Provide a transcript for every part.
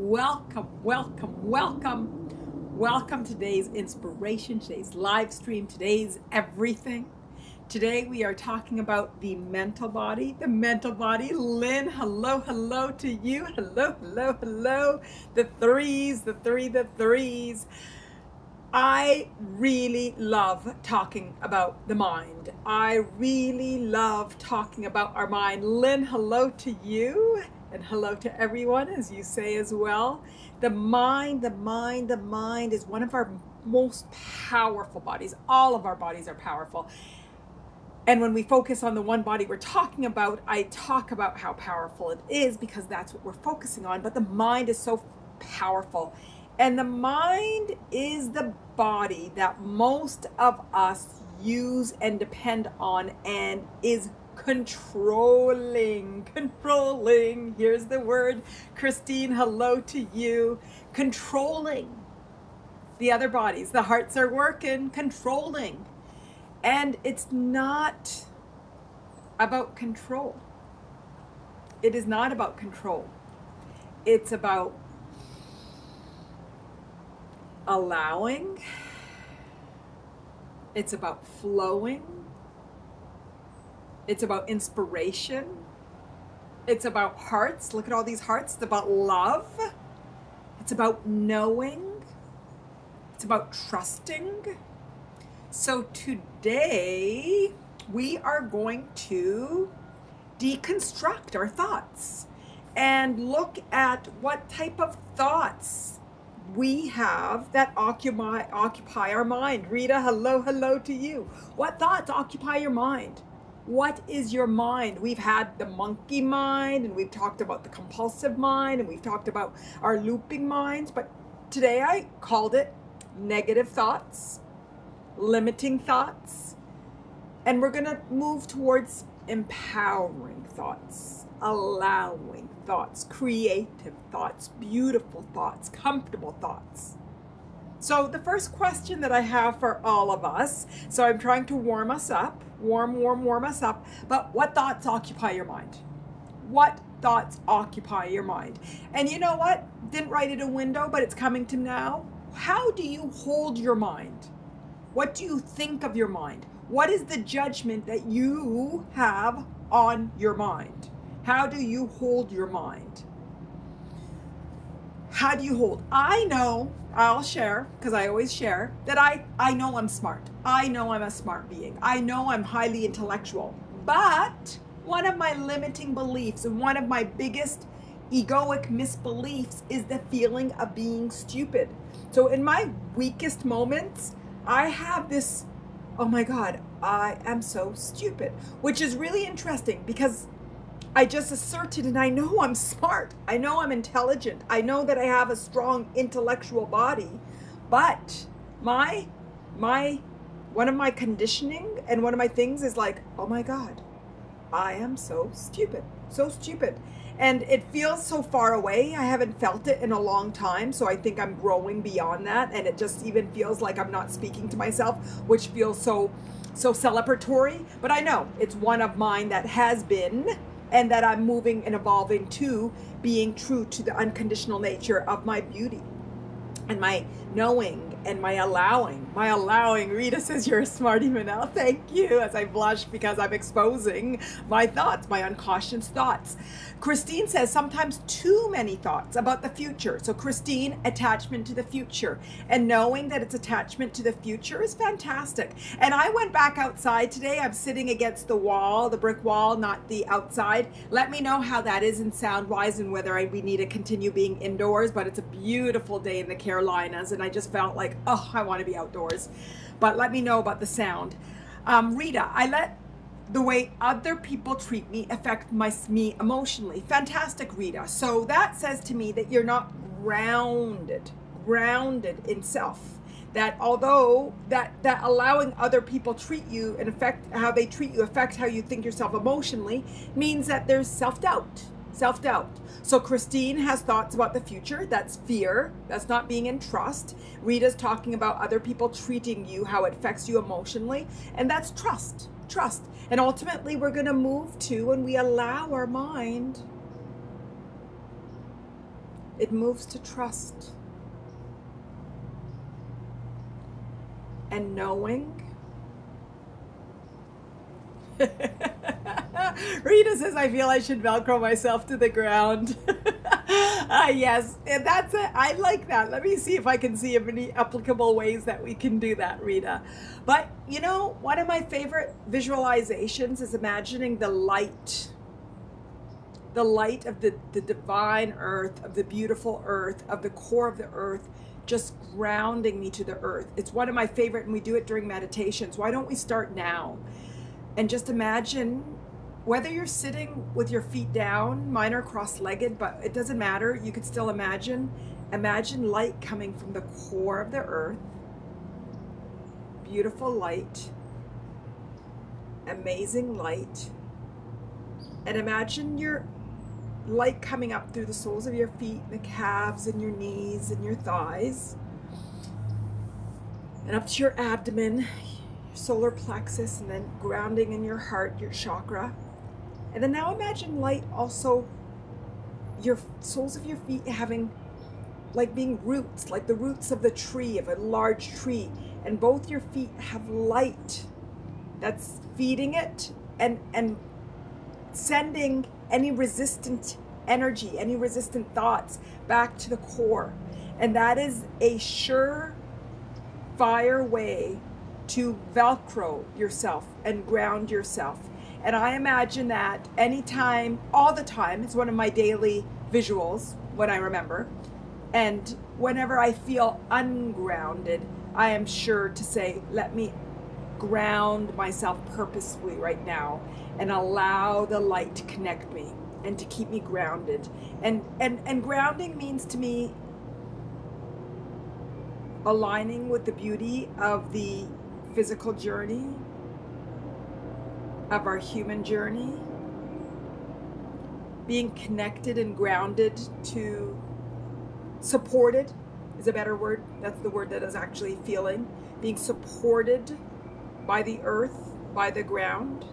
Welcome to today's inspiration, today's live stream, today's everything. Today we are talking about the mental body. Lynn, hello to you. Hello. The threes. I really love talking about the mind. I really love talking about our mind. Lynn, hello to you. And hello to everyone, as you say as well. The mind is one of our most powerful bodies. All of our bodies are powerful. And when we focus on the one body we're talking about, I talk about how powerful it is because that's what we're focusing on. But the mind is so powerful. And the mind is the body that most of us use and depend on and is controlling. Here's the word. Christine, hello to you. Controlling the other bodies. The hearts are working, controlling. And it's not about control. It is not about control. It's about allowing. It's about flowing. It's about inspiration. It's about hearts. Look at all these hearts. It's about love. It's about knowing. It's about trusting. So today we are going to deconstruct our thoughts and look at what type of thoughts we have that occupy our mind. Rita, hello to you. What thoughts occupy your mind? What is your mind? We've had the monkey mind, and we've talked about the compulsive mind, and we've talked about our looping minds, but today I called it negative thoughts, limiting thoughts, and we're gonna move towards empowering thoughts, allowing thoughts, creative thoughts, beautiful thoughts, comfortable thoughts. So the first question that I have for all of us, so I'm trying to warm us up, warm us up, but what thoughts occupy your mind? What thoughts occupy your mind? And you know what? Didn't write it a window, but it's coming to now. How do you hold your mind? What do you think of your mind? What is the judgment that you have on your mind? How do you hold your mind? How do you hold? I know, I'll share, because I always share, that I know I'm smart. I know I'm a smart being. I know I'm highly intellectual. But one of my limiting beliefs and one of my biggest egoic misbeliefs is the feeling of being stupid. So in my weakest moments, I have this, oh my God, I am so stupid, which is really interesting because I just asserted, and I know I'm smart. I know I'm intelligent. I know that I have a strong intellectual body, but one of my conditioning and one of my things is like, oh my God, I am so stupid. And it feels so far away. I haven't felt it in a long time. So I think I'm growing beyond that. And it just even feels like I'm not speaking to myself, which feels so celebratory. But I know it's one of mine that has been, and that I'm moving and evolving to being true to the unconditional nature of my beauty and my knowing and my allowing. Rita says you're a smarty, Manal. Thank you, as I blush because I'm exposing my thoughts, my unconscious thoughts. Christine says sometimes too many thoughts about the future. So Christine, attachment to the future, and knowing that it's attachment to the future is fantastic. And I went back outside today. I'm sitting against the wall, the brick wall, not the outside. Let me know how that is in sound wise and whether we need to continue being indoors, but it's a beautiful day in the Carolinas and I just felt like, oh, I want to be outdoors. But let me know about the sound. Rita, I let the way other people treat me affect me emotionally. Fantastic, Rita. So that says to me that you're not grounded in self. That although that allowing other people treat you and affect how they treat you, affect how you think yourself emotionally, means that there's self-doubt. So Christine has thoughts about the future. That's fear. That's not being in trust. Rita's talking about other people treating you, how it affects you emotionally. And that's trust. And ultimately we're going to move to, when we allow our mind It moves to trust and knowing. Rita says, I feel I should Velcro myself to the ground. Yes, and that's it. I like that. Let me see if I can see any applicable ways that we can do that, Rita. But you know, one of my favorite visualizations is imagining the light of the divine earth, of the beautiful earth, of the core of the earth, just grounding me to the earth. It's one of my favorite, and we do it during meditations. Why don't we start now? And just imagine, whether you're sitting with your feet down, mine are cross-legged, but it doesn't matter. You could still imagine light coming from the core of the earth. Beautiful light, amazing light. And imagine your light coming up through the soles of your feet, the calves and your knees and your thighs, and up to your abdomen, your solar plexus, and then grounding in your heart, your chakra. And then now imagine light also, your soles of your feet having, like being roots, like the roots of the tree, of a large tree, and both your feet have light that's feeding it and sending any resistant energy, any resistant thoughts back to the core. And that is a surefire way to Velcro yourself and ground yourself. And I imagine that anytime, all the time, it's one of my daily visuals when I remember. And whenever I feel ungrounded, I am sure to say, let me ground myself purposefully right now and allow the light to connect me and to keep me grounded. And grounding means to me aligning with the beauty of the physical journey, of our human journey, being connected and grounded to, supported is a better word. That's the word that is actually feeling. Being supported by the earth, by the ground.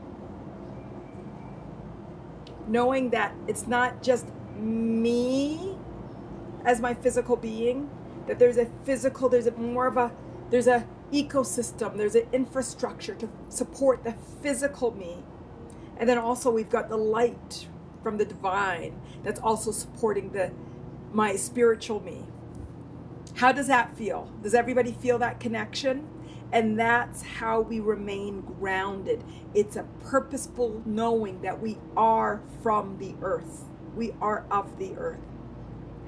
Knowing that it's not just me as my physical being, that there's a physical, there's a ecosystem, there's an infrastructure to support the physical me. And then also we've got the light from the divine that's also supporting my spiritual me. How does that feel? Does everybody feel that connection? And that's how we remain grounded. It's a purposeful knowing that we are from the earth. We are of the earth.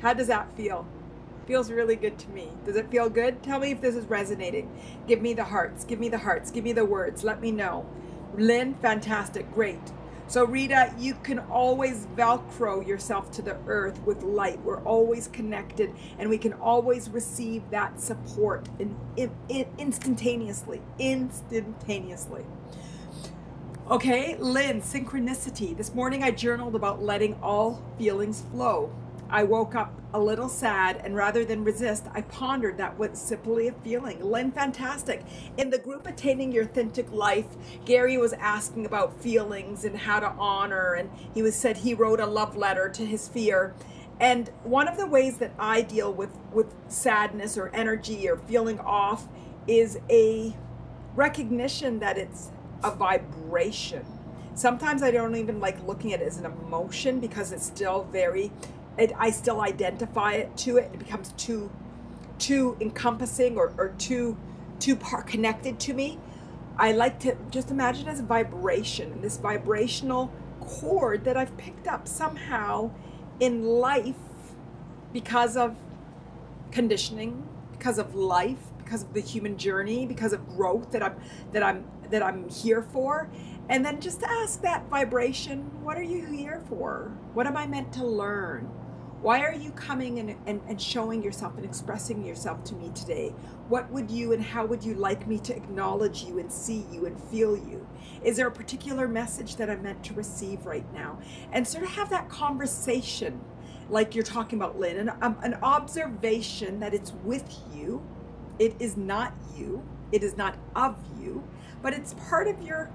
How does that feel? Feels really good to me. Does it feel good? Tell me if this is resonating. Give me the hearts, give me the hearts, give me the words. Let me know. Lynn, fantastic, great. So Rita, you can always Velcro yourself to the earth with light. We're always connected, and we can always receive that support instantaneously. Okay, Lynn, synchronicity. This morning I journaled about letting all feelings flow. I woke up a little sad, and rather than resist, I pondered that was simply a feeling. Lynn, fantastic. In the group Attaining Your Authentic Life, Gary was asking about feelings and how to honor, and said he wrote a love letter to his fear. And one of the ways that I deal with sadness or energy or feeling off is a recognition that it's a vibration. Sometimes I don't even like looking at it as an emotion because it's still I still identify it to it. It becomes too encompassing or too connected to me. I like to just imagine it as a vibration, and this vibrational chord that I've picked up somehow in life because of conditioning, because of life, because of the human journey, because of growth that I'm here for. And then just to ask that vibration, what are you here for? What am I meant to learn? Why are you coming and showing yourself and expressing yourself to me today? What would you and how would you like me to acknowledge you and see you and feel you? Is there a particular message that I'm meant to receive right now? And sort of have that conversation like you're talking about, Lynn, an observation that it's with you. It is not you. It is not of you, but it's part of your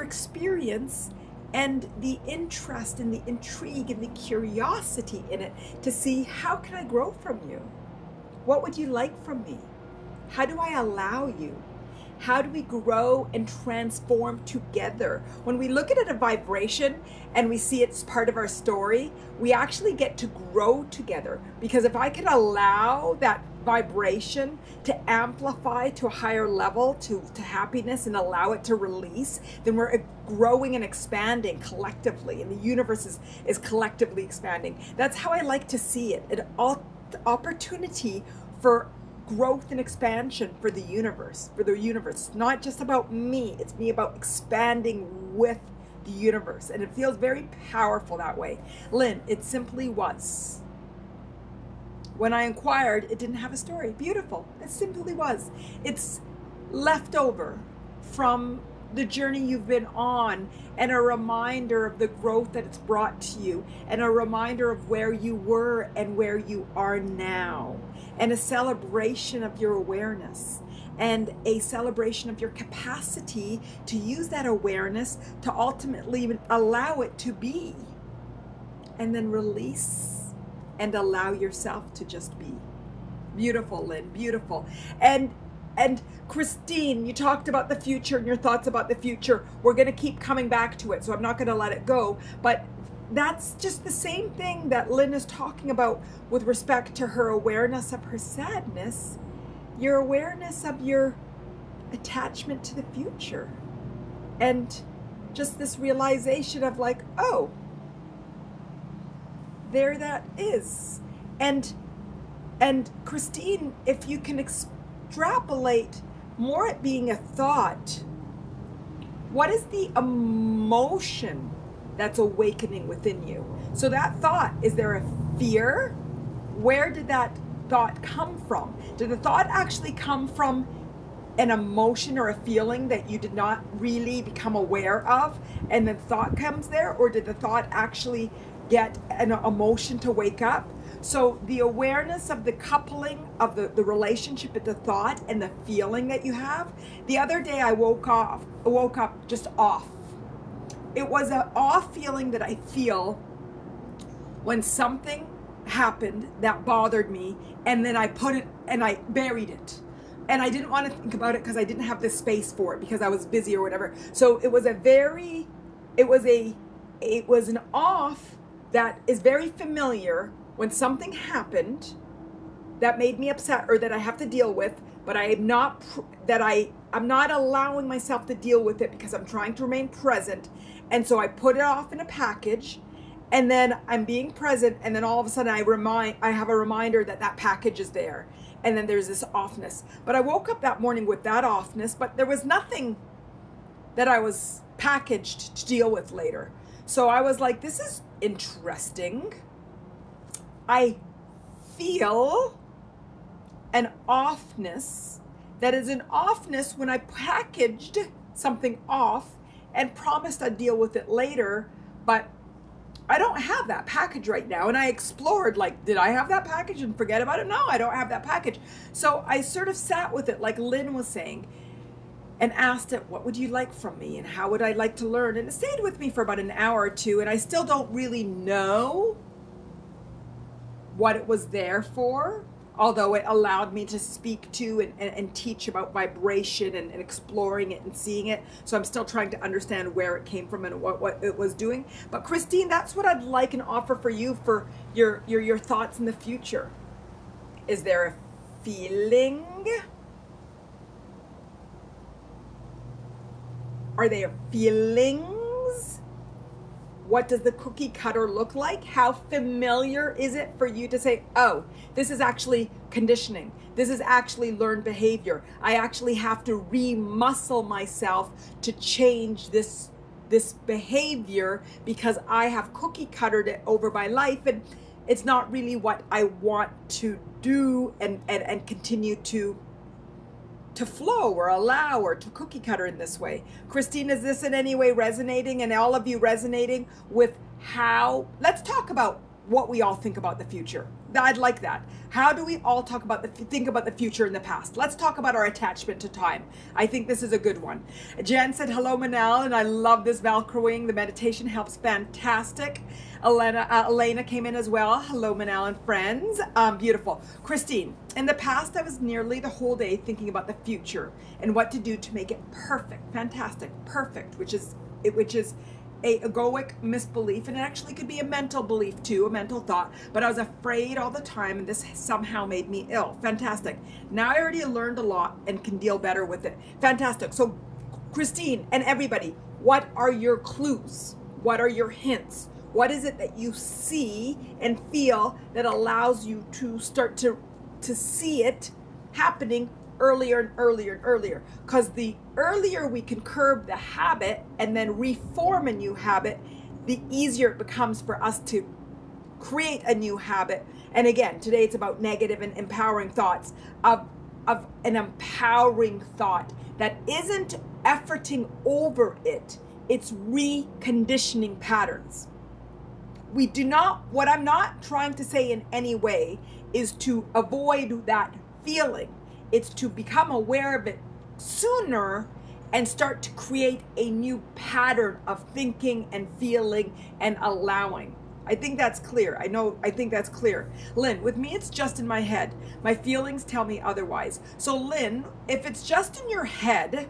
experience. and the interest and the intrigue and the curiosity in it to see, how can I grow from you? What would you like from me? How do I allow you? How do we grow and transform together? When we look at it a vibration and we see it's part of our story, we actually get to grow together. Because if I can allow that vibration to amplify to a higher level, to happiness, and allow it to release, then we're growing and expanding collectively, and the universe is collectively expanding. That's how I like to see it. An opportunity for growth and expansion for the universe. It's not just about me, it's me about expanding with the universe. And it feels very powerful that way. Lynn, it simply was. When I inquired, it didn't have a story. Beautiful. It simply was. It's leftover from the journey you've been on, and a reminder of the growth that it's brought to you, and a reminder of where you were and where you are now, and a celebration of your awareness, and a celebration of your capacity to use that awareness to ultimately allow it to be, and then release and allow yourself to just be. Beautiful, Lynn, beautiful. And Christine, you talked about the future and your thoughts about the future. We're going to keep coming back to it, so I'm not going to let it go. But that's just the same thing that Lynn is talking about with respect to her awareness of her sadness, your awareness of your attachment to the future, and just this realization of like, oh, there that is. And Christine, if you can extrapolate more at being a thought, what is the emotion that's awakening within you? So that thought, is there a fear? Where did that thought come from? Did the thought actually come from an emotion or a feeling that you did not really become aware of, and then thought comes there? Or did the thought actually get an emotion to wake up? So the awareness of the coupling of the relationship with the thought and the feeling that you have. The other day I woke up just off. It was an off feeling that I feel when something happened that bothered me, and then I put it and I buried it. And I didn't want to think about it because I didn't have the space for it because I was busy or whatever. So it was an off that is very familiar when something happened that made me upset or that I have to deal with, but I'm not allowing myself to deal with it because I'm trying to remain present. And so I put it off in a package, and then I'm being present, and then all of a sudden I have a reminder that package is there, and then there's this offness. But I woke up that morning with that offness, but there was nothing that I was packaged to deal with later. So I was like, this is interesting. I feel an offness that is an offness when I packaged something off and promised I'd deal with it later, but I don't have that package right now. And I explored, like, did I have that package and forget about it? No, I don't have that package. So I sort of sat with it, like Lynn was saying, and asked it, what would you like from me? And how would I like to learn? And it stayed with me for about an hour or two. And I still don't really know what it was there for, although it allowed me to speak to and teach about vibration and exploring it and seeing it. So I'm still trying to understand where it came from and what it was doing. But Christine, that's what I'd like and offer for you for your thoughts in the future. Is there a feeling? Are there feelings? What does the cookie cutter look like? How familiar is it for you to say, oh, this is actually conditioning. This is actually learned behavior. I actually have to re-muscle myself to change this behavior because I have cookie cuttered it over my life, and it's not really what I want to do and continue to flow or allow or to cookie cutter in this way. Christine, is this in any way resonating, and all of you resonating with how, let's talk about what we all think about the future. I'd like that. How do we all think about the future and the past? Let's talk about our attachment to time. I think this is a good one. Jen said, hello, Manal, and I love this Velcroing. The meditation helps fantastic. Elena came in as well. Hello, Manal and friends. Beautiful. Christine, in the past, I was nearly the whole day thinking about the future and what to do to make it perfect, fantastic, perfect, which is a egoic misbelief, and it actually could be a mental belief too, a mental thought, but I was afraid all the time, and this somehow made me ill. Fantastic. Now I already learned a lot and can deal better with it. Fantastic. So Christine and everybody, what are your clues? What are your hints? What is it that you see and feel that allows you to start to see it happening earlier and earlier and earlier? Because the earlier we can curb the habit and then reform a new habit, the easier it becomes for us to create a new habit. And again, today it's about negative and empowering thoughts, of an empowering thought that isn't efforting over it, it's reconditioning patterns. What I'm not trying to say in any way is to avoid that feeling. It's to become aware of it sooner and start to create a new pattern of thinking and feeling and allowing. I think that's clear. I think that's clear. Lynn, with me, it's just in my head. My feelings tell me otherwise. So Lynn, if it's just in your head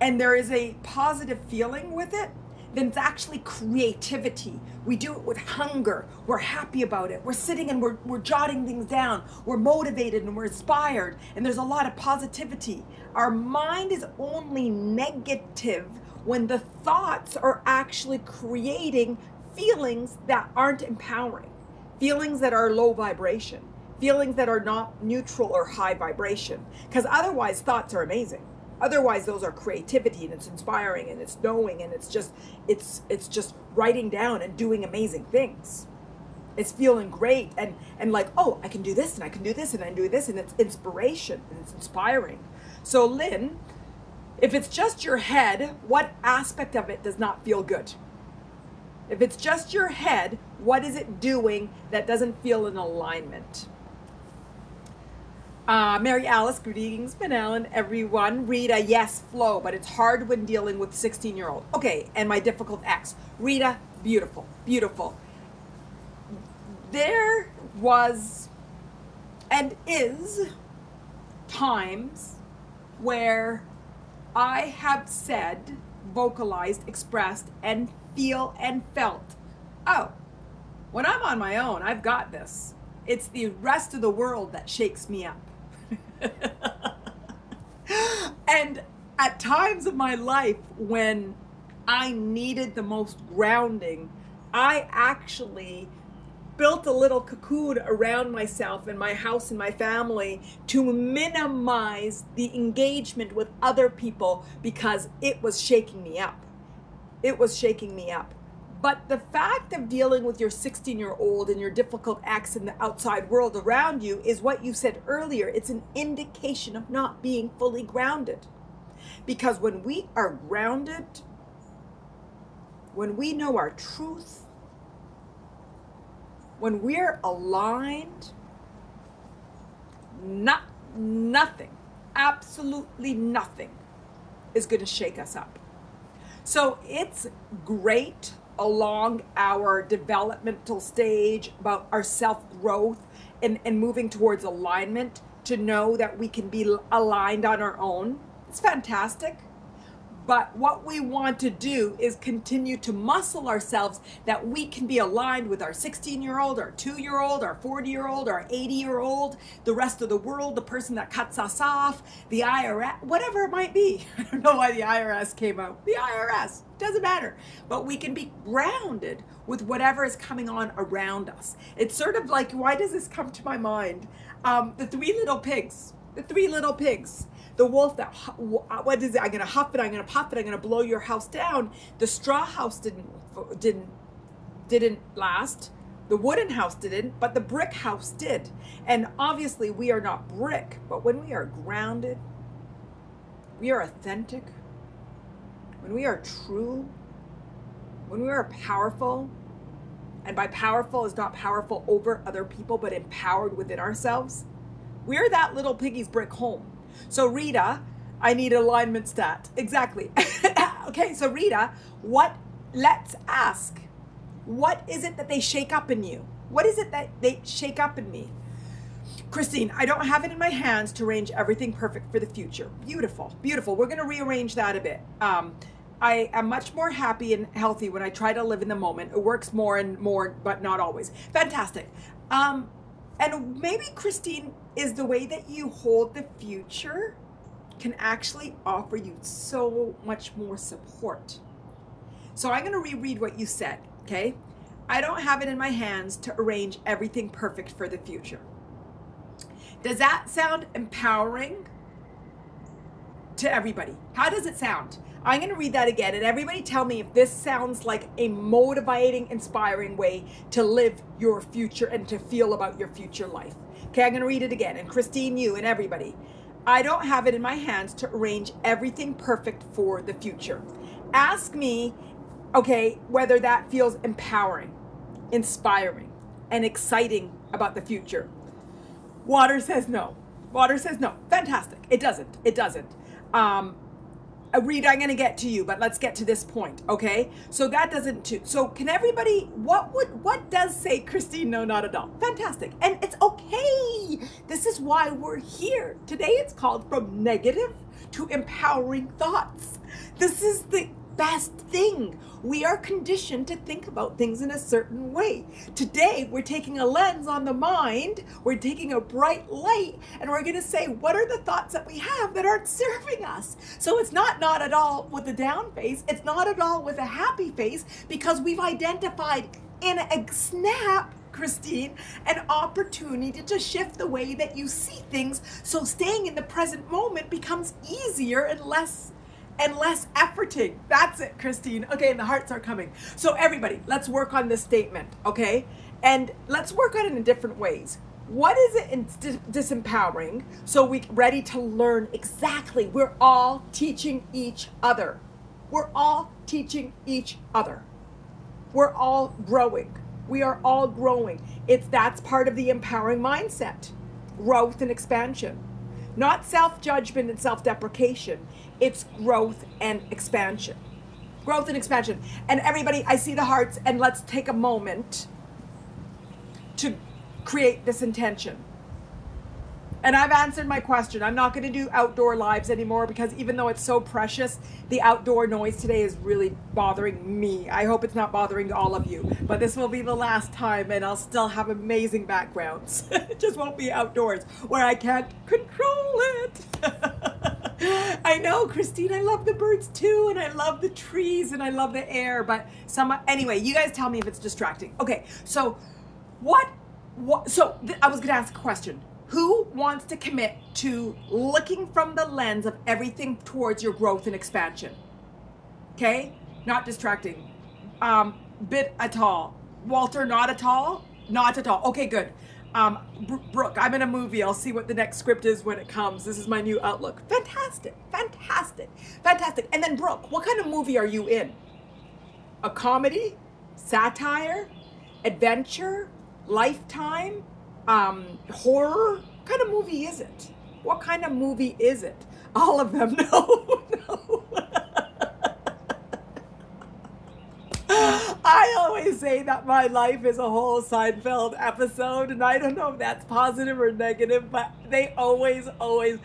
and there is a positive feeling with it, then it's actually creativity. We do it with hunger. We're happy about it. We're sitting and we're jotting things down. We're motivated and we're inspired. And there's a lot of positivity. Our mind is only negative when the thoughts are actually creating feelings that aren't empowering, feelings that are low vibration, feelings that are not neutral or high vibration. Because otherwise, thoughts are amazing. Otherwise, those are creativity and it's inspiring and it's knowing and it's just writing down and doing amazing things. It's feeling great and like, oh, I can do this and I can do this and I can do this, and it's inspiration and it's inspiring. So Lynn, if it's just your head, what aspect of it does not feel good? If it's just your head, what is it doing that doesn't feel in alignment? Mary Alice, greetings, Manal and everyone. Rita, yes, flow, but it's hard when dealing with 16-year-old. Okay, and my difficult ex. Rita, beautiful, beautiful. There was and is times where I have said, vocalized, expressed, and feel and felt, oh, when I'm on my own, I've got this. It's the rest of the world that shakes me up. And at times of my life when I needed the most grounding, I actually built a little cocoon around myself and my house and my family to minimize the engagement with other people because it was shaking me up. It was shaking me up. But the fact of dealing with your 16-year-old and your difficult ex in the outside world around you is what you said earlier. It's an indication of not being fully grounded. Because when we are grounded, when we know our truth, when we're aligned, nothing, absolutely nothing is going to shake us up. So it's great along our developmental stage about our self-growth and moving towards alignment to know that we can be aligned on our own. It's fantastic. But what we want to do is continue to muscle ourselves that we can be aligned with our 16-year-old, our 2-year-old, our 40-year-old, our 80-year-old, the rest of the world, the person that cuts us off, the IRS, whatever it might be. I don't know why the IRS came out. The IRS, doesn't matter. But we can be grounded with whatever is coming on around us. It's sort of like, why does this come to my mind? The three little pigs. The three little pigs. The wolf that, what is it? I'm going to huff it, I'm going to puff it, I'm going to blow your house down. The straw house didn't last. The wooden house didn't, but the brick house did. And obviously we are not brick, but when we are grounded, we are authentic, when we are true, when we are powerful, And by powerful is not powerful over other people, but empowered within ourselves. We're that little piggy's brick home. So Rita, I need alignment stat. Exactly. Okay, so Rita, let's ask, what is it that they shake up in you? What is it that they shake up in me? Christine, I don't have it in my hands to arrange everything perfect for the future. Beautiful, beautiful. We're going to rearrange that a bit. I am much more happy and healthy when I try to live in the moment. It works more and more, but not always. Fantastic. And maybe, Christine, is the way that you hold the future can actually offer you so much more support. So I'm going to reread what you said, okay? I don't have it in my hands to arrange everything perfect for the future. Does that sound empowering to everybody? How does it sound? I'm going to read that again, and everybody tell me if this sounds like a motivating, inspiring way to live your future and to feel about your future life. Okay, I'm going to read it again. And Christine, you and everybody. I don't have it in my hands to arrange everything perfect for the future. Ask me, okay, whether that feels empowering, inspiring, and exciting about the future. Water says no. Water says no. Fantastic. It doesn't. It doesn't. Rita, I'm going to get to you, but let's get to this point, okay? So that doesn't, so can everybody, what does say, Christine, no, not at all? Fantastic. And it's okay. This is why we're here. Today it's called From Negative to Empowering Thoughts. This is the best thing. We are conditioned to think about things in a certain way. Today, we're taking a lens on the mind, we're taking a bright light, and we're going to say, what are the thoughts that we have that aren't serving us? So it's not at all with a down face, it's not at all with a happy face, because we've identified in a snap, Christine, an opportunity to shift the way that you see things, so staying in the present moment becomes easier and less efforting. That's it, Christine. Okay, and the hearts are coming. So everybody, let's work on this statement, okay? And let's work on it in different ways. What is it in disempowering? So we're ready to learn exactly. We're all teaching each other. We're all teaching each other. We're all growing. We are all growing. That's part of the empowering mindset. Growth and expansion. Not self-judgment and self-deprecation. It's growth and expansion. Growth and expansion. And everybody, I see the hearts, and let's take a moment to create this intention. And I've answered my question. I'm not going to do outdoor lives anymore because even though it's so precious, the outdoor noise today is really bothering me. I hope it's not bothering all of you, but this will be the last time and I'll still have amazing backgrounds. It just won't be outdoors where I can't control it. I know, Christine, I love the birds too, and I love the trees, and I love the air, but anyway, you guys tell me if it's distracting. Okay, so I was going to ask a question. Who wants to commit to looking from the lens of everything towards your growth and expansion? Okay, not distracting. Bit at all. Walter, not at all? Not at all. Okay, good. Brooke, I'm in a movie. I'll see what the next script is when it comes. This is my new outlook. Fantastic, fantastic, fantastic. And then Brooke, what kind of movie are you in? A comedy? Satire? Adventure? Lifetime? Horror? What kind of movie is it? What kind of movie is it? All of them. No, no. I always say that my life is a whole Seinfeld episode, and I don't know if that's positive or negative, but they always, the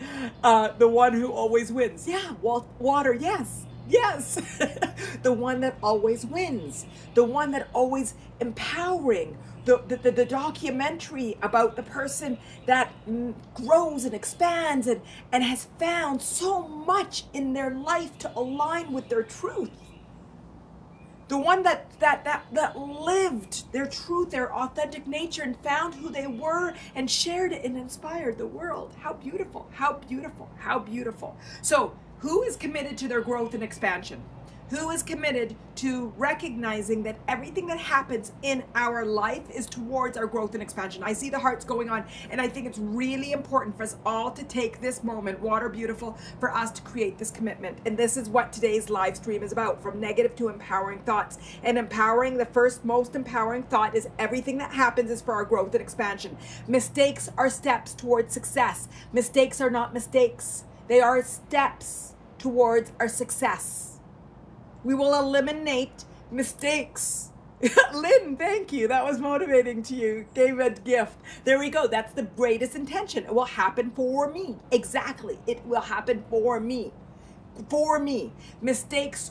one who always wins. Yeah, water, yes. Yes, the one that always wins, the one that always empowering, the documentary about the person that grows and expands and has found so much in their life to align with their truth. The one that lived their truth, their authentic nature, and found who they were and shared it and inspired the world. How beautiful, how beautiful, how beautiful. So who is committed to their growth and expansion? Who is committed to recognizing that everything that happens in our life is towards our growth and expansion? I see the hearts going on, and I think it's really important for us all to take this moment, Water Beautiful, for us to create this commitment. And this is what today's live stream is about, from negative to empowering thoughts. And empowering, the first most empowering thought is everything that happens is for our growth and expansion. Mistakes are steps towards success. Mistakes are not mistakes. They are steps towards our success. We will eliminate mistakes. Lynn, thank you. That was motivating to you. Gave a gift. There we go. That's the greatest intention. It will happen for me. Exactly. It will happen for me. For me. Mistakes.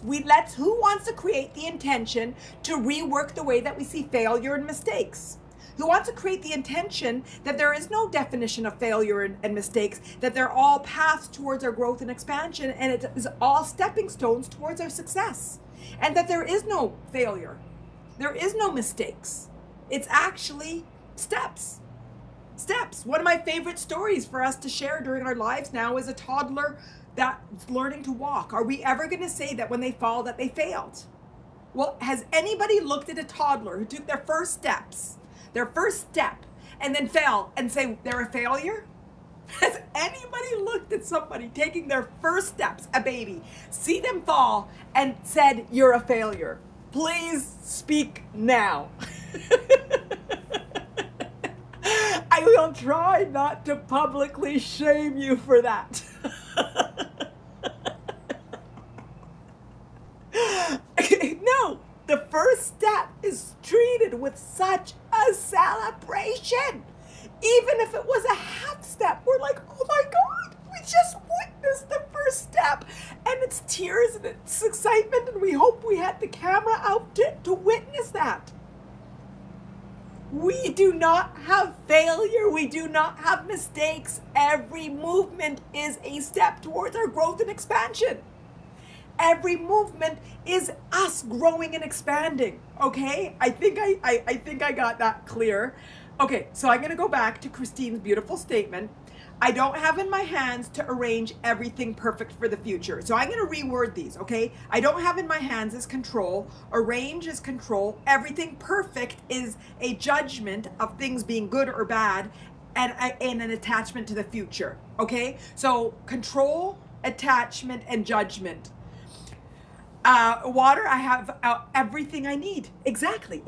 Who wants to create the intention to rework the way that we see failure and mistakes? Who wants to create the intention that there is no definition of failure and mistakes, that they're all paths towards our growth and expansion, and it is all stepping stones towards our success, and that there is no failure, there is no mistakes. It's actually steps. One of my favorite stories for us to share during our lives now is a toddler that's learning to walk. Are we ever going to say that when they fall that they failed? Well, has anybody looked at a toddler who took their first step, and then fell and say they're a failure? Has anybody looked at somebody taking their first steps, a baby, see them fall and said you're a failure? Please speak now. I will try not to publicly shame you for that. No, the first step is treated with such a celebration. Even if it was a half step, we're like, oh my God, we just witnessed the first step. And it's tears and it's excitement, and we hope we had the camera out to witness that. We do not have failure. We do not have mistakes. Every movement is a step towards our growth and expansion. Every movement is us growing and expanding. Okay, I think I got that clear. Okay, so I'm going to go back to Christine's beautiful statement. I don't have in my hands to arrange everything perfect for the future. So I'm going to reword these, okay? I don't have in my hands is control. Arrange is control. Everything perfect is a judgment of things being good or bad, and an attachment to the future, okay? So control, attachment, and judgment. Water, I have everything I need. Exactly.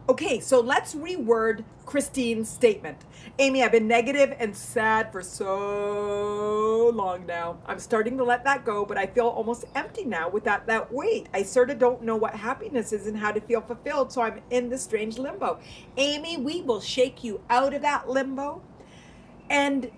Okay, so let's reword Christine's statement. Amy, I've been negative and sad for so long now. I'm starting to let that go, but I feel almost empty now with that weight. I sort of don't know what happiness is and how to feel fulfilled, so I'm in this strange limbo. Amy, we will shake you out of that limbo. And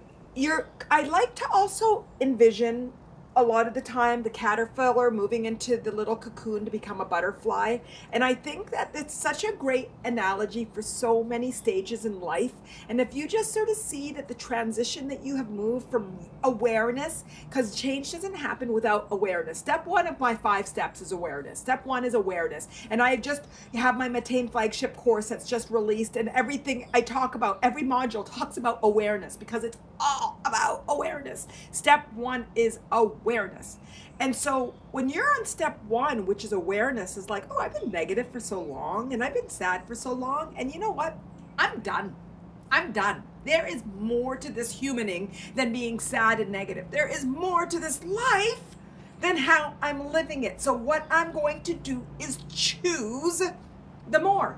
I like to also envision a lot of the time the caterpillar moving into the little cocoon to become a butterfly. And I think that it's such a great analogy for so many stages in life. And if you just sort of see that the transition that you have moved from awareness, because change doesn't happen without awareness. Step one of my 5 steps is awareness. Step 1 is awareness. And I just have my Mattain flagship course that's just released, and everything I talk about, every module talks about awareness, because it's all about awareness. Step 1 is awareness. And so when you're on step 1, which is awareness, is like, oh, I've been negative for so long and I've been sad for so long, and you know what? I'm done. There is more to this humaning than being sad and negative. There is more to this life than how I'm living it. So what I'm going to do is choose the more.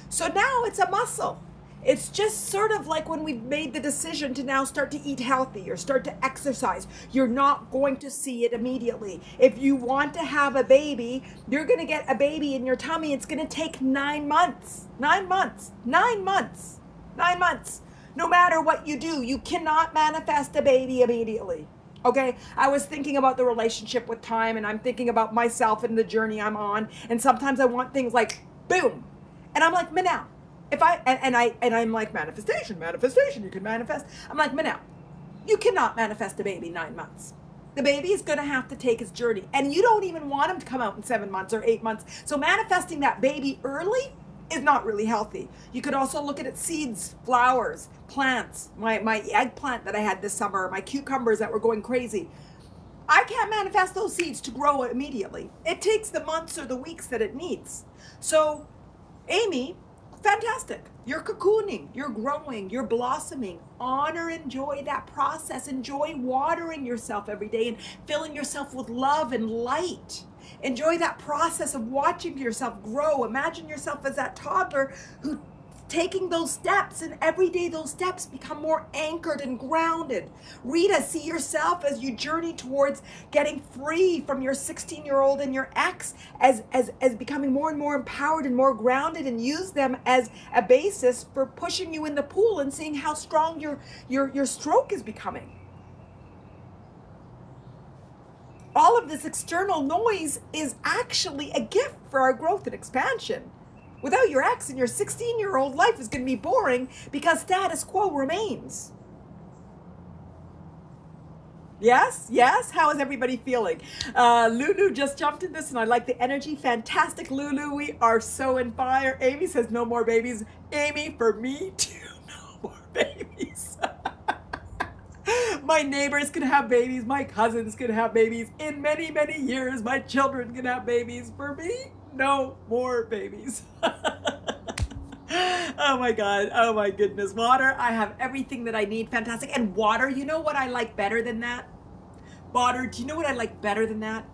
So now it's a muscle. It's just sort of like when we've made the decision to now start to eat healthy or start to exercise. You're not going to see it immediately. If you want to have a baby, you're going to get a baby in your tummy. It's going to take 9 months. 9 months. 9 months. 9 months. No matter what you do, you cannot manifest a baby immediately. Okay, I was thinking about the relationship with time, and I'm thinking about myself and the journey I'm on. And sometimes I want things like boom, and I'm like, Manal, if I'm like manifestation, you can manifest. I'm like, Manal, you cannot manifest a baby 9 months. The baby is going to have to take his journey, and you don't even want him to come out in 7 months or 8 months. So manifesting that baby early is not really healthy. You could also look at it, seeds, flowers, plants, my eggplant that I had this summer, my cucumbers that were going crazy. I can't manifest those seeds to grow immediately. It takes the months or the weeks that it needs. So, Amy, fantastic. You're cocooning, you're growing, you're blossoming. Honor, enjoy that process. Enjoy watering yourself every day and filling yourself with love and light. Enjoy that process of watching yourself grow. Imagine yourself as that toddler who taking those steps, and every day those steps become more anchored and grounded. Rita, see yourself as you journey towards getting free from your 16-year-old and your ex as becoming more and more empowered and more grounded, and use them as a basis for pushing you in the pool and seeing how strong your stroke is becoming. All of this external noise is actually a gift for our growth and expansion. Without your ex and your 16-year-old, life is going to be boring because status quo remains. Yes, yes. How is everybody feeling? Lulu just jumped in this and I like the energy. Fantastic, Lulu. We are so in fire. Amy says no more babies. Amy, for me too, no more babies. My neighbors can have babies. My cousins can have babies. In many, many years, my children can have babies. For me, no more babies. Oh my God. Oh my goodness. Water. I have everything that I need. Fantastic. And water, you know what I like better than that? Water, do you know what I like better than that?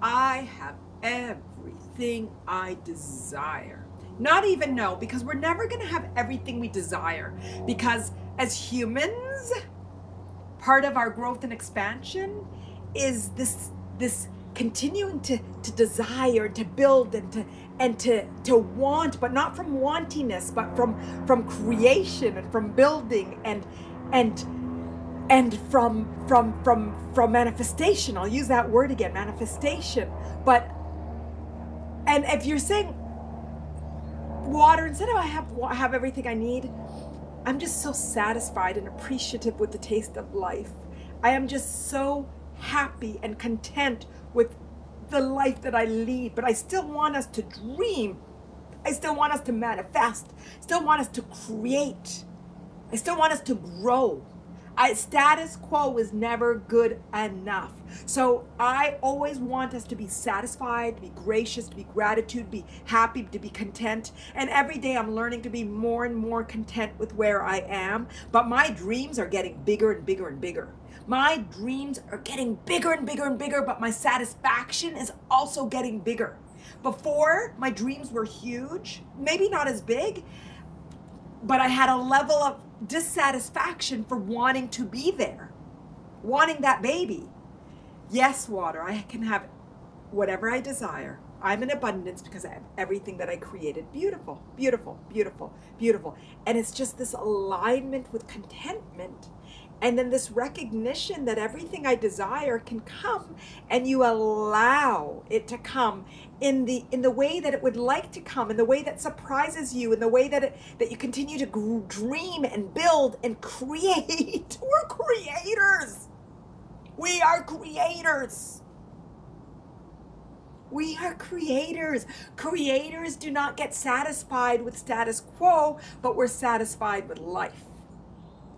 I have everything I desire. Not even know, because we're never going to have everything we desire. Because as humans, part of our growth and expansion is this continuing to desire, to build, and to want, but not from wantingness, but from creation and from building and from manifestation. I'll use that word again, manifestation. And if you're saying water, instead of I have everything I need, I'm just so satisfied and appreciative with the taste of life. I am just so happy and content with the life that I lead, but I still want us to dream. I still want us to manifest. I still want us to create. I still want us to grow. Status quo is never good enough. So I always want us to be satisfied, to be gracious, to be gratitude, be happy, to be content. And every day I'm learning to be more and more content with where I am. But my dreams are getting bigger and bigger and bigger. My dreams are getting bigger and bigger and bigger, but my satisfaction is also getting bigger. Before, my dreams were huge, maybe not as big, but I had a level of dissatisfaction for wanting to be there, wanting that baby. Yes, water, I can have whatever I desire. I'm in abundance because I have everything that I created. Beautiful, beautiful, beautiful, beautiful. And it's just this alignment with contentment. And then this recognition that everything I desire can come, and you allow it to come in the way that it would like to come, in the way that surprises you, in the way that you continue to dream and build and create. We're creators. We are creators. We are creators. Creators do not get satisfied with status quo, but we're satisfied with life.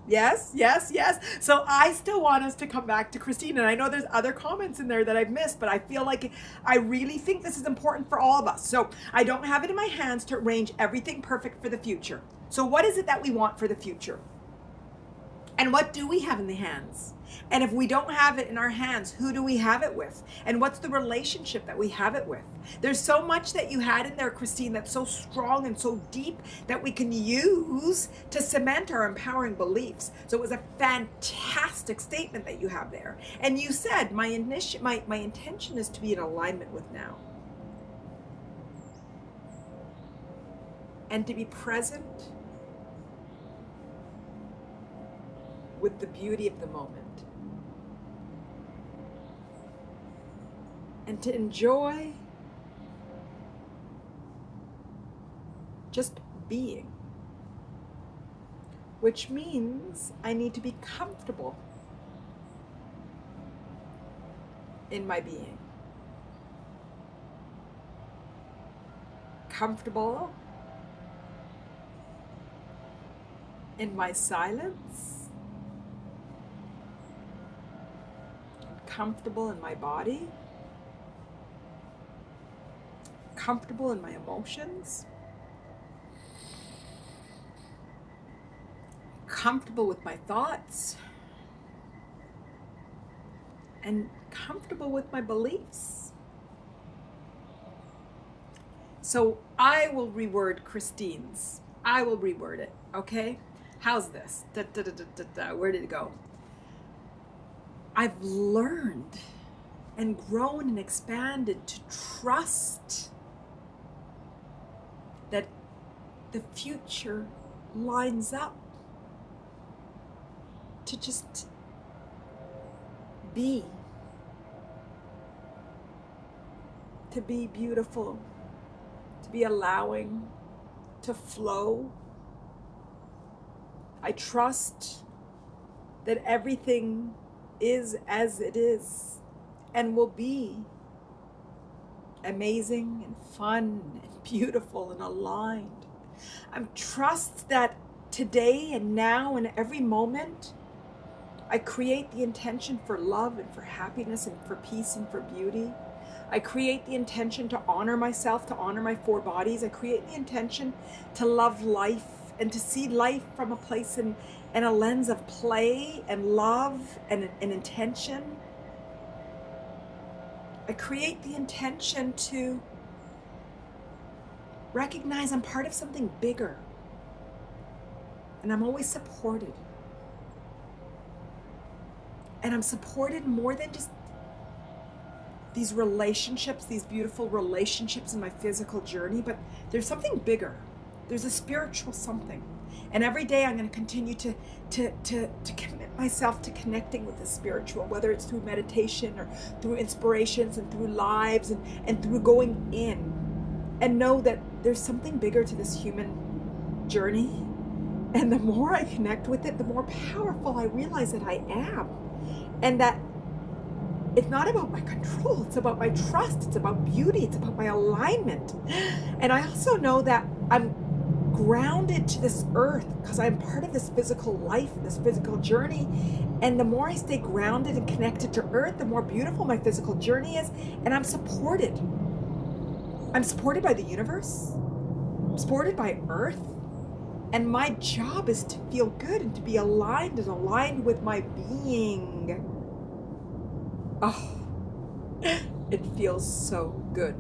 Yes, yes, yes. So I still want us to come back to Christine. And I know there's other comments in there that I've missed, but I feel like I really think this is important for all of us. So I don't have it in my hands to arrange everything perfect for the future. So what is it that we want for the future? And what do we have in the hands? And if we don't have it in our hands, who do we have it with? And what's the relationship that we have it with? There's so much that you had in there, Christine, that's so strong and so deep that we can use to cement our empowering beliefs. So it was a fantastic statement that you have there. And you said, my intention is to be in alignment with now. And to be present with the beauty of the moment. And to enjoy just being. Which means I need to be comfortable in my being. Comfortable in my silence. comfortable in my body, comfortable in my emotions, comfortable with my thoughts, and comfortable with my beliefs. So I will reword Christine's. I will reword it, okay? How's this? Where did it go? I've learned and grown and expanded to trust that the future lines up to just be, to be beautiful, to be allowing, to flow. I trust that everything is as it is and will be amazing and fun and beautiful and aligned. I trust that today and now and every moment I create the intention for love and for happiness and for peace and for beauty. I create the intention to honor myself, to honor my 4 bodies. I create the intention to love life and to see life from a place and a lens of play and love and an intention. I create the intention to recognize I'm part of something bigger and I'm always supported. And I'm supported more than just these relationships, these beautiful relationships in my physical journey, but there's something bigger. There's a spiritual something. And every day I'm going to continue to commit myself to connecting with the spiritual, whether it's through meditation or through inspirations and through lives and through going in, and know that there's something bigger to this human journey. And the more I connect with it, the more powerful I realize that I am. And that it's not about my control, it's about my trust, it's about beauty, it's about my alignment. And I also know that I'm grounded to this earth because I'm part of this physical life, this physical journey. And the more I stay grounded and connected to earth, the more beautiful my physical journey is. And I'm supported. I'm supported by the universe. I'm supported by earth. And my job is to feel good and to be aligned and aligned with my being. Oh, it feels so good.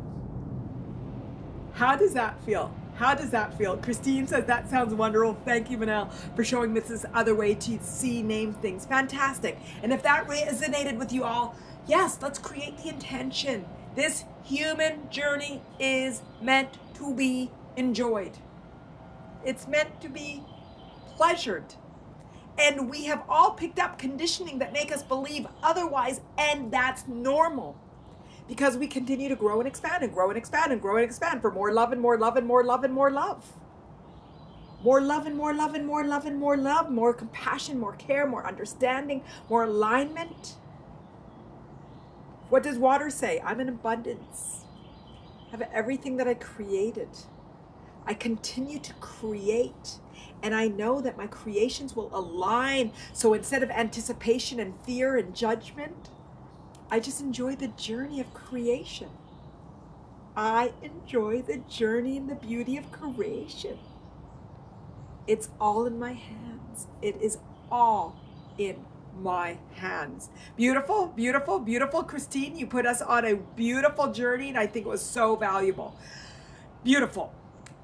How does that feel? How does that feel? Christine says, that sounds wonderful. Thank you, Manal, for showing me this other way to see, name things. Fantastic. And if that resonated with you all, yes, let's create the intention. This human journey is meant to be enjoyed. It's meant to be pleasured. And we have all picked up conditioning that make us believe otherwise, and that's normal. Because we continue to grow and expand and grow and expand and grow and expand for more love and more love and more love and more love. More love and more love and more love and more love, more compassion, more care, more understanding, more alignment. What does water say? I'm in abundance. I have everything that I created. I continue to create, and I know that my creations will align. So instead of anticipation and fear and judgment, I just enjoy the journey of creation. I enjoy the journey and the beauty of creation. It's all in my hands. It is all in my hands. Beautiful, beautiful, beautiful. Christine, you put us on a beautiful journey, and I think it was so valuable. Beautiful.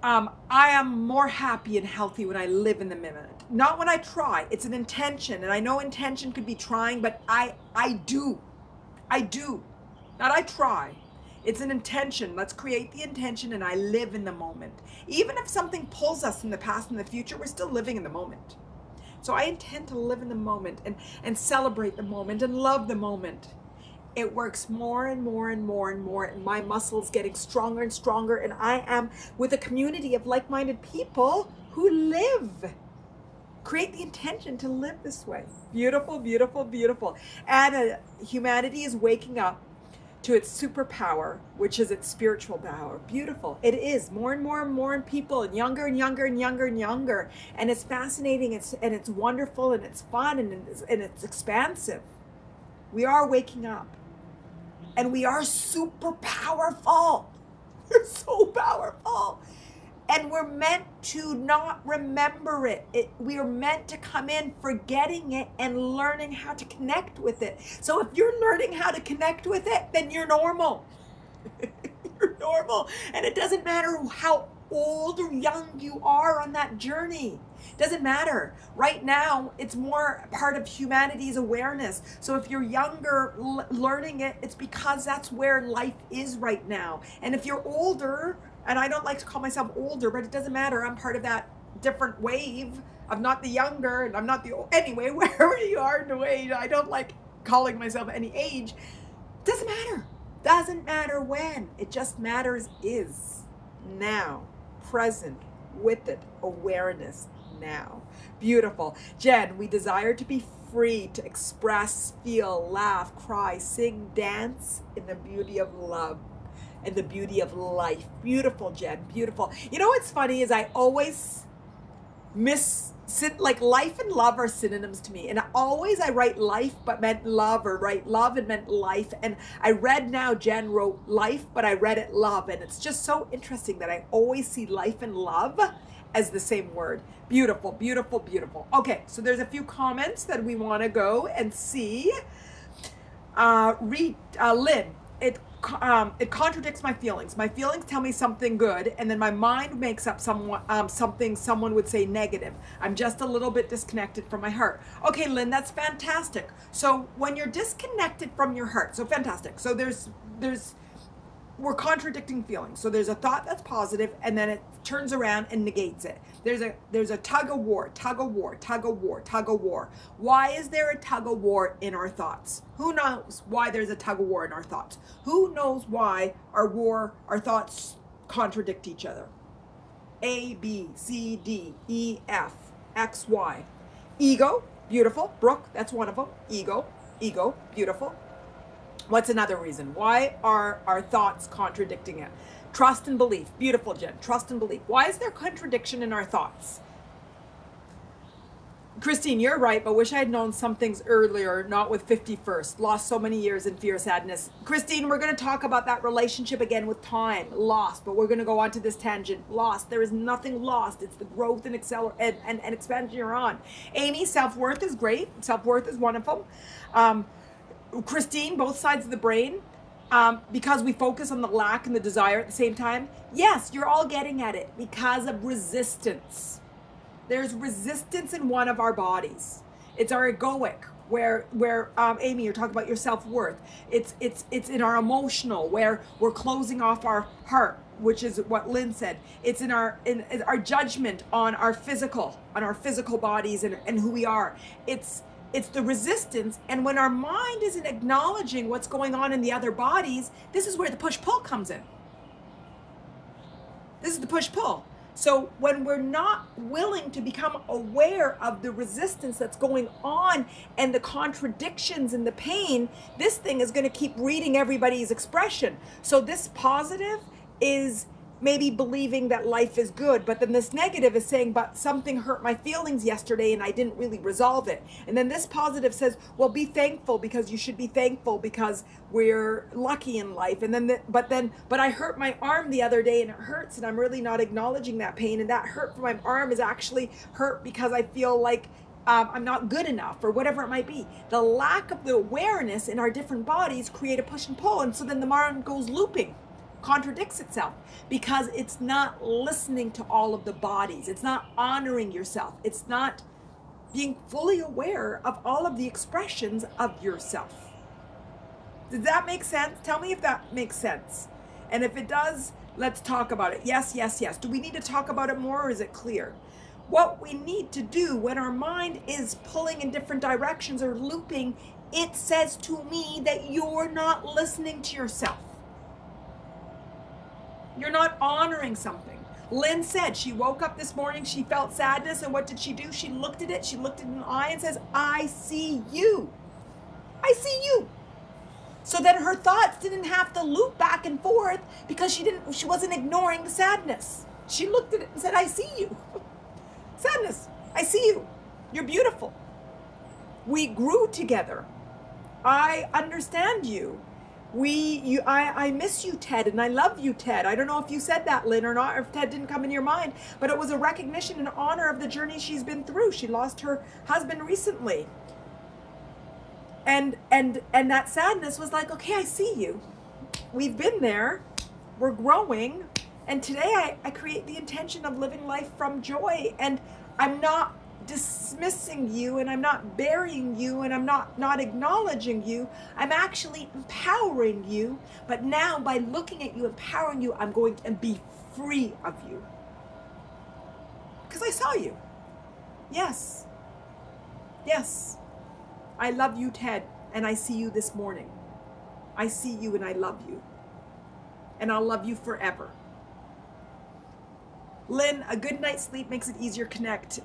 I am more happy and healthy when I live in the minute. Not when I try. It's an intention, and I know intention could be trying, but I do. Not I try. It's an intention. Let's create the intention, and I live in the moment. Even if something pulls us in the past and the future, we're still living in the moment. So I intend to live in the moment and celebrate the moment and love the moment. It works more and more and more and more, and my muscles getting stronger and stronger, and I am with a community of like-minded people who live. Create the intention to live this way. Beautiful, beautiful, beautiful. And humanity is waking up to its superpower, which is its spiritual power. Beautiful. It is more and more and more in people, and younger and younger and younger and younger. And it's fascinating, and it's wonderful, and it's fun, and it's expansive. We are waking up. And we are super powerful. We're so powerful. And we're meant to not remember it. We are meant to come in forgetting it and learning how to connect with it. So if you're learning how to connect with it, then you're normal. You're normal. And it doesn't matter how old or young you are on that journey. Doesn't matter. Right now, it's more part of humanity's awareness. So if you're younger learning it, it's because that's where life is right now. And if you're older, and I don't like to call myself older, but it doesn't matter. I'm part of that different wave. I'm not the younger, and I'm not the old. Anyway, wherever you are in the way, I don't like calling myself any age. Doesn't matter. Doesn't matter when. It just matters is now, present, with it, awareness now. Beautiful. Jen, we desire to be free to express, feel, laugh, cry, sing, dance in the beauty of love and the beauty of life. Beautiful, Jen, beautiful. You know what's funny is I always like life and love are synonyms to me. And always I write life but meant love, or write love and meant life. And I read now Jen wrote life, but I read it love. And it's just so interesting that I always see life and love as the same word. Beautiful, beautiful, beautiful. Okay, so there's a few comments that we want to go and see. Lynn, it contradicts my feelings. My feelings tell me something good, and then my mind makes up something someone would say negative. I'm just a little bit disconnected from my heart. Okay, Lynn, that's fantastic. So when you're disconnected from your heart, so fantastic. So we're contradicting feelings. So there's a thought that's positive, and then it turns around and negates it. There's a tug of war, tug of war, tug of war, tug of war. Why is there a tug of war in our thoughts? Who knows why there's a tug of war in our thoughts? Who knows why our thoughts contradict each other? A, B, C, D, E, F, X, Y. Ego, beautiful. Brooke, that's one of them. Ego, beautiful. What's another reason? Why are our thoughts contradicting it? Trust and belief. Beautiful, Jen. Trust and belief. Why is there contradiction in our thoughts? Christine, you're right, but wish I had known some things earlier, not with 50 first. Lost so many years in fear, sadness. Christine, we're going to talk about that relationship again with time. Lost, but we're going to go on to this tangent. Lost. There is nothing lost. It's the growth and and expansion you're on. Amy, self-worth is great. Self-worth is one of them. Christine, both sides of the brain, because we focus on the lack and the desire at the same time. Yes, you're all getting at it because of resistance. There's resistance in one of our bodies. It's our egoic, where Amy, you're talking about your self-worth. It's in our emotional, where we're closing off our heart, which is what Lynn said. It's in our judgment on our physical bodies and who we are. It's the resistance, and when our mind isn't acknowledging what's going on in the other bodies, this is where the push-pull comes in. This is the push-pull. So when we're not willing to become aware of the resistance that's going on and the contradictions and the pain, this thing is going to keep reading everybody's expression. So this positive is maybe believing that life is good, but then this negative is saying, but something hurt my feelings yesterday and I didn't really resolve it. And then this positive says, well, be thankful, because you should be thankful because we're lucky in life. And then, but I hurt my arm the other day and it hurts, and I'm really not acknowledging that pain. And that hurt from my arm is actually hurt because I feel like I'm not good enough, or whatever it might be. The lack of the awareness in our different bodies create a push and pull. And so then the mind goes looping, contradicts itself, because it's not listening to all of the bodies. It's not honoring yourself. It's not being fully aware of all of the expressions of yourself. Does that make sense? Tell me if that makes sense. And if it does, let's talk about it. Yes, yes, yes. Do we need to talk about it more, or is it clear? What we need to do when our mind is pulling in different directions or looping, it says to me that you're not listening to yourself. You're not honoring something. Lynn said she woke up this morning, she felt sadness, and what did she do? She looked at it, she looked it in the eye and says, I see you. I see you. So then her thoughts didn't have to loop back and forth because she wasn't ignoring the sadness. She looked at it and said, I see you. Sadness, I see you. You're beautiful. We grew together. I understand you. I miss you, Ted, and I love you, Ted. I don't know if you said that, Lynn, or not, or if Ted didn't come in your mind, but it was a recognition and honor of the journey she's been through. She lost her husband recently. And that sadness was like, okay, I see you. We've been there. We're growing. And today I create the intention of living life from joy. And I'm not dismissing you, and I'm not burying you, and I'm not acknowledging you. I'm actually empowering you. But now by looking at you, empowering you, I'm going to be free of you. Because I saw you. Yes. Yes. I love you, Ted, and I see you this morning. I see you and I love you. And I'll love you forever. Lynn, a good night's sleep makes it easier to connect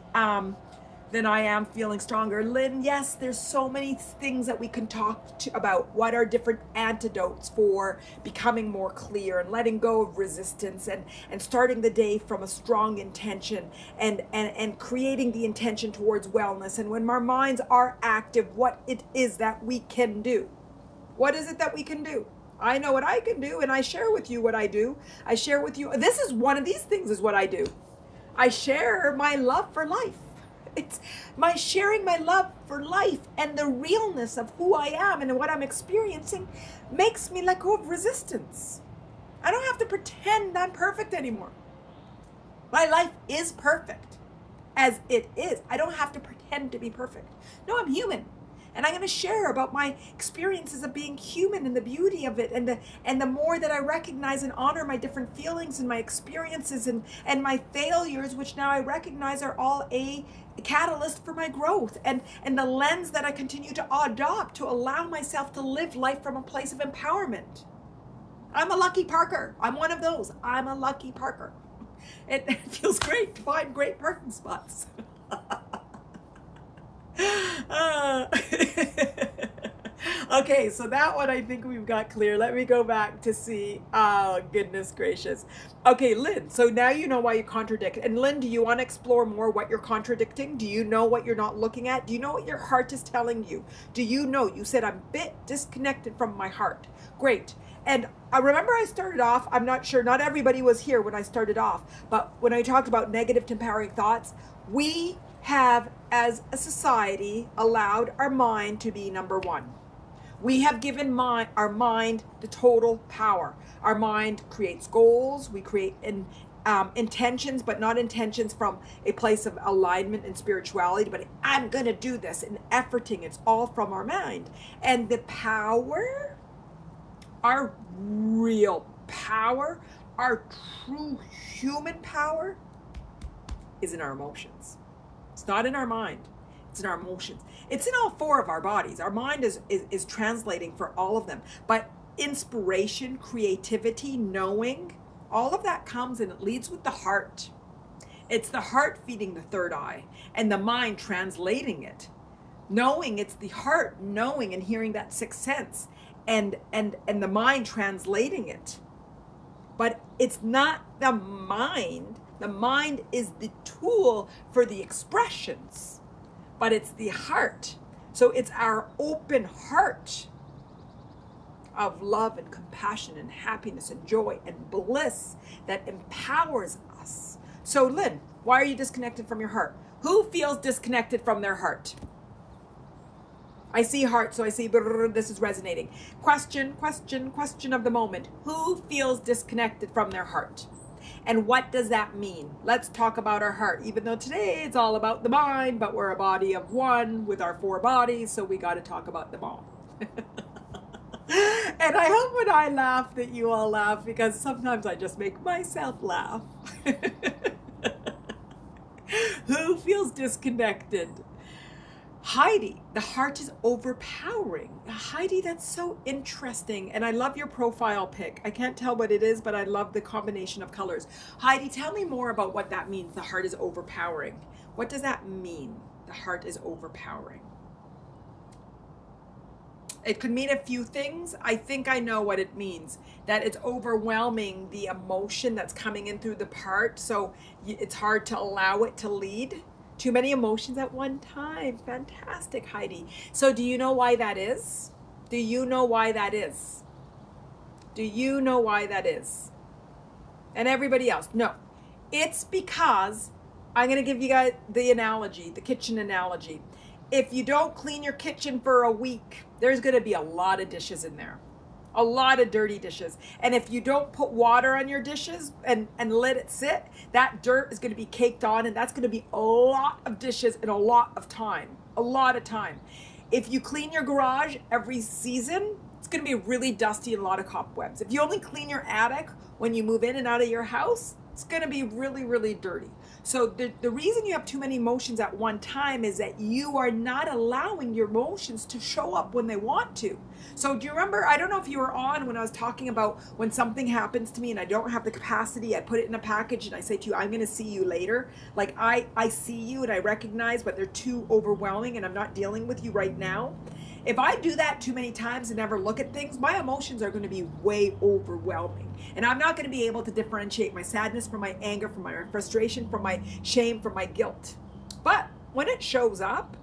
than I am feeling stronger. Lynn, yes, there's so many things that we can talk about. What are different antidotes for becoming more clear and letting go of resistance and starting the day from a strong intention and creating the intention towards wellness. And when our minds are active, what it is that we can do. What is it that we can do? I know what I can do, and I share with you what I do. I share with you, this is one of these things is what I do. I share my love for life. It's my sharing my love for life and the realness of who I am and what I'm experiencing makes me let go of resistance. I don't have to pretend I'm perfect anymore. My life is perfect as it is. I don't have to pretend to be perfect. No, I'm human. And I'm going to share about my experiences of being human and the beauty of it. And the more that I recognize and honor my different feelings and my experiences and my failures, which now I recognize are all a catalyst for my growth. And the lens that I continue to adopt to allow myself to live life from a place of empowerment. I'm a lucky Parker. I'm one of those. I'm a lucky Parker. It feels great to find great parking spots. Okay, so that one I think we've got clear. Let me go back to see. Oh, goodness gracious. Okay, Lynn, so now you know why you contradict. And Lynn, do you want to explore more what you're contradicting? Do you know what you're not looking at? Do you know what your heart is telling you? Do you know? You said, I'm a bit disconnected from my heart. Great. And I remember I started off, I'm not sure, not everybody was here when I started off, but when I talked about negative to empowering thoughts, we have, as a society, allowed our mind to be number one. We have given our mind the total power. Our mind creates goals. We create intentions, but not intentions from a place of alignment and spirituality, but I'm going to do this and efforting. It's all from our mind. And the power, our real power, our true human power is in our emotions. It's not in our mind. It's in our emotions. It's in all four of our bodies. Our mind is translating for all of them. But inspiration, creativity, knowing, all of that comes and it leads with the heart. It's the heart feeding the third eye and the mind translating it. Knowing, it's the heart knowing and hearing that sixth sense and the mind translating it. But it's not the mind. The mind is the tool for the expressions, but it's the heart. So it's our open heart of love and compassion and happiness and joy and bliss that empowers us. So Lynn, why are you disconnected from your heart? Who feels disconnected from their heart? I see heart, so I see this is resonating. Question of the moment. Who feels disconnected from their heart? And what does that mean? Let's talk about our heart. Even though today it's all about the mind, but we're a body of one with our four bodies, so we got to talk about them all. And I hope when I laugh that you all laugh, because sometimes I just make myself laugh. Who feels disconnected? Heidi, the heart is overpowering. Heidi, that's so interesting. And I love your profile pic. I can't tell what it is, but I love the combination of colors. Heidi, tell me more about what that means. The heart is overpowering. What does that mean? The heart is overpowering. It could mean a few things. I think I know what it means. That it's overwhelming the emotion that's coming in through the heart. So it's hard to allow it to lead. Too many emotions at one time. Fantastic, Heidi. So do you know why that is? Do you know why that is? Do you know why that is? And everybody else, no. It's because, I'm going to give you guys the analogy, the kitchen analogy. If you don't clean your kitchen for a week, there's going to be a lot of dishes in there. A lot of dirty dishes. And if you don't put water on your dishes and let it sit, that dirt is going to be caked on, and that's going to be a lot of dishes and a lot of time. A lot of time. If you clean your garage every season, it's going to be really dusty and a lot of cobwebs. If you only clean your attic when you move in and out of your house, it's going to be really, really dirty. So the reason you have too many emotions at one time is that you are not allowing your emotions to show up when they want to. So do you remember, I don't know if you were on when I was talking about when something happens to me and I don't have the capacity, I put it in a package and I say to you, I'm going to see you later. Like I see you and I recognize, but they're too overwhelming and I'm not dealing with you right now. If I do that too many times and never look at things, my emotions are going to be way overwhelming. And I'm not going to be able to differentiate my sadness from my anger, from my frustration, from my shame, from my guilt. But when it shows up,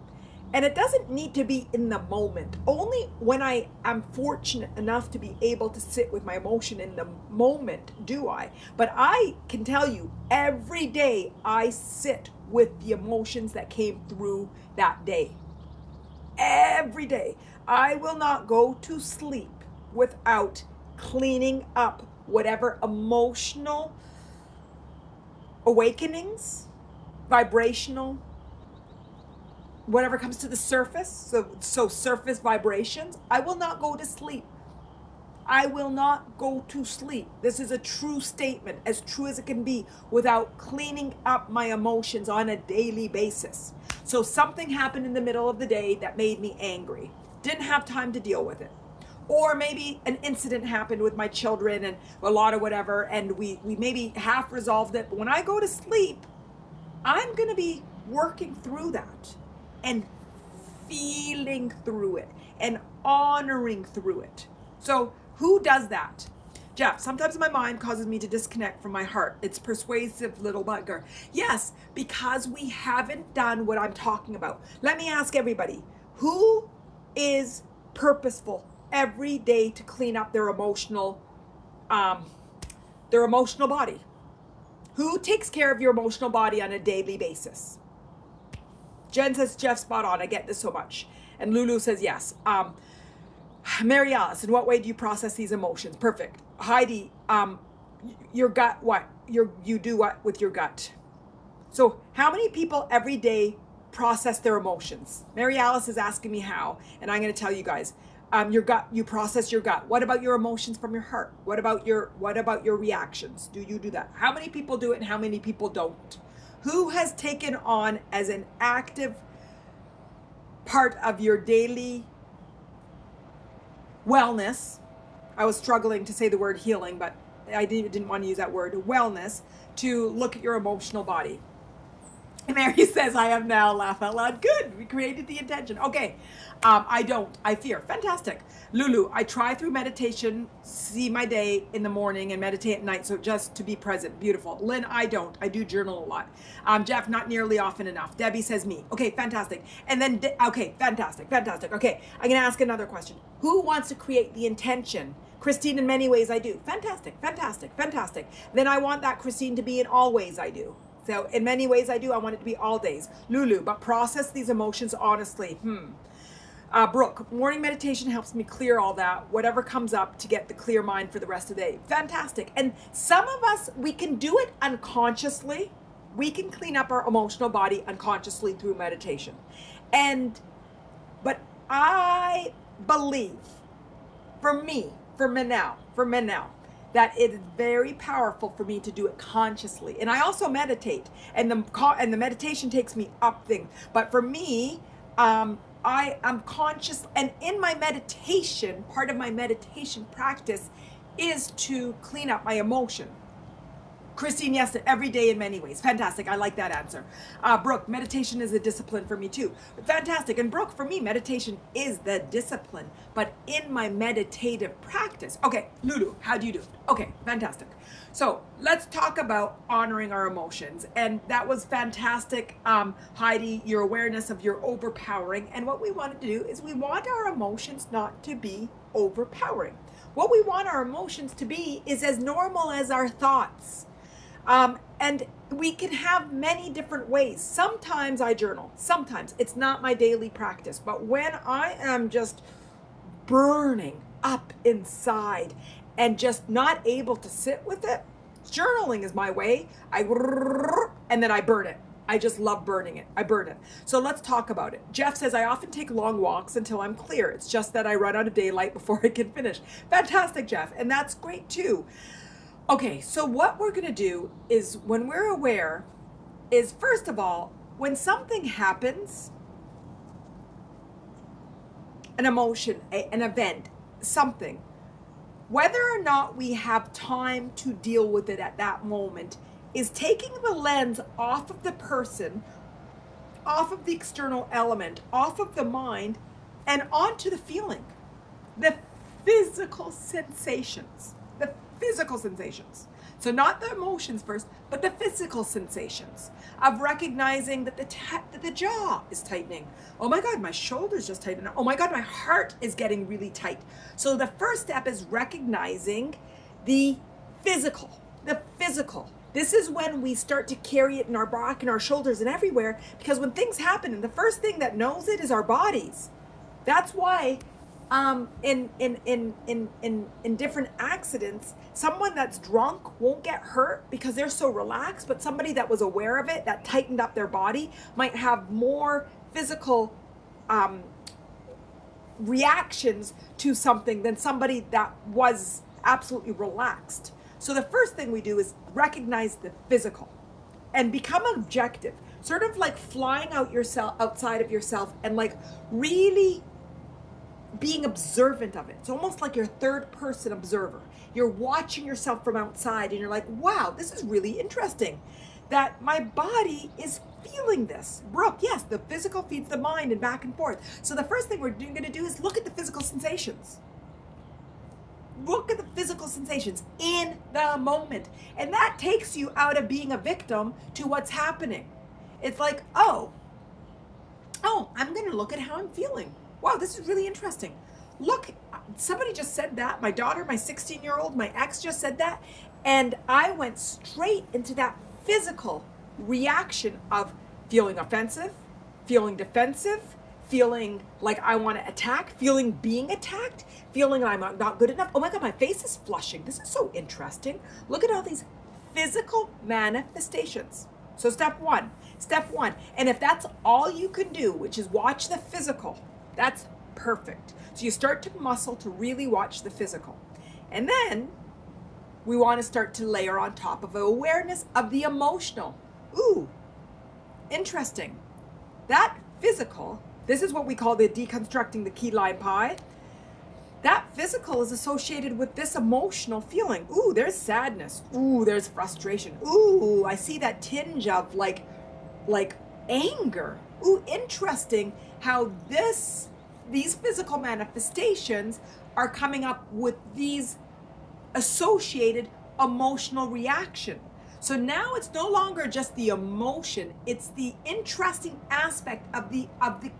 and it doesn't need to be in the moment, only when I am fortunate enough to be able to sit with my emotion in the moment do I. But I can tell you, every day I sit with the emotions that came through that day. Every day. I will not go to sleep without cleaning up whatever emotional awakenings, vibrational, whatever comes to the surface, so surface vibrations. I will not go to sleep. I will not go to sleep. This is a true statement, as true as it can be, without cleaning up my emotions on a daily basis. So something happened in the middle of the day that made me angry. Didn't have time to deal with it. Or maybe an incident happened with my children and a lot of whatever, and we maybe half resolved it. But when I go to sleep, I'm going to be working through that and feeling through it and honoring through it. So who does that? Jeff, sometimes my mind causes me to disconnect from my heart. It's persuasive little bugger. Yes, because we haven't done what I'm talking about. Let me ask everybody, who is purposeful every day to clean up their emotional body? Who takes care of your emotional body on a daily basis? Jen says, Jeff, spot on. I get this so much. And Lulu says, yes. Mary Alice, in what way do you process these emotions? Perfect. Heidi, your gut, what? You do what with your gut? So how many people every day process their emotions? Mary Alice is asking me how, and I'm going to tell you guys. Your gut, you process your gut. What about your emotions from your heart? What about your reactions? Do you do that? How many people do it and how many people don't? Who has taken on as an active part of your daily wellness? I was struggling to say the word healing, but I didn't want to use that word, wellness, to look at your emotional body. And Mary says, I have now, laugh out loud. Good, we created the intention. Okay, I don't, I fear. Fantastic. Lulu, I try through meditation, see my day in the morning and meditate at night, so just to be present. Beautiful. Lynn, I don't. I do journal a lot. Jeff, not nearly often enough. Debbie says me. Okay, fantastic. And then, okay, fantastic. Okay, I'm going to ask another question. Who wants to create the intention? Christine, in many ways I do. Fantastic. Then I want that Christine to be in all ways I do. So in many ways I do. I want it to be all days. Lulu, but process these emotions honestly. Brooke, morning meditation helps me clear all that, whatever comes up, to get the clear mind for the rest of the day. Fantastic. And some of us, we can do it unconsciously. We can clean up our emotional body unconsciously through meditation. But I believe, for Manal, that it is very powerful for me to do it consciously. And I also meditate, and the meditation takes me up things. But for me, I am conscious, and in my meditation, part of my meditation practice is to clean up my emotion. Christine, yes, every day in many ways. Fantastic. I like that answer. Brooke, meditation is a discipline for me too. Fantastic. And Brooke, for me, meditation is the discipline, but in my meditative practice. Okay, Lulu, how do you do it? Okay, fantastic. So let's talk about honoring our emotions. And that was fantastic, Heidi, your awareness of your overpowering. And what we wanted to do is we want our emotions not to be overpowering. What we want our emotions to be is as normal as our thoughts. And we can have many different ways. Sometimes I journal. Sometimes it's not my daily practice. But when I am just burning up inside and just not able to sit with it, journaling is my way. And then I burn it. I just love burning it. I burn it. So let's talk about it. Jeff says, I often take long walks until I'm clear. It's just that I run out of daylight before I can finish. Fantastic, Jeff. And that's great too. Okay, so what we're going to do is when we're aware is, first of all, when something happens, an emotion, an event, something, whether or not we have time to deal with it at that moment is taking the lens off of the person, off of the external element, off of the mind, and onto the feeling, the physical sensations, the physical sensations. So not the emotions first, but the physical sensations of recognizing that the jaw is tightening. Oh my God, my shoulders just tightened. Oh my God, my heart is getting really tight. So the first step is recognizing the physical, the physical. This is when we start to carry it in our back and our shoulders and everywhere, because when things happen, and the first thing that knows it is our bodies. That's why in different accidents, someone that's drunk won't get hurt because they're so relaxed, but somebody that was aware of it, that tightened up their body, might have more physical reactions to something than somebody that was absolutely relaxed. So the first thing we do is recognize the physical and become objective, sort of like flying outside of yourself and like really being observant of it. It's almost like you're third person observer. You're watching yourself from outside and you're like, wow, this is really interesting that my body is feeling this. Brooke, yes, the physical feeds the mind and back and forth. So the first thing we're going to do is look at the physical sensations. Look at the physical sensations in the moment. And that takes you out of being a victim to what's happening. It's like, oh, I'm going to look at how I'm feeling. Wow, this is really interesting. Look, somebody just said that. My daughter, my 16-year-old, my ex just said that. And I went straight into that physical reaction of feeling offensive, feeling defensive, feeling like I want to attack, feeling being attacked, feeling I'm not good enough. Oh my God, my face is flushing. This is so interesting. Look at all these physical manifestations. So step one. And if that's all you can do, which is watch the physical, that's perfect. So you start to muscle to really watch the physical. And then we want to start to layer on top of awareness of the emotional. Ooh, interesting. That physical, this is what we call the deconstructing the key lime pie. That physical is associated with this emotional feeling. Ooh, there's sadness. Ooh, there's frustration. Ooh, I see that tinge of like anger. Ooh, interesting how these physical manifestations are coming up with these associated emotional reaction. So now it's no longer just the emotion, it's the interesting aspect of the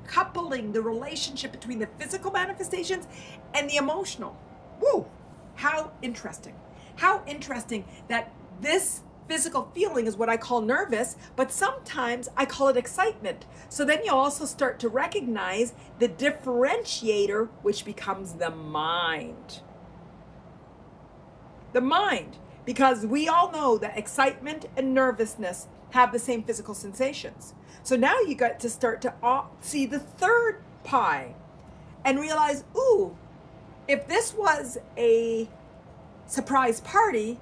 coupling, the relationship between the physical manifestations and the emotional. Woo! How interesting. How interesting that this physical feeling is what I call nervous, but sometimes I call it excitement. So then you also start to recognize the differentiator, which becomes the mind. The mind. Because we all know that excitement and nervousness have the same physical sensations. So now you got to start to see the third pie and realize, ooh, if this was a surprise party,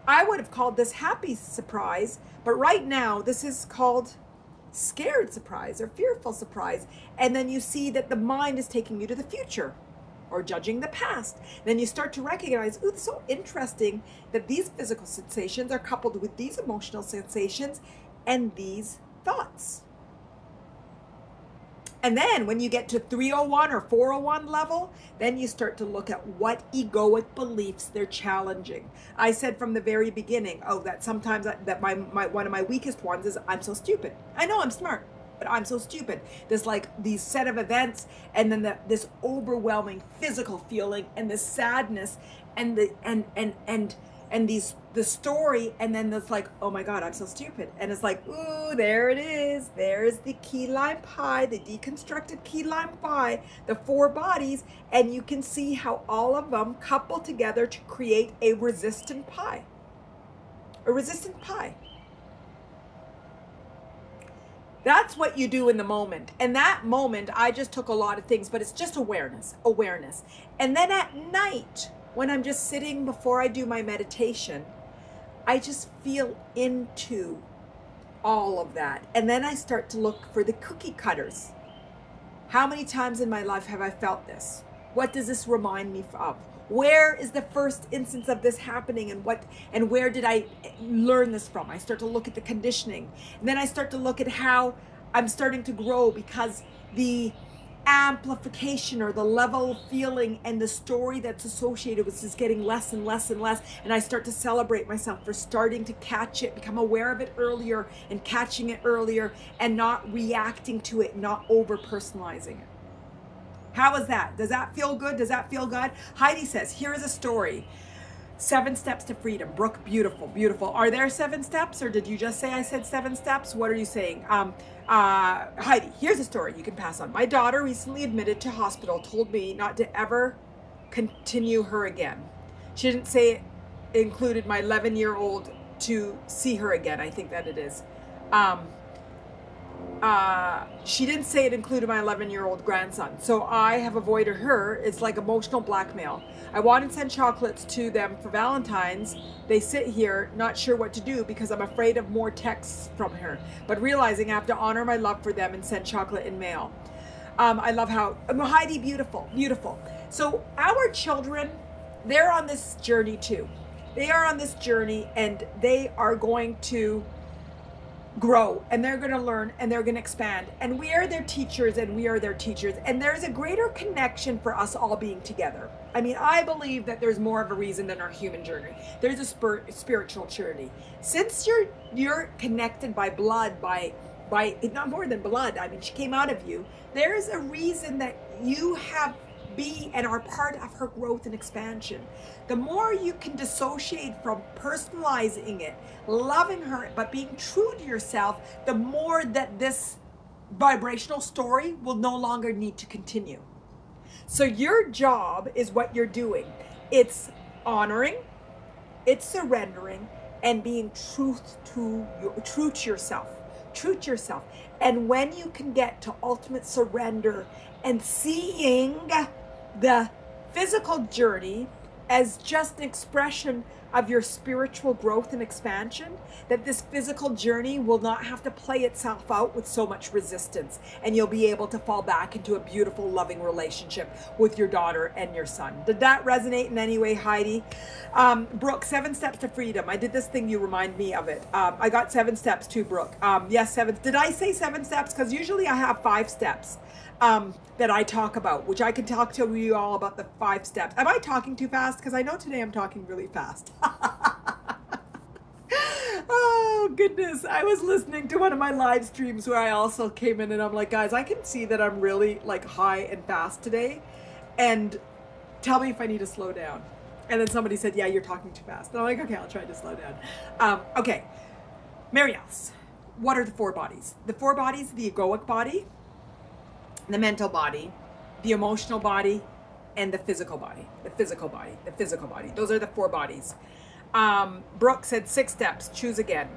I would have called this happy surprise, but right now this is called scared surprise or fearful surprise. And then you see that the mind is taking you to the future. or judging the past. Then you start to recognize, ooh, it's so interesting that these physical sensations are coupled with these emotional sensations and these thoughts. And then when you get to 301 or 401 level, then you start to look at what egoic beliefs they're challenging. I said from the very beginning, that sometimes my one of my weakest ones is I'm so stupid. I know I'm smart, but I'm so stupid. There's like these set of events, and then this overwhelming physical feeling, and this sadness, and the story, and then it's like, oh my God, I'm so stupid. And it's like, ooh, there it is. There's the key lime pie, the deconstructed key lime pie, the 4 bodies, and you can see how all of them couple together to create a resistant pie. A resistant pie. That's what you do in the moment. And that moment, I just took a lot of things, but it's just awareness. And then at night, when I'm just sitting before I do my meditation, I just feel into all of that. And then I start to look for the cookie cutters. How many times in my life have I felt this? What does this remind me of? Where is the first instance of this happening, and where did I learn this from? I start to look at the conditioning. And then I start to look at how I'm starting to grow, because the amplification or the level of feeling and the story that's associated with this is getting less and less and less, and I start to celebrate myself for starting to catch it, become aware of it earlier and catching it earlier, and not reacting to it, not over personalizing it. How is that? Does that feel good? Does that feel good? Heidi says, here is a story. 7 steps to freedom. Brooke, beautiful, beautiful. Are there 7 steps, or did you just say I said 7 steps? What are you saying? Heidi, here's a story you can pass on. My daughter, recently admitted to hospital, told me not to ever continue her again. She didn't say it included my 11-year-old to see her again. I think that it is. She didn't say it included my 11-year-old grandson. So I have avoided her. It's like emotional blackmail. I wanted to send chocolates to them for Valentine's. They sit here, not sure what to do because I'm afraid of more texts from her, but realizing I have to honor my love for them and send chocolate in mail. I love how, Heidi, beautiful, beautiful. So our children, they're on this journey too. They are on this journey, and they are going to grow, and they're going to learn, and they're going to expand, and we are their teachers, and we are their teachers, and there's a greater connection for us all being together. I mean, I believe that there's more of a reason than our human journey. There's a spiritual journey. Since you're connected by blood, by not more than blood, I mean, she came out of you, there's a reason that you be and are part of her growth and expansion. The more you can dissociate from personalizing it, loving her, but being true to yourself, the more that this vibrational story will no longer need to continue. So your job is what you're doing. It's honoring, it's surrendering, and being true to yourself. True to yourself. And when you can get to ultimate surrender and seeing the physical journey as just an expression of your spiritual growth and expansion, that this physical journey will not have to play itself out with so much resistance, and you'll be able to fall back into a beautiful, loving relationship with your daughter and your son. Did that resonate in any way, Heidi? Brooke, 7 steps to freedom. I did this thing, you remind me of it. I got 7 steps too, Brooke. Yes, 7. Did I say 7 steps? Because usually I have 5 steps. That I talk about, which I can talk to you all about the 5 steps. Am I talking too fast? Because I know today I'm talking really fast. Oh goodness, I was listening to one of my live streams where I also came in and I'm like, guys, I can see that I'm really like high and fast today, and tell me if I need to slow down. And then somebody said, yeah, you're talking too fast. And I'm like, okay, I'll try to slow down. Okay, Mary Alice, what are the 4 bodies? The 4 bodies: the egoic body, the mental body, the emotional body, and the physical body. The physical body. Those are the 4 bodies. Brooke said 6 steps. Choose again.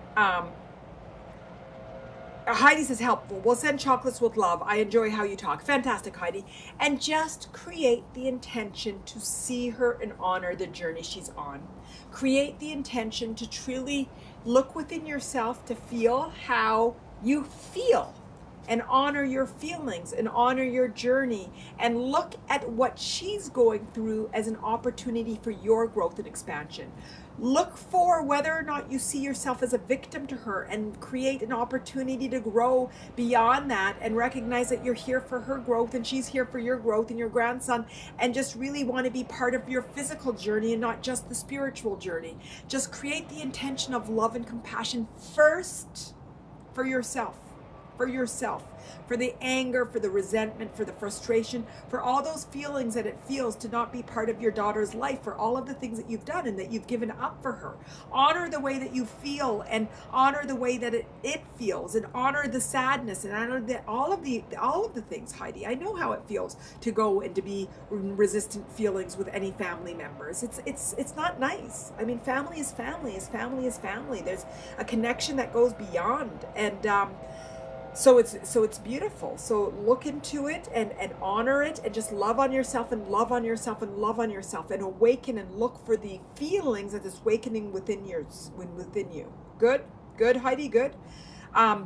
Heidi says helpful. We'll send chocolates with love. I enjoy how you talk. Fantastic, Heidi. And just create the intention to see her and honor the journey she's on. Create the intention to truly look within yourself to feel how you feel. and honor your feelings and honor your journey and look at what she's going through as an opportunity for your growth and expansion. Look for whether or not you see yourself as a victim to her and create an opportunity to grow beyond that and recognize that you're here for her growth and she's here for your growth and your grandson, and just really want to be part of your physical journey and not just the spiritual journey. Just create the intention of love and compassion first for yourself. For the anger, for the resentment, for the frustration, for all those feelings that it feels to not be part of your daughter's life, for all of the things that you've done and that you've given up for her. Honor the way that you feel and honor the way that it feels, and honor the sadness and honor all of the things, Heidi. I know how it feels to go and to be resistant feelings with any family members. It's not nice. I mean, family is family. Family is family. There's a connection that goes beyond, and so it's beautiful. So look into it and honor it, and just love on yourself and love on yourself and love on yourself, and awaken and look for the feelings that is awakening within you. Good, Heidi, good.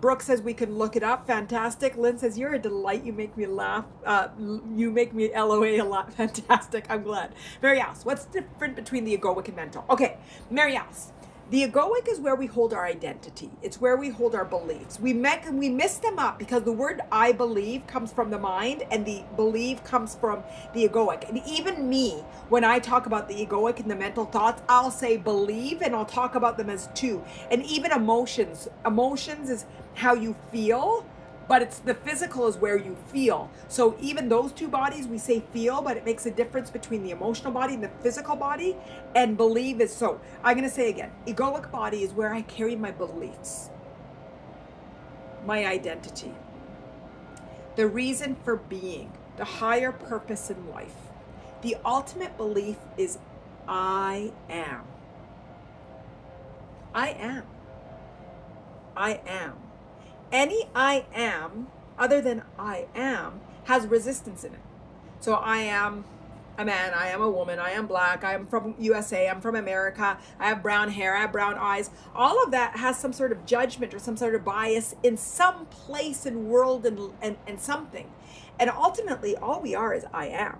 Brooke says we can look it up. Fantastic. Lynn says, you're a delight. You make me laugh. You make me LOA a lot. Fantastic. I'm glad. Mary Alice, what's different between the egoic and mental? Okay, Mary Alice. The egoic is where we hold our identity. It's where we hold our beliefs. We miss them up because the word I believe comes from the mind and the believe comes from the egoic. And even me, when I talk about the egoic and the mental thoughts, I'll say believe and I'll talk about them as two. And even emotions. Emotions is how you feel, but it's the physical is where you feel. So even those two bodies, we say feel, but it makes a difference between the emotional body and the physical body. And believe is, so I'm going to say again, egoic body is where I carry my beliefs, my identity, the reason for being, the higher purpose in life. The ultimate belief is I am. I am. I am. Any I am other than I am has resistance in it. So I am a man, I am a woman, I am black, I am from USA, I'm from America, I have brown hair, I have brown eyes. All of that has some sort of judgment or some sort of bias in some place in world and something. And ultimately all we are is I am.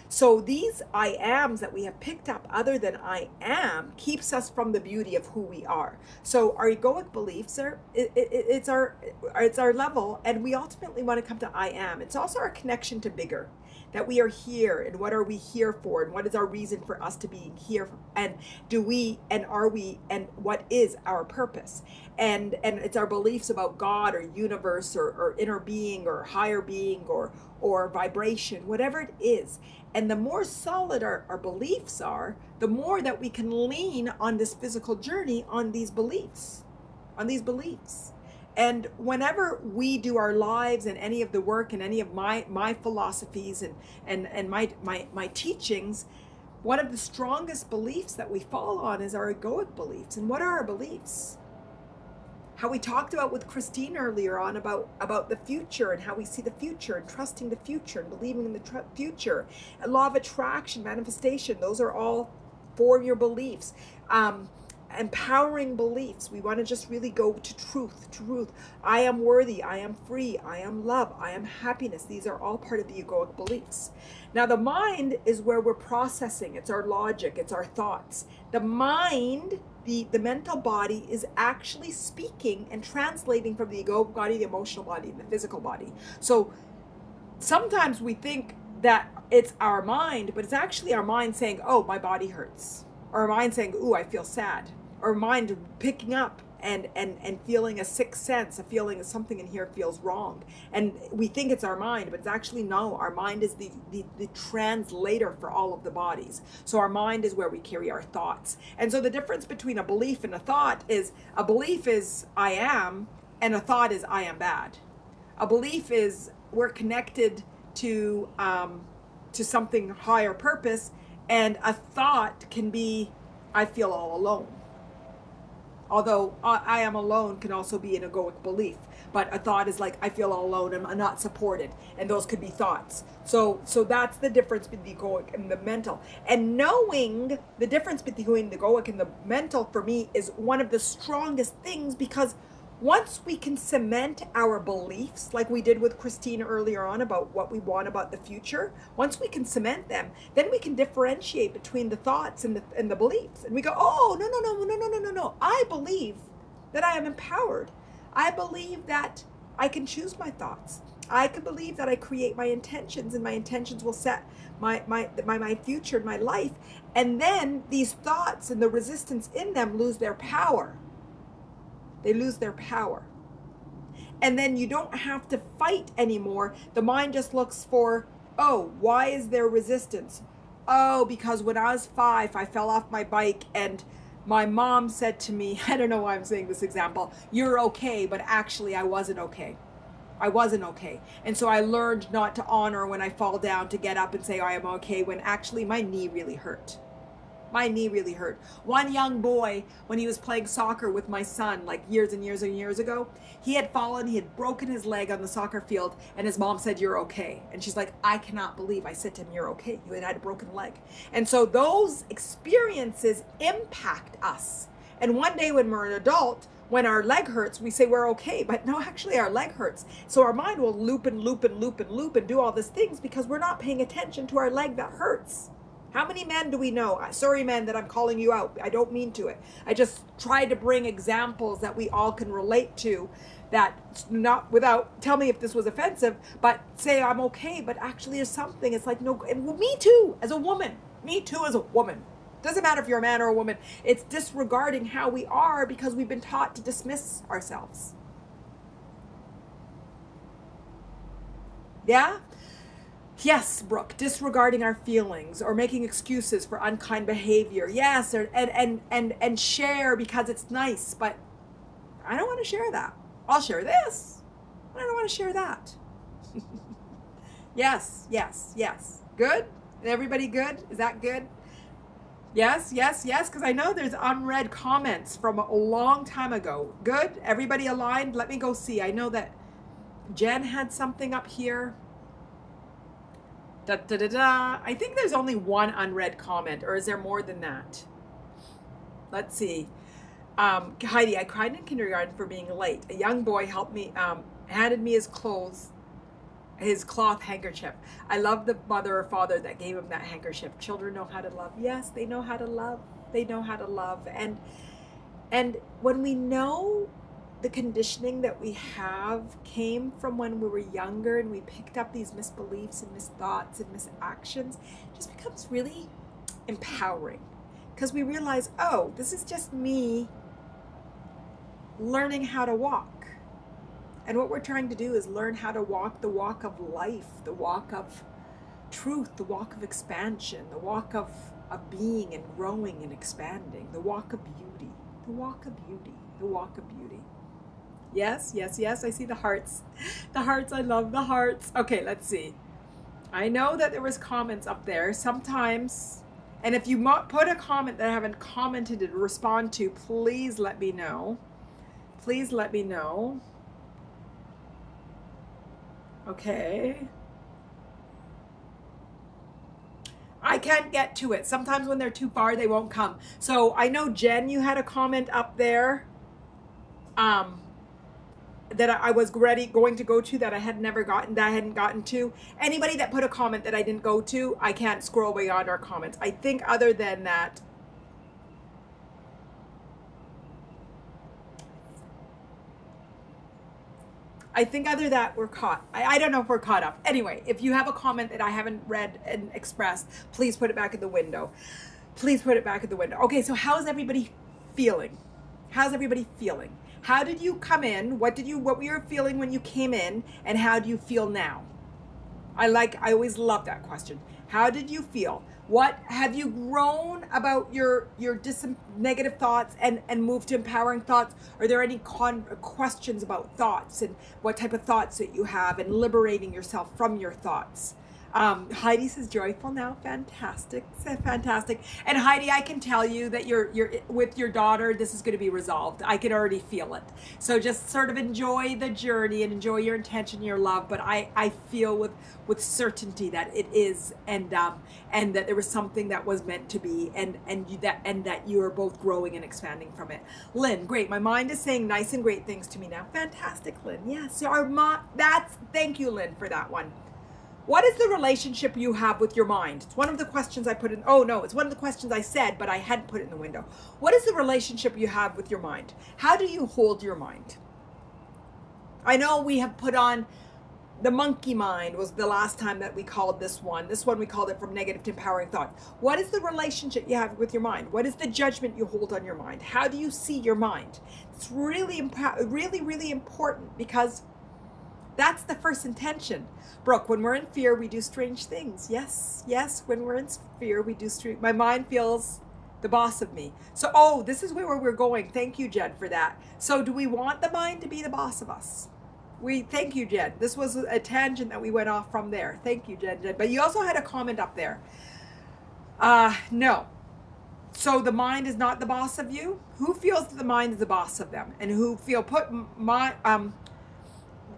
So these I ams that we have picked up other than I am keeps us from the beauty of who we are. So our egoic beliefs are, it's our level, and we ultimately want to come to I am. It's also our connection to bigger, that we are here, and what are we here for, and what is our reason for us to being here, and do we, and are we, and what is our purpose. And it's our beliefs about God or universe or inner being or higher being or vibration, whatever it is. And the more solid our beliefs are, the more that we can lean on this physical journey on these beliefs. And whenever we do our lives and any of the work and any of my philosophies and my teachings, one of the strongest beliefs that we fall on is our egoic beliefs. And what are our beliefs? How we talked about with Christine earlier on about the future and how we see the future and trusting the future and believing in the future. And law of attraction, manifestation, those are all for your beliefs. Empowering beliefs. We want to just really go to truth. I am worthy. I am free. I am love. I am happiness. These are all part of the egoic beliefs. Now the mind is where we're processing. It's our logic. It's our thoughts. The mind, the mental body, is actually speaking and translating from the egoic body, the emotional body, and the physical body. So sometimes we think that it's our mind, but it's actually our mind saying, oh, my body hurts. Or our mind saying, ooh, I feel sad. Or mind picking up and feeling a sixth sense, a feeling of something in here feels wrong. And we think it's our mind, but it's actually no, our mind is the translator for all of the bodies. So our mind is where we carry our thoughts. And so the difference between a belief and a thought is, a belief is I am, and a thought is I am bad. A belief is we're connected to something higher purpose, and a thought can be I feel all alone. Although I am alone can also be an egoic belief, but a thought is like I feel all alone and I'm not supported, and those could be thoughts. So that's the difference between the egoic and the mental. And knowing the difference between the egoic and the mental for me is one of the strongest things, because once we can cement our beliefs, like we did with Christine earlier on about what we want about the future, once we can cement them, then we can differentiate between the thoughts and the beliefs. And we go, oh, no. I believe that I am empowered. I believe that I can choose my thoughts. I can believe that I create my intentions, and my intentions will set my future, my life. And then these thoughts and the resistance in them lose their power. They lose their power. And then you don't have to fight anymore. The mind just looks for, oh, why is there resistance? Oh, because when I was 5, I fell off my bike and my mom said to me, I don't know why I'm saying this example, you're okay, but actually I wasn't okay. I wasn't okay. And so I learned not to honor when I fall down, to get up and say I am okay, when actually my knee really hurt. My knee really hurt. One young boy, when he was playing soccer with my son, like years and years and years ago, he had fallen, he had broken his leg on the soccer field, and his mom said, you're okay. And she's like, I cannot believe I said to him, you're okay. You had a broken leg. And so those experiences impact us. And one day when we're an adult, when our leg hurts, we say we're okay, but no, actually our leg hurts. So our mind will loop and loop and loop and loop and do all these things because we're not paying attention to our leg that hurts. How many men do we know? Sorry, men, that I'm calling you out. I don't mean to it. I just try to bring examples that we all can relate to, that not without, tell me if this was offensive, but say I'm okay, but actually there's something. It's like, no, and me too, as a woman. Me too, as a woman. Doesn't matter if you're a man or a woman. It's disregarding how we are because we've been taught to dismiss ourselves. Yeah? Yes, Brooke, disregarding our feelings or making excuses for unkind behavior. Yes, and share because it's nice, but I don't want to share that. I'll share this. I don't want to share that. Yes. Good? Everybody good? Is that good? Yes, because I know there's unread comments from a long time ago. Good? Everybody aligned? Let me go see. I know that Jen had something up here. I think there's only one unread comment, or is there more than that? Let's see. Heidi, I cried in kindergarten for being late. A young boy helped me, handed me his cloth handkerchief. I love the mother or father that gave him that handkerchief. Children know how to love. Yes, they know how to love. They know how to love. And when we know the conditioning that we have came from when we were younger and we picked up these misbeliefs and misthoughts and misactions, it just becomes really empowering because we realize, oh, this is just me learning how to walk. And what we're trying to do is learn how to walk the walk of life, the walk of truth, the walk of expansion, the walk of being and growing and expanding, the walk of beauty, the walk of beauty, the walk of beauty. Yes, I see the hearts. The hearts, I love the hearts. Okay, let's see. I know that there was comments up there sometimes, and if you put a comment that I haven't commented to respond to, please let me know. Please let me know. Okay. I can't get to it. Sometimes when they're too far, they won't come. So I know, Jen, you had a comment up there that I was going to go to that I had never gotten, that I hadn't gotten to. Anybody that put a comment that I didn't go to, I can't scroll beyond our comments. I think other than that, we're caught. I don't know if we're caught up. Anyway, if you have a comment that I haven't read and expressed, please put it back in the window. Please put it back in the window. Okay, so how's everybody feeling? How's everybody feeling? How did you come in? What were you feeling when you came in? And how do you feel now? I always love that question. How did you feel? What have you grown about your negative thoughts and moved to empowering thoughts? Are there any questions about thoughts and what type of thoughts that you have and liberating yourself from your thoughts? Heidi says joyful now. Fantastic. Fantastic. And Heidi, I can tell you that you're with your daughter, this is going to be resolved. I can already feel it. So just sort of enjoy the journey and enjoy your intention, your love. But I feel with certainty that it is, and that there was something that was meant to be, and that you are both growing and expanding from it. Lynn, great. My mind is saying nice and great things to me now. Fantastic, Lynn. Yes. So thank you, Lynn, for that one. What is the relationship you have with your mind? It's one of the questions I put in. Oh no, it's one of the questions I said, but I hadn't put it in the window. What is the relationship you have with your mind? How do you hold your mind? I know we have put on the monkey mind was the last time that we called this one. This one we called it from negative to empowering thought. What is the relationship you have with your mind? What is the judgment you hold on your mind? How do you see your mind? It's really important, because that's the first intention. Brooke, when we're in fear, we do strange things. Yes, when we're in fear, we do strange. My mind feels the boss of me. So, this is where we're going. Thank you, Jen, for that. So do we want the mind to be the boss of us? Thank you, Jen. This was a tangent that we went off from there. Thank you, Jen. But you also had a comment up there. No. So the mind is not the boss of you? Who feels that the mind is the boss of them? And who feel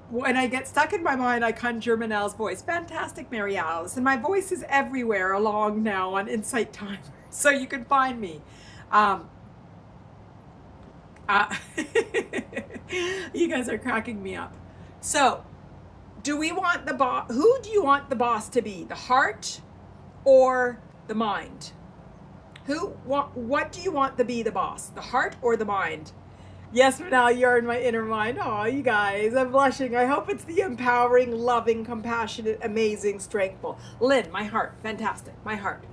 when I get stuck in my mind, I conjure Manal's voice. Fantastic, Mary Alice. And my voice is everywhere along now on InsightTimer. So you can find me. You guys are cracking me up. So, do we want the boss? Who do you want the boss to be? The heart or the mind? What do you want to be the boss? The heart or the mind? Yes, Manal, you're in my inner mind. Oh, you guys, I'm blushing. I hope it's the empowering, loving, compassionate, amazing, strengthful. Lynn, my heart. Fantastic. My heart.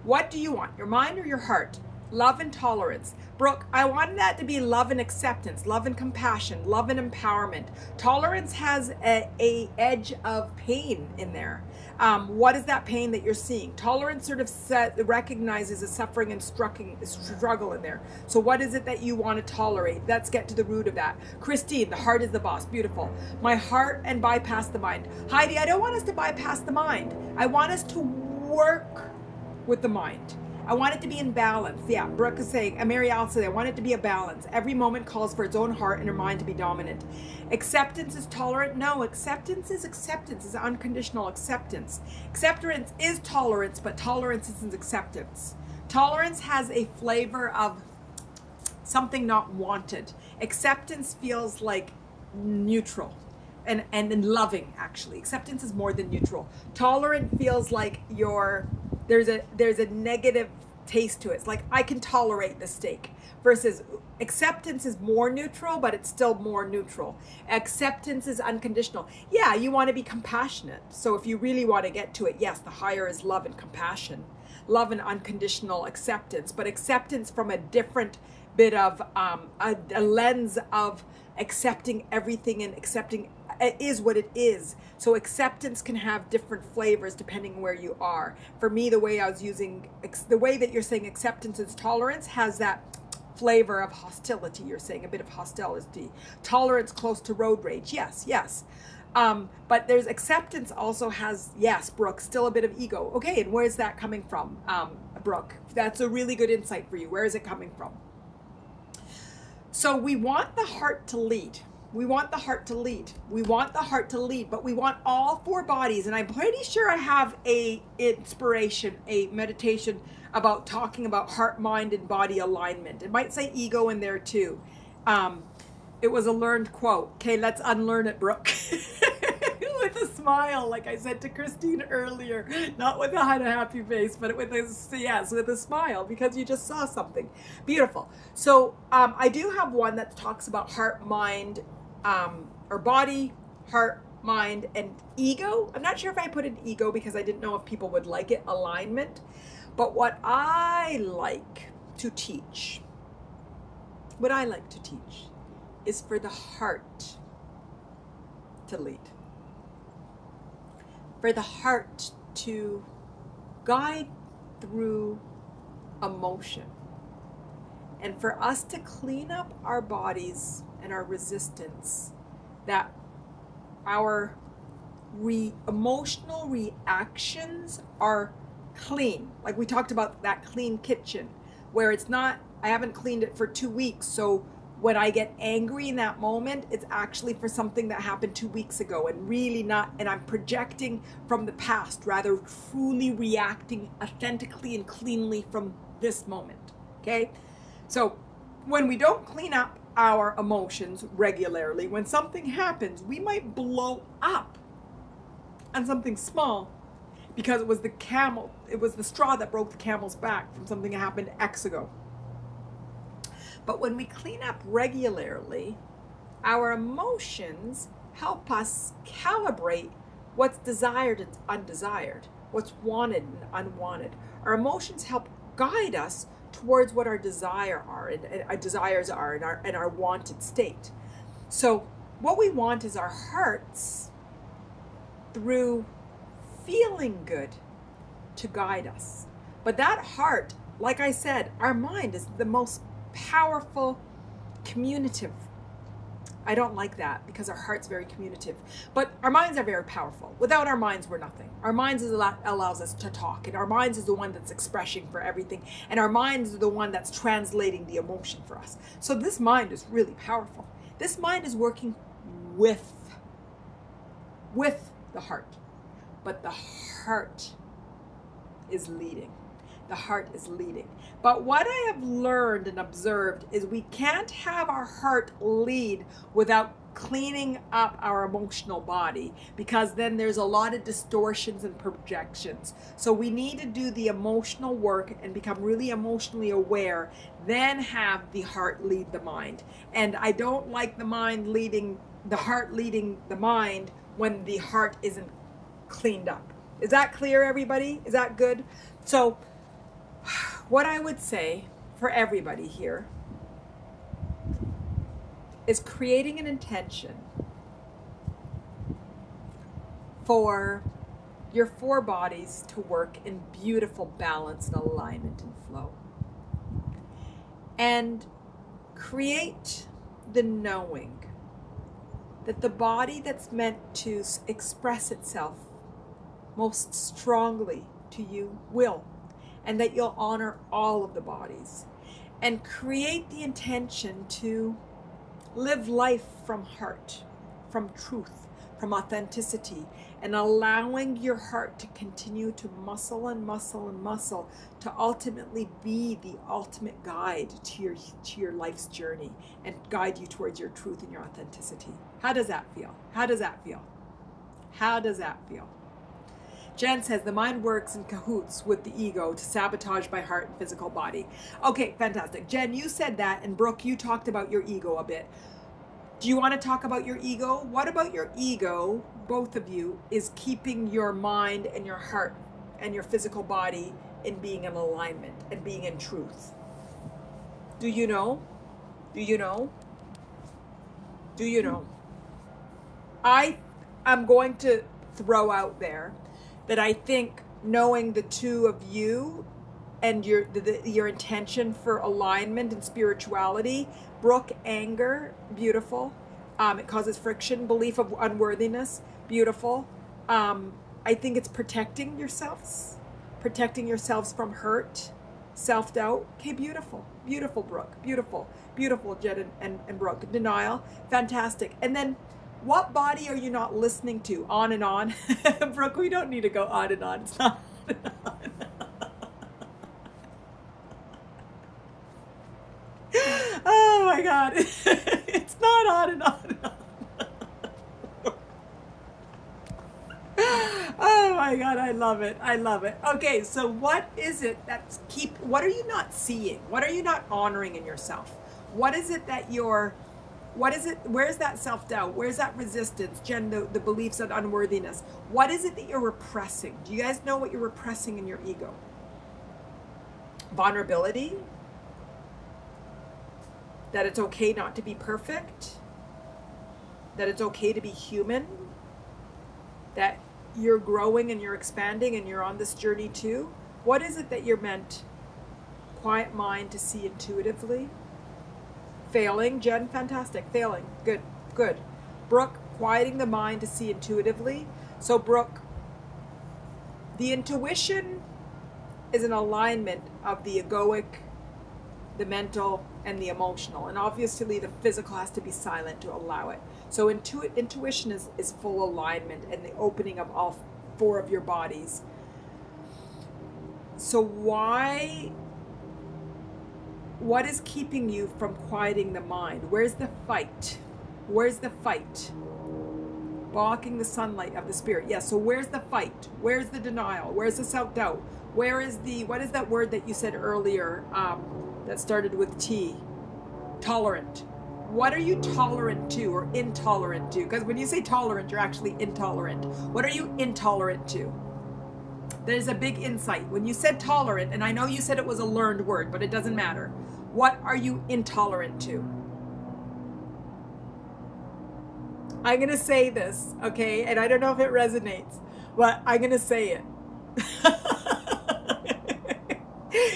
What do you want? Your mind or your heart? Love and tolerance. Brooke, I wanted that to be love and acceptance, love and compassion, love and empowerment. Tolerance has a edge of pain in there. What is that pain that you're seeing? Tolerance sort of recognizes a suffering and struggle in there. So what is it that you want to tolerate? Let's get to the root of that. Christine, the heart is the boss. Beautiful. My heart and bypass the mind. Heidi, I don't want us to bypass the mind. I want us to work with the mind. I want it to be in balance. Yeah, Brooke is saying, Mary Alice said, I want it to be a balance. Every moment calls for its own heart and her mind to be dominant. Acceptance is tolerant? No, acceptance is unconditional acceptance. Acceptance is tolerance, but tolerance isn't acceptance. Tolerance has a flavor of something not wanted. Acceptance feels like neutral and loving, actually. Acceptance is more than neutral. Tolerant feels like there's a negative taste to it. It's like, I can tolerate the steak, versus acceptance is more neutral, but it's still more neutral. Acceptance is unconditional. Yeah, you want to be compassionate. So if you really want to get to it, yes, the higher is love and compassion, love and unconditional acceptance, but acceptance from a different bit of a lens of accepting everything and accepting it is what it is. So acceptance can have different flavors depending where you are. For me, the way that you're saying acceptance is tolerance has that flavor of hostility. You're saying a bit of hostility. Tolerance close to road rage. Yes. But there's acceptance also has, yes, Brooke, still a bit of ego. Okay, and where's that coming from, Brooke? That's a really good insight for you. Where is it coming from? So we want the heart to lead. We want the heart to lead. We want the heart to lead, but we want all four bodies. And I'm pretty sure I have a meditation about talking about heart, mind, and body alignment. It might say ego in there too. It was a learned quote. Okay, let's unlearn it, Brooke. With a smile, like I said to Christine earlier, not with a happy face, but with a smile, because you just saw something beautiful. So I do have one that talks about heart, mind, or body, heart, mind, and ego. I'm not sure if I put in ego because I didn't know if people would like it, alignment. But what I like to teach is for the heart to lead. For the heart to guide through emotion. And for us to clean up our bodies and our resistance, that our emotional reactions are clean. Like we talked about that clean kitchen, where it's not, I haven't cleaned it for 2 weeks, so when I get angry in that moment, it's actually for something that happened 2 weeks ago, and really not, and I'm projecting from the past, rather truly reacting authentically and cleanly from this moment. Okay? So when we don't clean up our emotions regularly, when something happens, we might blow up on something small because it was the straw that broke the camel's back from something that happened X ago. But when we clean up regularly, our emotions help us calibrate what's desired and undesired, what's wanted and unwanted. Our emotions help guide us towards what our desires are and our wanted state. So what we want is our hearts, through feeling good, to guide us. But that heart, like I said, our mind is the most powerful communicative. I don't like that because our heart's very communicative, but our minds are very powerful. Without our minds, we're nothing. Our minds allows us to talk, and our minds is the one that's expressing for everything, and our minds are the one that's translating the emotion for us. So this mind is really powerful. This mind is working with the heart, but the heart is leading. The heart is leading. But what I have learned and observed is we can't have our heart lead without cleaning up our emotional body, because then there's a lot of distortions and projections. So we need to do the emotional work and become really emotionally aware, then have the heart lead the mind. And I don't like the heart leading the mind when the heart isn't cleaned up. Is that clear, everybody? Is that good? So what I would say for everybody here is creating an intention for your 4 bodies to work in beautiful balance and alignment and flow. And create the knowing that the body that's meant to express itself most strongly to you will, and that you'll honor all of the bodies, and create the intention to live life from heart, from truth, from authenticity, and allowing your heart to continue to muscle and muscle and muscle to ultimately be the ultimate guide to your life's journey and guide you towards your truth and your authenticity. How does that feel? How does that feel? How does that feel? Jen says the mind works in cahoots with the ego to sabotage my heart and physical body. Okay, fantastic. Jen, you said that, and Brooke, you talked about your ego a bit. Do you want to talk about your ego? What about your ego, both of you, is keeping your mind and your heart and your physical body in being in alignment and being in truth? Do you know? Do you know? Do you know? I am going to throw out there that I think knowing the two of you and your intention for alignment and spirituality, Brooke, anger, beautiful. It causes friction. Belief of unworthiness, beautiful. I think it's protecting yourselves from hurt, self-doubt. Okay, beautiful, beautiful, Brooke, beautiful, beautiful, Jen and Brooke. Denial, fantastic. And then, what body are you not listening to? On and on. Brooke, we don't need to go on and on. It's not on and on. Oh my God. It's not on and on and on. Oh my God, I love it. I love it. Okay, so what is it what are you not seeing? What are you not honoring in yourself? What is it that where's that self-doubt? Where's that resistance? Jen, the beliefs of unworthiness. What is it that you're repressing? Do you guys know what you're repressing in your ego? Vulnerability? That it's okay not to be perfect? That it's okay to be human? That you're growing and you're expanding and you're on this journey too? What is it that you're meant, quiet mind, to see intuitively? Failing, Jen, fantastic. Failing, good, good. Brooke, quieting the mind to see intuitively. So Brooke, the intuition is an alignment of the egoic, the mental, and the emotional. And obviously the physical has to be silent to allow it. So intuition is full alignment and the opening of all 4 of your bodies. So what is keeping you from quieting the mind? Where's the fight? Where's the fight? Blocking the sunlight of the spirit. Yes, so where's the fight? Where's the denial? Where's the self-doubt? Where is what is that word that you said earlier that started with T? Tolerant. What are you tolerant to or intolerant to? Because when you say tolerant, you're actually intolerant. What are you intolerant to? There's a big insight. When you said tolerant, and I know you said it was a learned word, but it doesn't matter. What are you intolerant to? I'm going to say this, okay? And I don't know if it resonates, but I'm going to say it.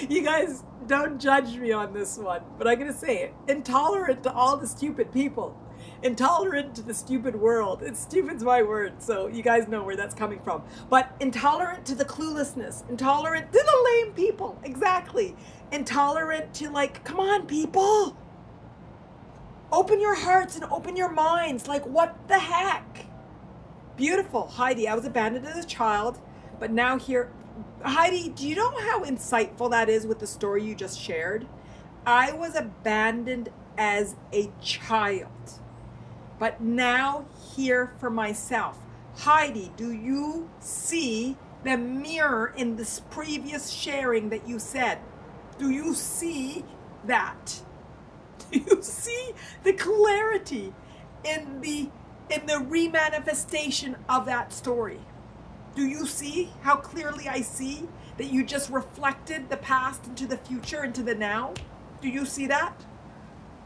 You guys don't judge me on this one, but I'm going to say it. Intolerant to all the stupid people. Intolerant to the stupid world. It's stupid's my word, so you guys know where that's coming from. But intolerant to the cluelessness. Intolerant to the lame people. Exactly. Intolerant to, like, come on, people. Open your hearts and open your minds. Like, what the heck? Beautiful. Heidi, I was abandoned as a child, but now here... Heidi, do you know how insightful that is with the story you just shared? I was abandoned as a child, but now here for myself. Heidi, do you see the mirror in this previous sharing that you said? Do you see that? Do you see the clarity in the remanifestation of that story? Do you see how clearly I see that you just reflected the past into the future, into the now? Do you see that?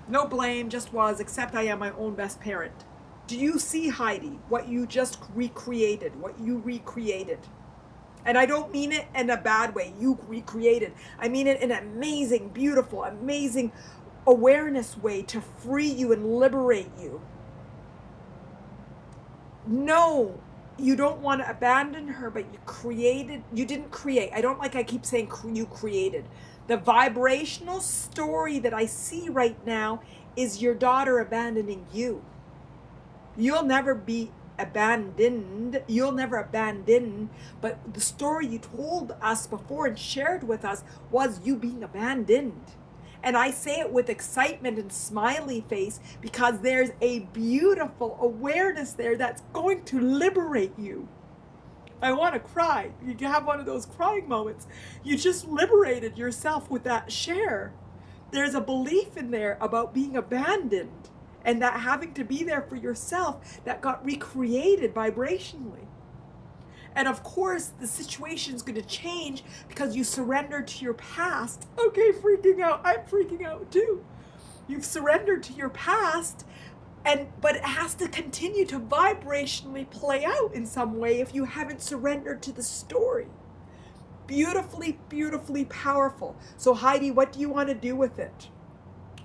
No blame, just was, except I am my own best parent. Do you see, Heidi, what you just recreated, what you recreated? And I don't mean it in a bad way, you recreated. I mean it in an amazing, beautiful, amazing awareness way to free you and liberate you. No. You don't want to abandon her, but you didn't create. I keep saying you created. The vibrational story that I see right now is your daughter abandoning you. You'll never be abandoned. You'll never abandon, but the story you told us before and shared with us was you being abandoned. And I say it with excitement and smiley face because there's a beautiful awareness there that's going to liberate you. I want to cry. You have one of those crying moments. You just liberated yourself with that share. There's a belief in there about being abandoned and that having to be there for yourself that got recreated vibrationally. And of course, the situation's going to change because you surrendered to your past. Okay, freaking out. I'm freaking out too. You've surrendered to your past, but it has to continue to vibrationally play out in some way if you haven't surrendered to the story. Beautifully, beautifully powerful. So Heidi, what do you want to do with it?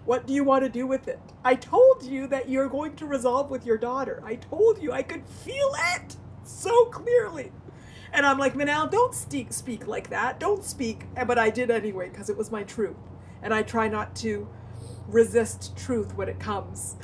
What do you want to do with it? I told you that you're going to resolve with your daughter. I told you, I could feel it so clearly. And I'm like, Manal, don't speak like that. Don't speak. But I did anyway because it was my truth. And I try not to resist truth when it comes.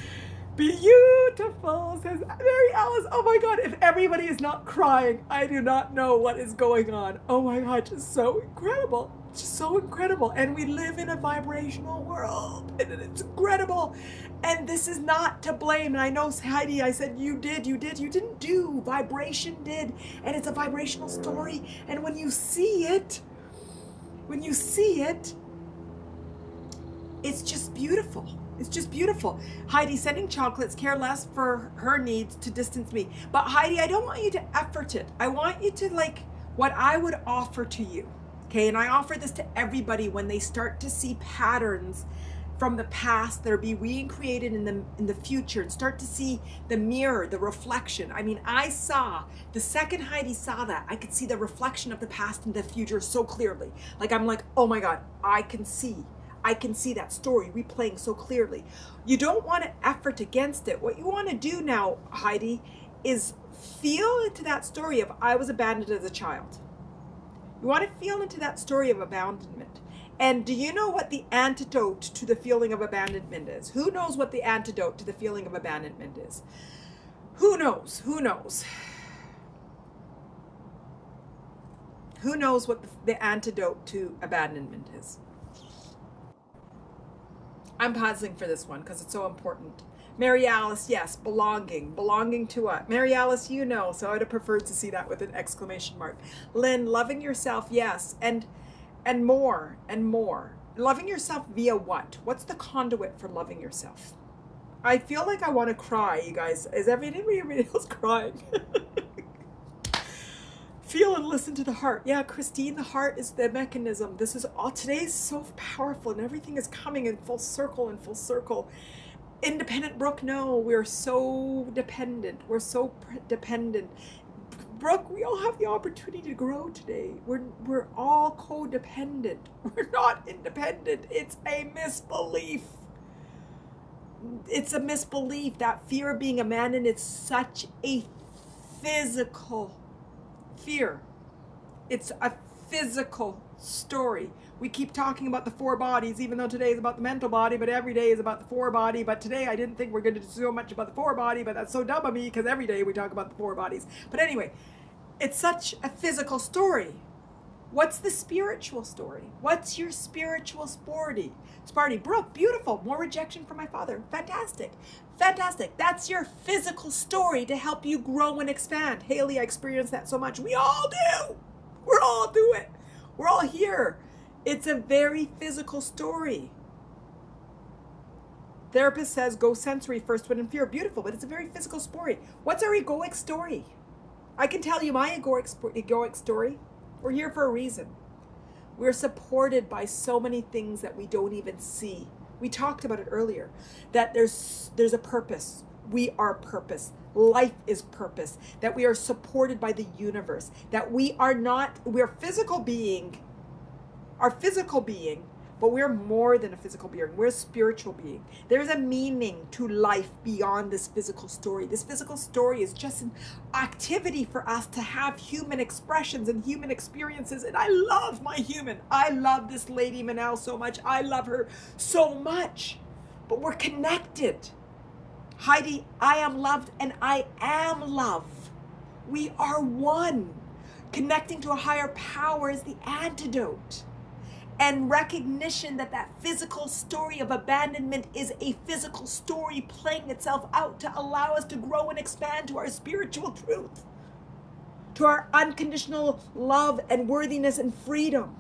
Beautiful, says Mary Alice. Oh my God, if everybody is not crying, I do not know what is going on. Oh my God, just so incredible. Just so incredible. And we live in a vibrational world. And it's incredible. And this is not to blame. And I know, Heidi, I said you didn't do. Vibration did. And it's a vibrational story. And when you see it, it's just beautiful. It's just beautiful. Heidi, sending chocolates, care less for her needs to distance me. But Heidi, I don't want you to effort it. I want you to like what I would offer to you. Okay, and I offer this to everybody when they start to see patterns from the past that are being recreated in the future and start to see the mirror, the reflection. I mean, I saw, the second Heidi saw that, I could see the reflection of the past and the future so clearly. Like, I'm like, oh my God, I can see that story replaying so clearly. You don't want to effort against it. What you want to do now, Heidi, is feel into that story of I was abandoned as a child. You want to feel into that story of abandonment. And do you know what the antidote to the feeling of abandonment is? Who knows what the antidote to the feeling of abandonment is? Who knows? Who knows? Who knows what the antidote to abandonment is? I'm pausing for this one because it's so important. Mary Alice, yes, belonging. Belonging to what? Mary Alice, you know, so I would have preferred to see that with an exclamation mark. Lynn, loving yourself, yes, and more, and more. Loving yourself via what? What's the conduit for loving yourself? I feel like I want to cry, you guys. Is everybody else crying? Feel and listen to the heart. Yeah, Christine, the heart is the mechanism. This is all, today is so powerful and everything is coming in full circle and full circle. Independent Brooke, no, we're so dependent. We're so dependent. Brooke, we all have the opportunity to grow today. We're all codependent. We're not independent. It's a misbelief. It's a misbelief. That fear of being abandoned is such a physical fear. It's a physical story. We keep talking about the four bodies, even though today is about the mental body, but every day is about the four body. But today I didn't think we're going to do so much about the four body, but that's so dumb of me because every day we talk about the four bodies. But anyway, it's such a physical story. What's the spiritual story? What's your spiritual sporty? Sparty, Brooke, beautiful. More rejection from my father. Fantastic. Fantastic. That's your physical story to help you grow and expand. Haley, I experienced that so much. We all do. We're all do it. We're all here. It's a very physical story. Therapist says go sensory first when in fear. Beautiful, but it's a very physical story. What's our egoic story? I can tell you my egoic story. We're here for a reason. We're supported by so many things that we don't even see. We talked about it earlier, that there's a purpose. We are purpose. Life is purpose. That we are supported by the universe. That we're physical being, our physical being, but we're more than a physical being. We're a spiritual being. There's a meaning to life beyond this physical story. This physical story is just an activity for us to have human expressions and human experiences. And I love my human. I love this lady Manal so much. I love her so much. But we're connected. Heidi, I am loved and I am love. We are one. Connecting to a higher power is the antidote. And recognition that that physical story of abandonment is a physical story playing itself out to allow us to grow and expand to our spiritual truth, to our unconditional love and worthiness and freedom.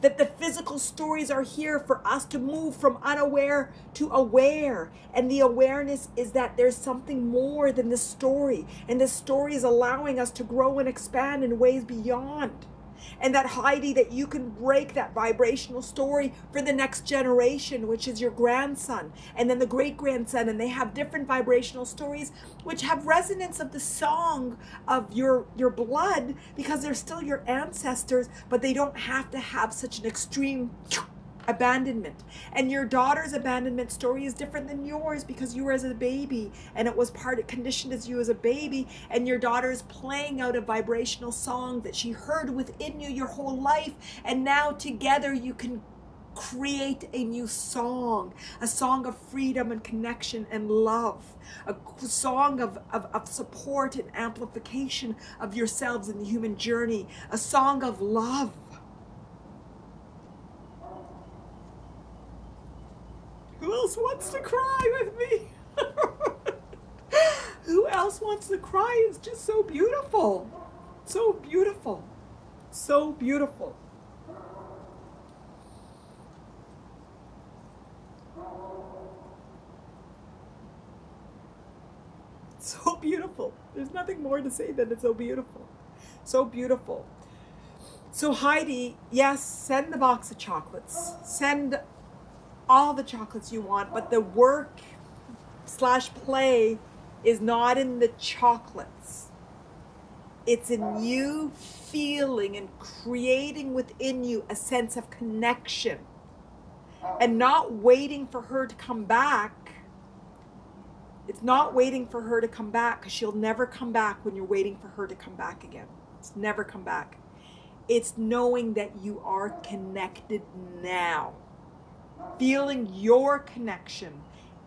That the physical stories are here for us to move from unaware to aware. And the awareness is that there's something more than this story. And this story is allowing us to grow and expand in ways beyond. And that Heidi, that you can break that vibrational story for the next generation, which is your grandson and then the great-grandson, and they have different vibrational stories which have resonance of the song of your blood, because they're still your ancestors, but they don't have to have such an extreme abandonment. And your daughter's abandonment story is different than yours because you were as a baby and it was conditioned as you as a baby, and your daughter is playing out a vibrational song that she heard within you your whole life, and now together you can create a new song, a song of freedom and connection and love, a song of support and amplification of yourselves in the human journey, a song of love. Who else wants to cry with me? Who else wants to cry? It's just so beautiful. So beautiful. So beautiful. So beautiful. There's nothing more to say than it's so beautiful. So beautiful. So Heidi, yes, send the box of chocolates. Send all the chocolates you want, but the work/play is not in the chocolates. It's in you feeling and creating within you a sense of connection and not waiting for her to come back It's not waiting for her to come back, because she'll never come back when you're waiting for her to come back again. It's never come back. It's knowing that you are connected now. Feeling your connection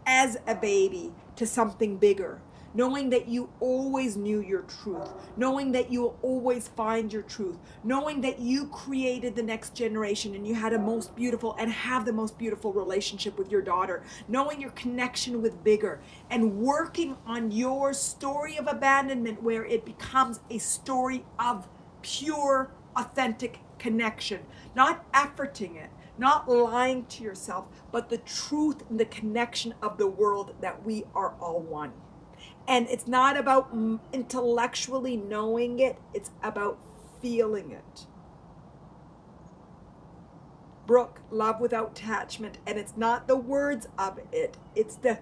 as a baby to something bigger. Knowing that you always knew your truth. Knowing that you'll always find your truth. Knowing that you created the next generation and you had a most beautiful and have the most beautiful relationship with your daughter. Knowing your connection with bigger. And working on your story of abandonment where it becomes a story of pure, authentic connection. Not efforting it. Not lying to yourself. But the truth and the connection of the world that we are all one. And it's not about intellectually knowing it, it's about feeling it. Brooke, love without attachment, and it's not the words of it, it's the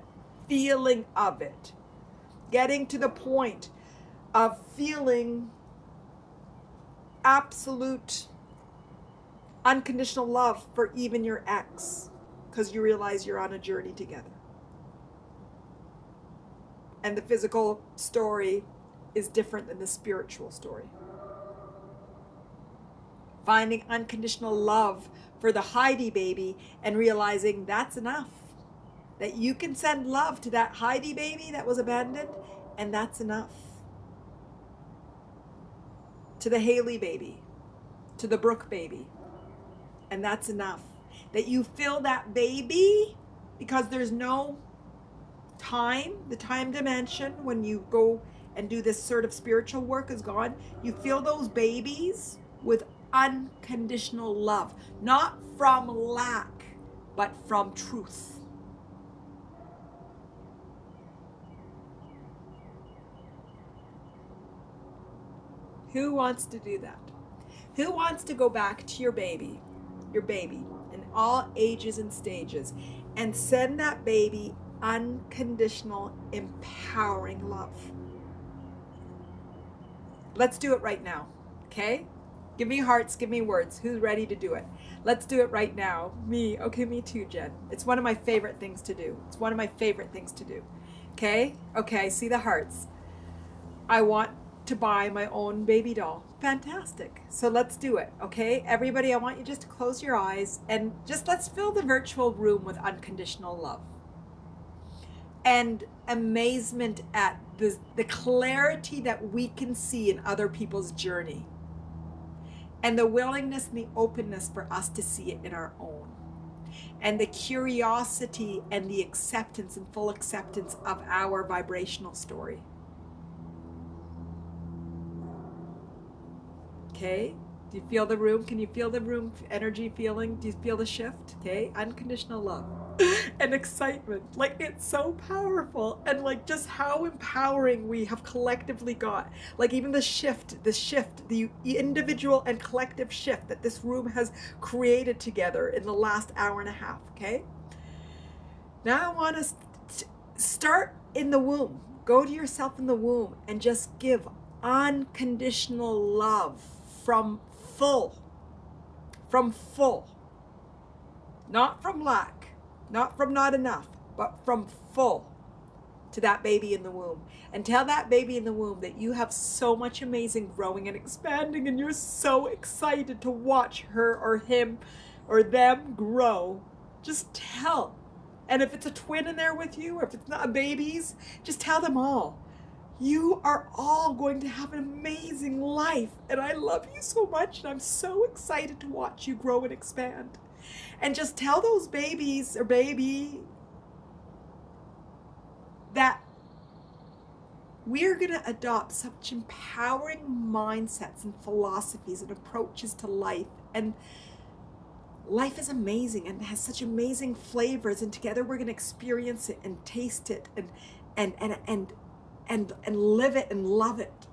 feeling of it. Getting to the point of feeling absolute unconditional love for even your ex, because you realize you're on a journey together. And the physical story is different than the spiritual story. Finding unconditional love for the Heidi baby and realizing that's enough. That you can send love to that Heidi baby that was abandoned, and that's enough. To the Haley baby, to the Brooke baby, and that's enough. That you fill that baby, because there's no time, the time dimension when you go and do this sort of spiritual work is gone. You fill those babies with unconditional love, not from lack, but from truth. Who wants to do that? Who wants to go back to your baby in all ages and stages, and send that baby unconditional, empowering love? Let's do it right now, okay? Give me hearts, give me words. Who's ready to do it? Let's do it right now. Me. Okay, me too, Jen. It's one of my favorite things to do. It's one of my favorite things to do. Okay? Okay, I see the hearts. I want to buy my own baby doll. Fantastic. So let's do it, okay? Everybody, I want you just to close your eyes and just let's fill the virtual room with unconditional love. And amazement at the clarity that we can see in other people's journey. And the willingness and the openness for us to see it in our own. And the curiosity and the acceptance and full acceptance of our vibrational story. Okay? Do you feel the room? Can you feel the room energy feeling? Do you feel the shift? Okay? Unconditional love and excitement. Like, it's so powerful. And like just how empowering we have collectively got. Like even the shift, the individual and collective shift that this room has created together in the last hour and a half. Okay? Now I want us to start in the womb. Go to yourself in the womb and just give unconditional love from full, not from lack, not from not enough, but from full to that baby in the womb. And tell that baby in the womb that you have so much amazing growing and expanding, and you're so excited to watch her or him or them grow. Just tell. And if it's a twin in there with you, or if it's not babies, just tell them all. You are all going to have an amazing life, and I love you so much, and I'm so excited to watch you grow and expand. And just tell those babies or baby that we're going to adopt such empowering mindsets and philosophies and approaches to life, and life is amazing and has such amazing flavors, and together we're going to experience it and taste it and live it and love it.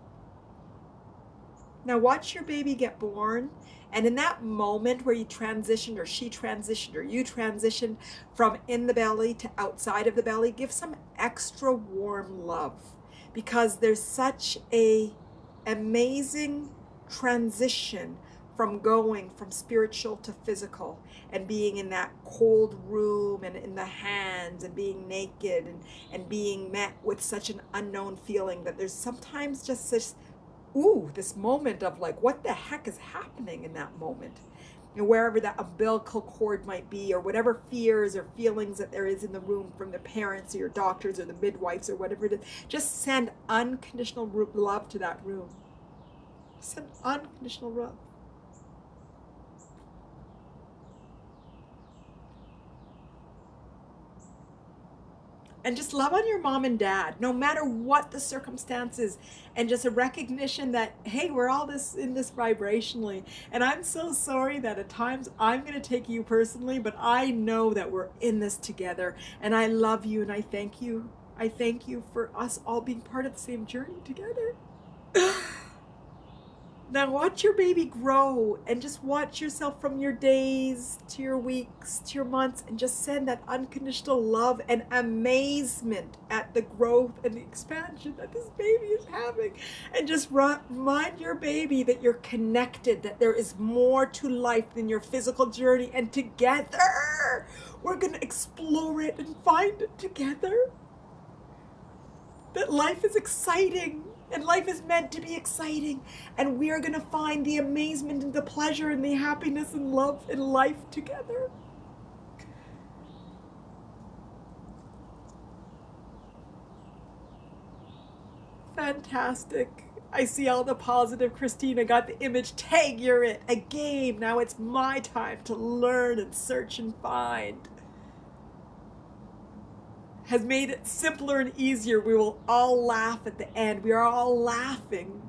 Now watch your baby get born, and in that moment where you transitioned, or she transitioned, or you transitioned from in the belly to outside of the belly, give some extra warm love, because there's such a amazing transition from going from spiritual to physical and being in that cold room and in the hands and being naked and being met with such an unknown feeling that there's sometimes just this moment of like, what the heck is happening in that moment? And wherever that umbilical cord might be, or whatever fears or feelings that there is in the room from the parents or your doctors or the midwives or whatever it is, just send unconditional love to that room. Send unconditional love. And just love on your mom and dad, no matter what the circumstances, and just a recognition that, hey, we're all in this vibrationally. And I'm so sorry that at times I'm going to take you personally, but I know that we're in this together. And I love you and I thank you. I thank you for us all being part of the same journey together. Now watch your baby grow and just watch yourself from your days to your weeks to your months, and just send that unconditional love and amazement at the growth and the expansion that this baby is having. And just remind your baby that you're connected, that there is more to life than your physical journey, and together we're going to explore it and find it together. That life is exciting. And life is meant to be exciting. And we are going to find the amazement and the pleasure and the happiness and love in life together. Fantastic. I see all the positive. Christina got the image. Tag, you're it. A game. Now it's my time to learn and search and find. Has made it simpler and easier. We will all laugh at the end. We are all laughing.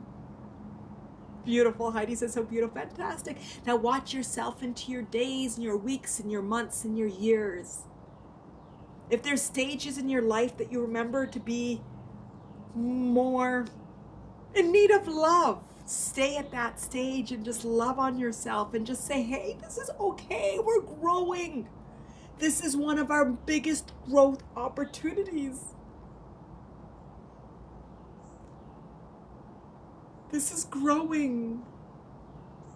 Beautiful. Heidi says so beautiful. Fantastic. Now watch yourself into your days and your weeks and your months and your years. If there's stages in your life that you remember to be more in need of love, stay at that stage and just love on yourself and just say, hey, this is okay. We're growing. This is one of our biggest growth opportunities. This is growing.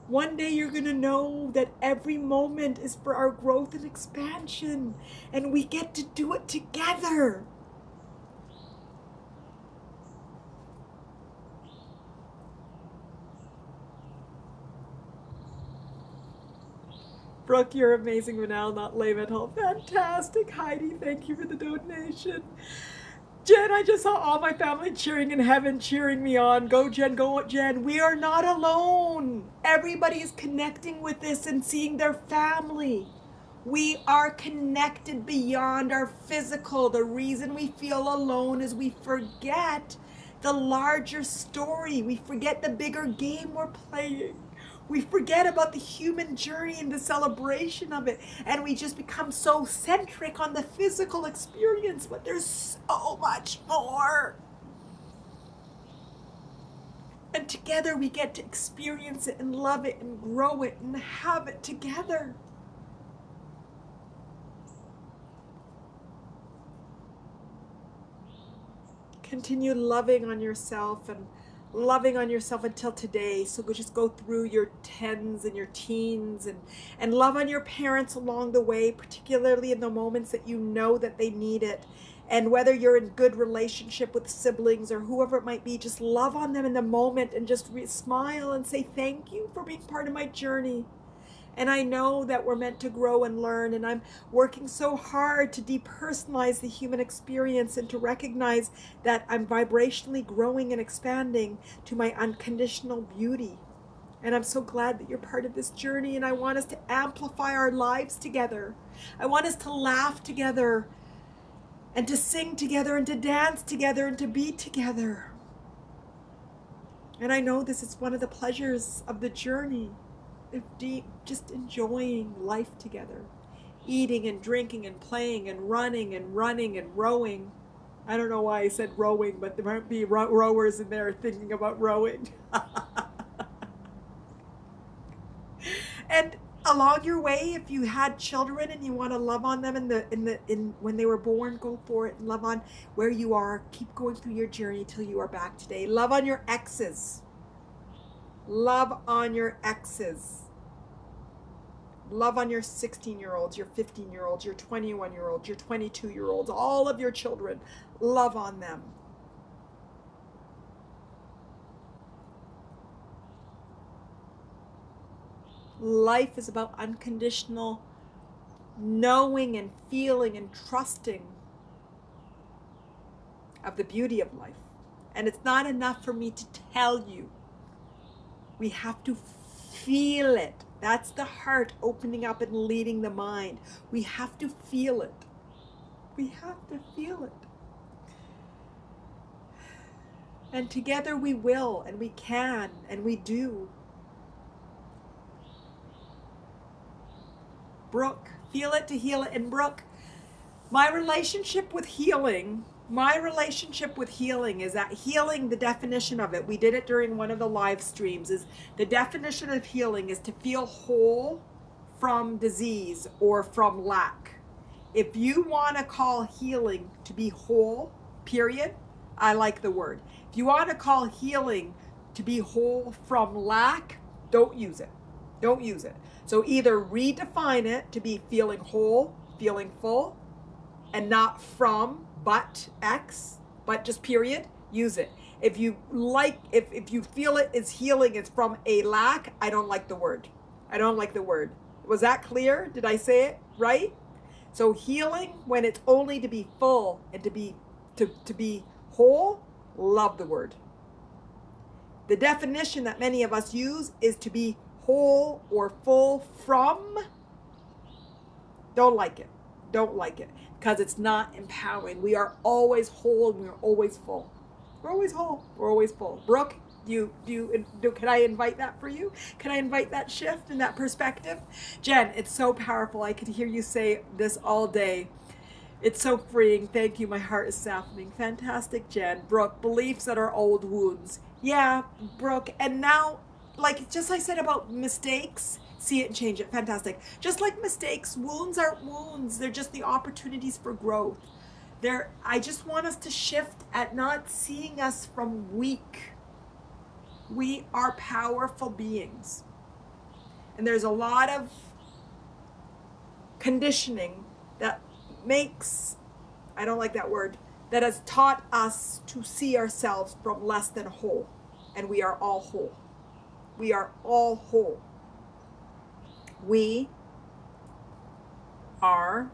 One day you're going to know that every moment is for our growth and expansion, and we get to do it together. Brooke, you're amazing. Manal, not lame at all. Fantastic. Heidi, thank you for the donation. Jen, I just saw all my family cheering in heaven, cheering me on. Go, Jen, go, Jen. We are not alone. Everybody is connecting with this and seeing their family. We are connected beyond our physical. The reason we feel alone is we forget the larger story. We forget the bigger game we're playing. We forget about the human journey and the celebration of it, and we just become so centric on the physical experience, but there's so much more. And together we get to experience it and love it and grow it and have it together. Continue loving on yourself and loving on yourself until today. So just go through your 10s and your teens and love on your parents along the way, particularly in the moments that you know that they need it. And whether you're in good relationship with siblings or whoever it might be, just love on them in the moment and just smile and say thank you for being part of my journey. And I know that we're meant to grow and learn, and I'm working so hard to depersonalize the human experience and to recognize that I'm vibrationally growing and expanding to my unconditional beauty. And I'm so glad that you're part of this journey, and I want us to amplify our lives together. I want us to laugh together and to sing together and to dance together and to be together. And I know this is one of the pleasures of the journey. Deep, just enjoying life together, eating and drinking and playing and running and rowing. I don't know why I said rowing, but there might be rowers in there thinking about rowing. And along your way, if you had children and you want to love on them in when they were born, go for it and love on where you are. Keep going through your journey till you are back today. Love on your exes. Love on your exes. Love on your 16-year-olds, your 15-year-olds, your 21-year-olds, your 22-year-olds, all of your children. Love on them. Life is about unconditional knowing and feeling and trusting of the beauty of life. And it's not enough for me to tell you. We have to feel it. That's the heart opening up and leading the mind. We have to feel it. We have to feel it. And together we will, and we can, and we do. Brooke, feel it to heal it. And Brooke, my relationship with healing is that healing, the definition of it, we did it during one of the live streams, is the definition of healing is to feel whole from disease or from lack. If you want to call healing to be whole, period, I like the word. If you want to call healing to be whole from lack, don't use it. Don't use it. So either redefine it to be feeling whole, feeling full, and not from, but X, but just period, use it. If you like, if you feel it is healing, it's from a lack, I don't like the word. I don't like the word. Was that clear? Did I say it right? So healing, when it's only to be full and to be whole, love the word. The definition that many of us use is to be whole or full from, don't like it. Don't like it, because it's not empowering. We are always whole and we're always full. We're always whole. We're always full. Brooke, can I invite that for you? Can I invite that shift and that perspective? Jen, it's so powerful. I could hear you say this all day. It's so freeing. Thank you. My heart is softening. Fantastic, Jen. Brooke, beliefs that are old wounds. Yeah, Brooke. And now, like just I said about mistakes, see it and change it. Fantastic. Just like mistakes, wounds aren't wounds. They're just the opportunities for growth. I just want us to shift at not seeing us from weak. We are powerful beings. And there's a lot of conditioning that makes, I don't like that word, that has taught us to see ourselves from less than whole. And we are all whole. We are all whole. We are,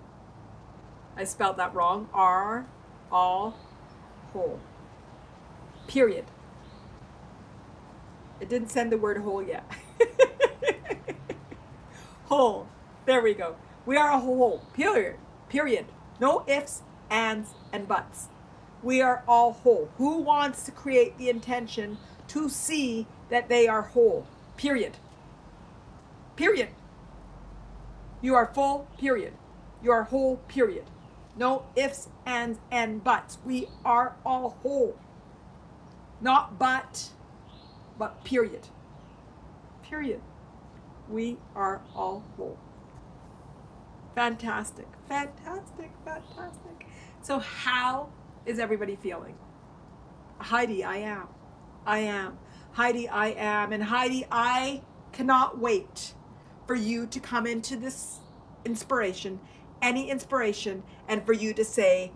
I spelled that wrong, are all whole. Period. It didn't send the word whole yet. Whole. There we go. We are a whole. Period. Period. No ifs, ands, and buts. We are all whole. Who wants to create the intention to see that they are whole? Period. Period. You are full, period. You are whole, period. No ifs, ands, and buts. We are all whole. Not but period. Period. We are all whole. Fantastic. Fantastic. Fantastic. So how is everybody feeling? Heidi, I am. I am. Heidi, I am. And Heidi, I cannot wait for you to come into this inspiration, any inspiration, and for you to say,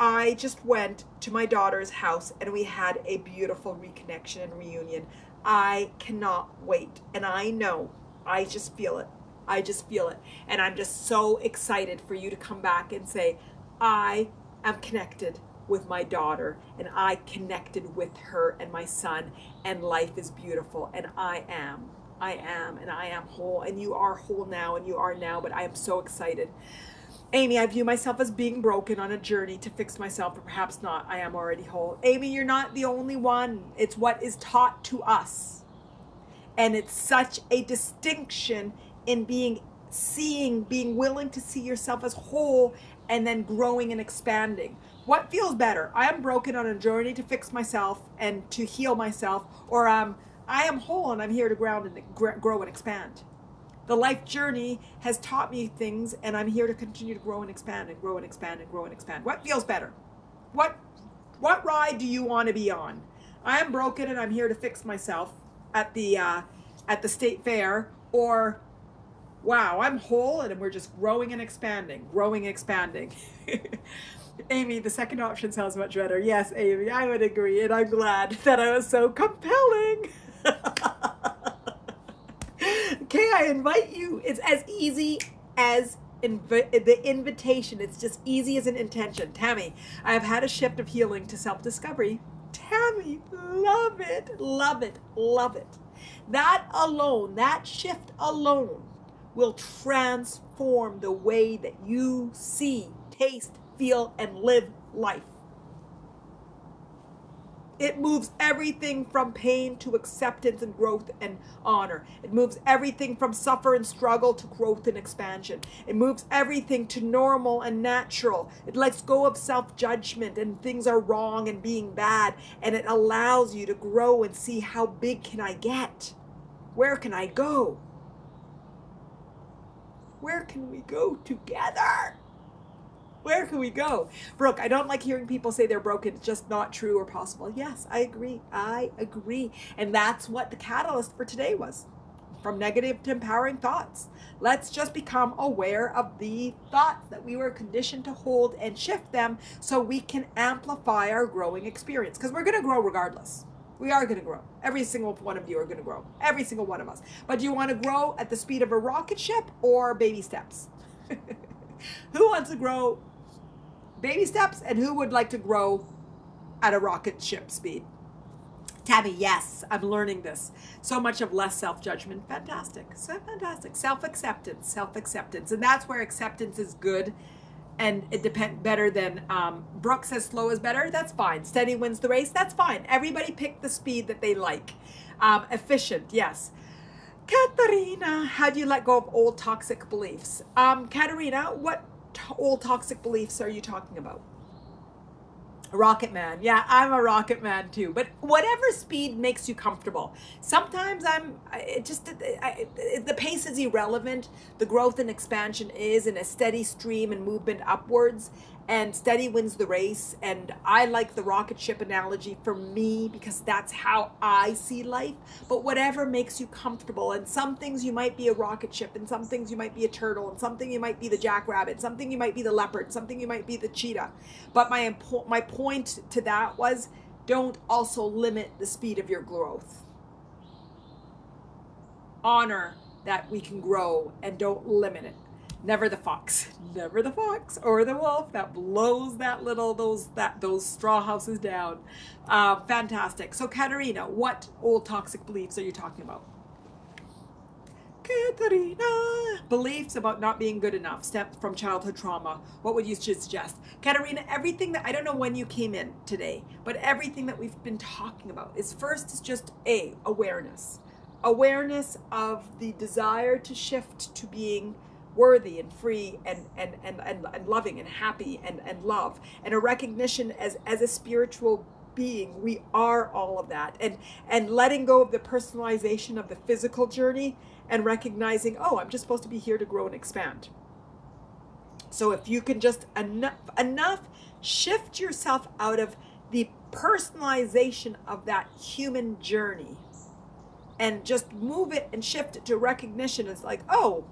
I just went to my daughter's house and we had a beautiful reconnection and reunion. I cannot wait. And I know, I just feel it. I just feel it. And I'm just so excited for you to come back and say, I am connected with my daughter and I connected with her and my son and life is beautiful and I am and I am whole and you are whole now and you are now, but I am so excited. Amy, I view myself as being broken on a journey to fix myself, or perhaps not. I am already whole. Amy, you're not the only one. It's what is taught to us. And it's such a distinction in being willing to see yourself as whole and then growing and expanding. What feels better? I am broken on a journey to fix myself and to heal myself, or I am whole and I'm here to grow and expand. The life journey has taught me things and I'm here to continue to grow and expand and grow and expand and grow and expand. What feels better? What ride do you want to be on? I am broken and I'm here to fix myself, at the state fair, or wow, I'm whole and we're just growing and expanding, growing and expanding. Amy, the second option sounds much better. Yes, Amy, I would agree, and I'm glad that I was so compelling. Okay, I invite you. It's as easy as the invitation. It's just easy as an intention. Tammy, I have had a shift of healing to self-discovery. Tammy, love it, love it, love it. That alone, that shift alone will transform the way that you see, taste, feel, and live life. It moves everything from pain to acceptance and growth and honor. It moves everything from suffer and struggle to growth and expansion. It moves everything to normal and natural. It lets go of self-judgment and things are wrong and being bad. And it allows you to grow and see, how big can I get? Where can I go? Where can we go together? Where can we go? Brooke, I don't like hearing people say they're broken. It's just not true or possible. Yes, I agree. I agree. And that's what the catalyst for today was. From negative to empowering thoughts. Let's just become aware of the thoughts that we were conditioned to hold and shift them so we can amplify our growing experience. Because we're going to grow regardless. We are going to grow. Every single one of you are going to grow. Every single one of us. But do you want to grow at the speed of a rocket ship or baby steps? Who wants to grow baby steps, and who would like to grow at a rocket ship speed? Tabby, yes, I'm learning this. So much of less self-judgment. Fantastic. So fantastic. Self-acceptance. And that's where acceptance is good. And it depends better than Brooke says slow is better. That's fine. Steady wins the race. That's fine. Everybody pick the speed that they like. Efficient, yes. Katarina, how do you let go of old toxic beliefs? Katarina, what old toxic beliefs are you talking about? Rocket man. Yeah, I'm a rocket man too. But whatever speed makes you comfortable. Sometimes the pace is irrelevant. The growth and expansion is in a steady stream and movement upwards. And steady wins the race. And I like the rocket ship analogy for me because that's how I see life. But whatever makes you comfortable. And some things you might be a rocket ship, and some things you might be a turtle, and something you might be the jackrabbit, something you might be the leopard, something you might be the cheetah. But my point to that was, don't also limit the speed of your growth. Honor that we can grow and don't limit it. Never the fox or the wolf that blows those straw houses down. Fantastic. So Katarina, what old toxic beliefs are you talking about? Katarina, beliefs about not being good enough, stemmed from childhood trauma. What would you suggest? Katarina, everything that, I don't know when you came in today, but everything that we've been talking about is just awareness. Awareness of the desire to shift to being worthy and free and loving and happy and love, and a recognition as a spiritual being. We are all of that, and letting go of the personalization of the physical journey and recognizing, oh, I'm just supposed to be here to grow and expand. So if you can just enough shift yourself out of the personalization of that human journey and just move it and shift it to recognition. It's like, oh,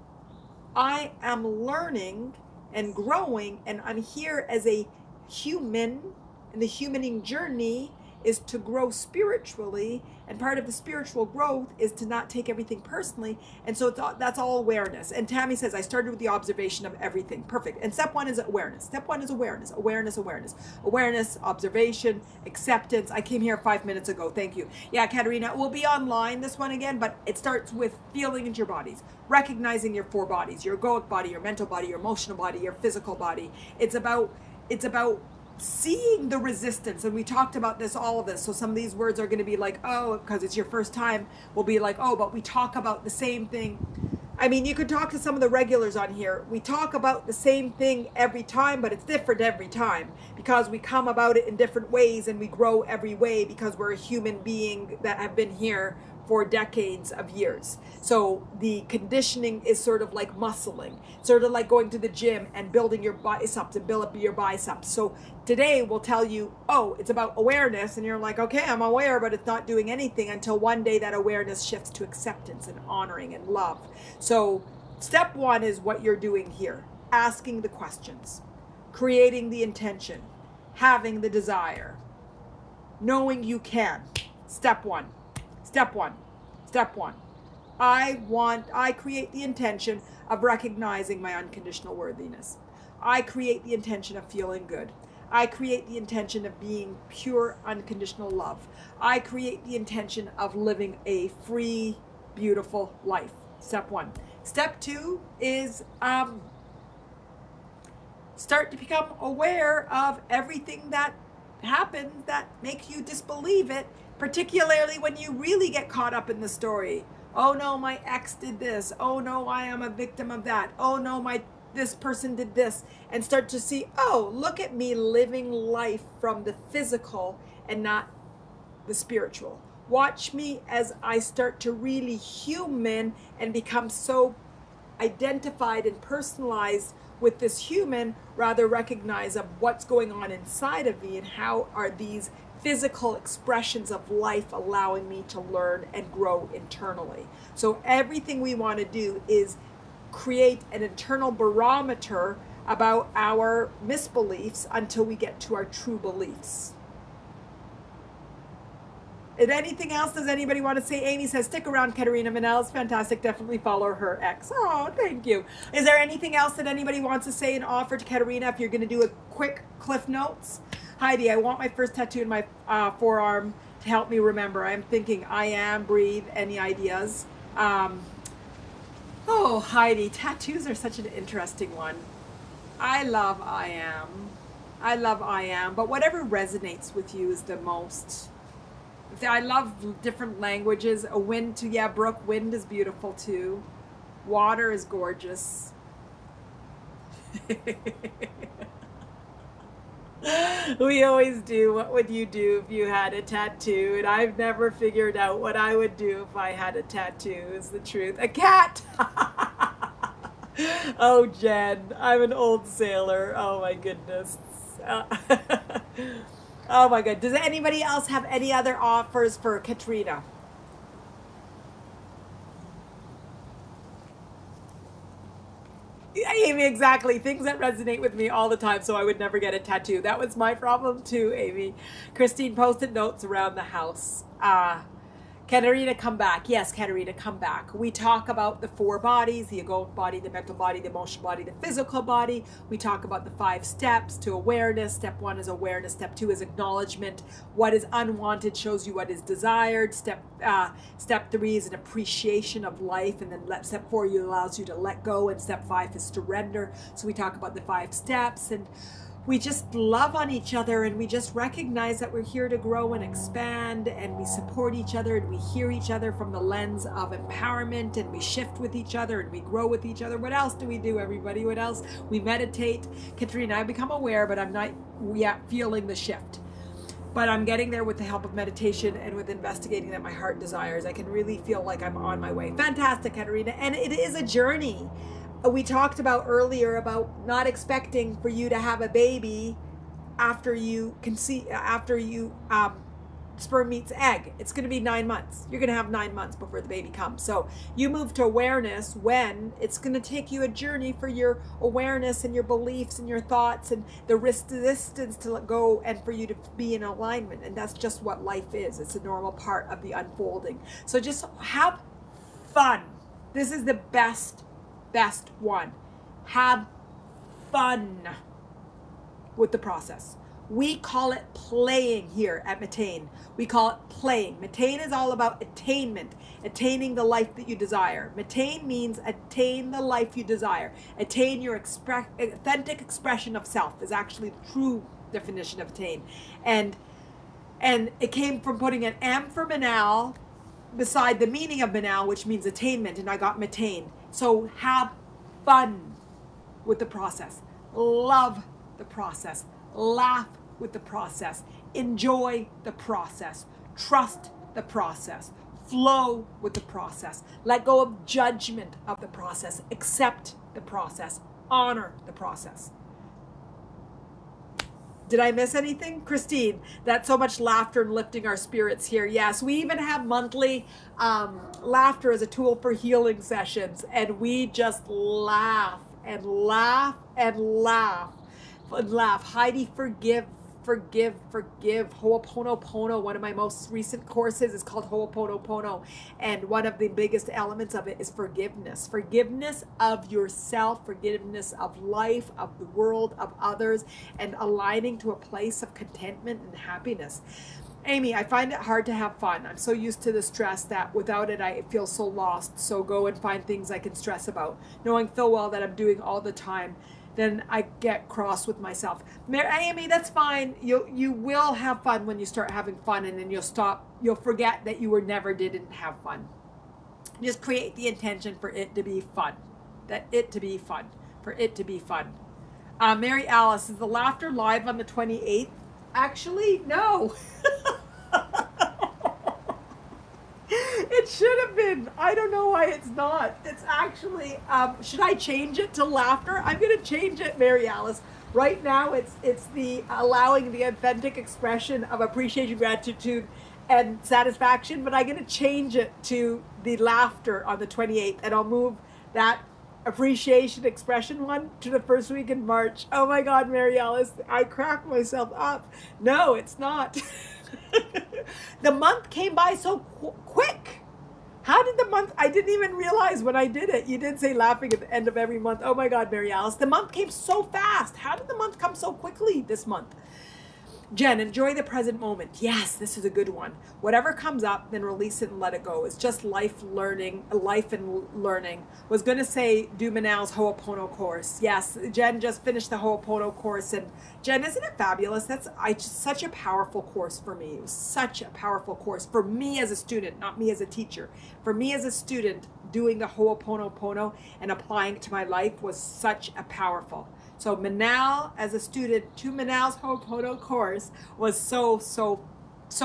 I am learning and growing, and I'm here as a human, and the humaning journey is to grow spiritually, and part of the spiritual growth is to not take everything personally. And so that's all awareness. And Tammy says, I started with the observation of everything. Perfect. And step one is awareness. Step one is awareness, observation, acceptance. I came here 5 minutes ago. Thank you. Yeah, Katarina, we'll be online this one again, but it starts with feeling into your bodies, recognizing your four bodies, your egoic body, your mental body, your emotional body, your physical body. It's about seeing the resistance. And we talked about all of this. So some of these words are going to be like, oh, because it's your first time, we'll be like, oh, but we talk about the same thing. I mean, you could talk to some of the regulars on here. We talk about the same thing every time, but it's different every time because we come about it in different ways, and we grow every way because we're a human being that have been here for decades of years. So the conditioning is sort of like muscling, sort of like going to the gym and building your biceps and build up your biceps. So today we'll tell you, oh, it's about awareness, and you're like, okay, I'm aware, but it's not doing anything, until one day that awareness shifts to acceptance and honoring and love. So step one is what you're doing here, asking the questions, creating the intention, having the desire, knowing you can. Step one. Step one. Step one. I create the intention of recognizing my unconditional worthiness. I create the intention of feeling good. I create the intention of being pure, unconditional love. I create the intention of living a free, beautiful life. Step one. Step two is start to become aware of everything that happens that makes you disbelieve it, particularly when you really get caught up in the story. Oh no, my ex did this. Oh no, I am a victim of that. Oh no, this person did this. And start to see, oh, look at me living life from the physical and not the spiritual. Watch me as I start to really human and become so identified and personalized with this human, rather recognize of what's going on inside of me and how are these physical expressions of life allowing me to learn and grow internally. So everything we want to do is create an internal barometer about our misbeliefs until we get to our true beliefs. If anything else, does anybody want to say? Amy says, stick around, Katerina. Manal is fantastic. Definitely follow her ex. Oh, thank you. Is there anything else that anybody wants to say and offer to Katerina if you're going to do a quick Cliff Notes? Heidi, I want my first tattoo in my forearm to help me remember. I'm thinking, I am, breathe. Any ideas? Oh, Heidi, tattoos are such an interesting one. I love I am. I love I am. But whatever resonates with you is the most. I love different languages. A wind too. Yeah, Brooke, wind is beautiful too. Water is gorgeous. We always do. What would you do if you had a tattoo? And I've never figured out what I would do if I had a tattoo, is the truth. A cat! Oh, Jen, I'm an old sailor. Oh my goodness. Oh my God. Does anybody else have any other offers for Katrina? Amy, exactly. Things that resonate with me all the time, so I would never get a tattoo. That was my problem too, Amy. Christine, Post-it notes around the house. Katerina, come back. Yes, Katerina, come back. We talk about the 4 bodies, the egoic body, the mental body, the emotional body, the physical body. We talk about the 5 steps to awareness. Step 1 is awareness. Step 2 is acknowledgement. What is unwanted shows you what is desired. Step 3 is an appreciation of life. And then step 4 allows you to let go. And step 5 is surrender. So we talk about the 5 steps, and we just love on each other, and we just recognize that we're here to grow and expand, and we support each other, and we hear each other from the lens of empowerment, and we shift with each other, and we grow with each other. What else do we do, everybody? What else? We meditate. Katrina, I become aware, but I'm not yet feeling the shift. But I'm getting there with the help of meditation and with investigating that my heart desires. I can really feel like I'm on my way. Fantastic, Katerina. And it is a journey. We talked about earlier about not expecting for you to have a baby after you conceive, sperm meets egg. It's going to be 9 months. You're going to have 9 months before the baby comes. So you move to awareness when it's going to take you a journey for your awareness and your beliefs and your thoughts and the resistance to let go and for you to be in alignment. And that's just what life is. It's a normal part of the unfolding. So just have fun. This is the best one. Have fun with the process. We call it playing here at Mattain. We call it playing. Mattain is all about attainment, attaining the life that you desire. Mattain means attain the life you desire. Attain your authentic expression of self is actually the true definition of attain. And it came from putting an M for Manal beside the meaning of Manal, which means attainment, and I got Mattain. So have fun with the process. Love the process. Laugh with the process. Enjoy the process. Trust the process. Flow with the process. Let go of judgment of the process. Accept the process. Honor the process. Did I miss anything? Christine, that's so much laughter and lifting our spirits here. Yes, we even have monthly laughter as a tool for healing sessions. And we just laugh and laugh and laugh and laugh. Heidi, forgive. Ho'oponopono, one of my most recent courses is called Ho'oponopono. And one of the biggest elements of it is forgiveness. Forgiveness of yourself, forgiveness of life, of the world, of others, and aligning to a place of contentment and happiness. Amy, I find it hard to have fun. I'm so used to the stress that without it, I feel so lost. So go and find things I can stress about, knowing full well that I'm doing all the time. Then I get cross with myself. Amy, that's fine. You will have fun when you start having fun, and then you'll forget that you didn't have fun. Just create the intention for it to be fun. For it to be fun. Mary Alice, is the laughter live on the 28th? Actually, no. It should have been. I don't know why it's not. It's actually, should I change it to laughter? I'm going to change it, Mary Alice. Right now, it's the allowing the authentic expression of appreciation, gratitude, and satisfaction, but I'm going to change it to the laughter on the 28th, and I'll move that appreciation expression one to the first week in March. Oh my God, Mary Alice, I cracked myself up. No, it's not. The month came by so quick. How did the month, I didn't even realize when I did it. You did say laughing at the end of every month. Oh my God, Mary Alice, the month came so fast. How did the month come so quickly this month? Jen, enjoy the present moment. Yes, this is a good one. Whatever comes up, then release it and let it go. It's just life and learning. Was going to say do Manal's Ho'opono course. Yes, Jen just finished the Ho'opono course. And Jen, isn't it fabulous? That's such a powerful course for me. It was such a powerful course for me as a student, not me as a teacher. For me as a student, doing the Ho'oponopono and applying it to my life was such a powerful. So Manal, as a student, to Manal's Ho'opono course was so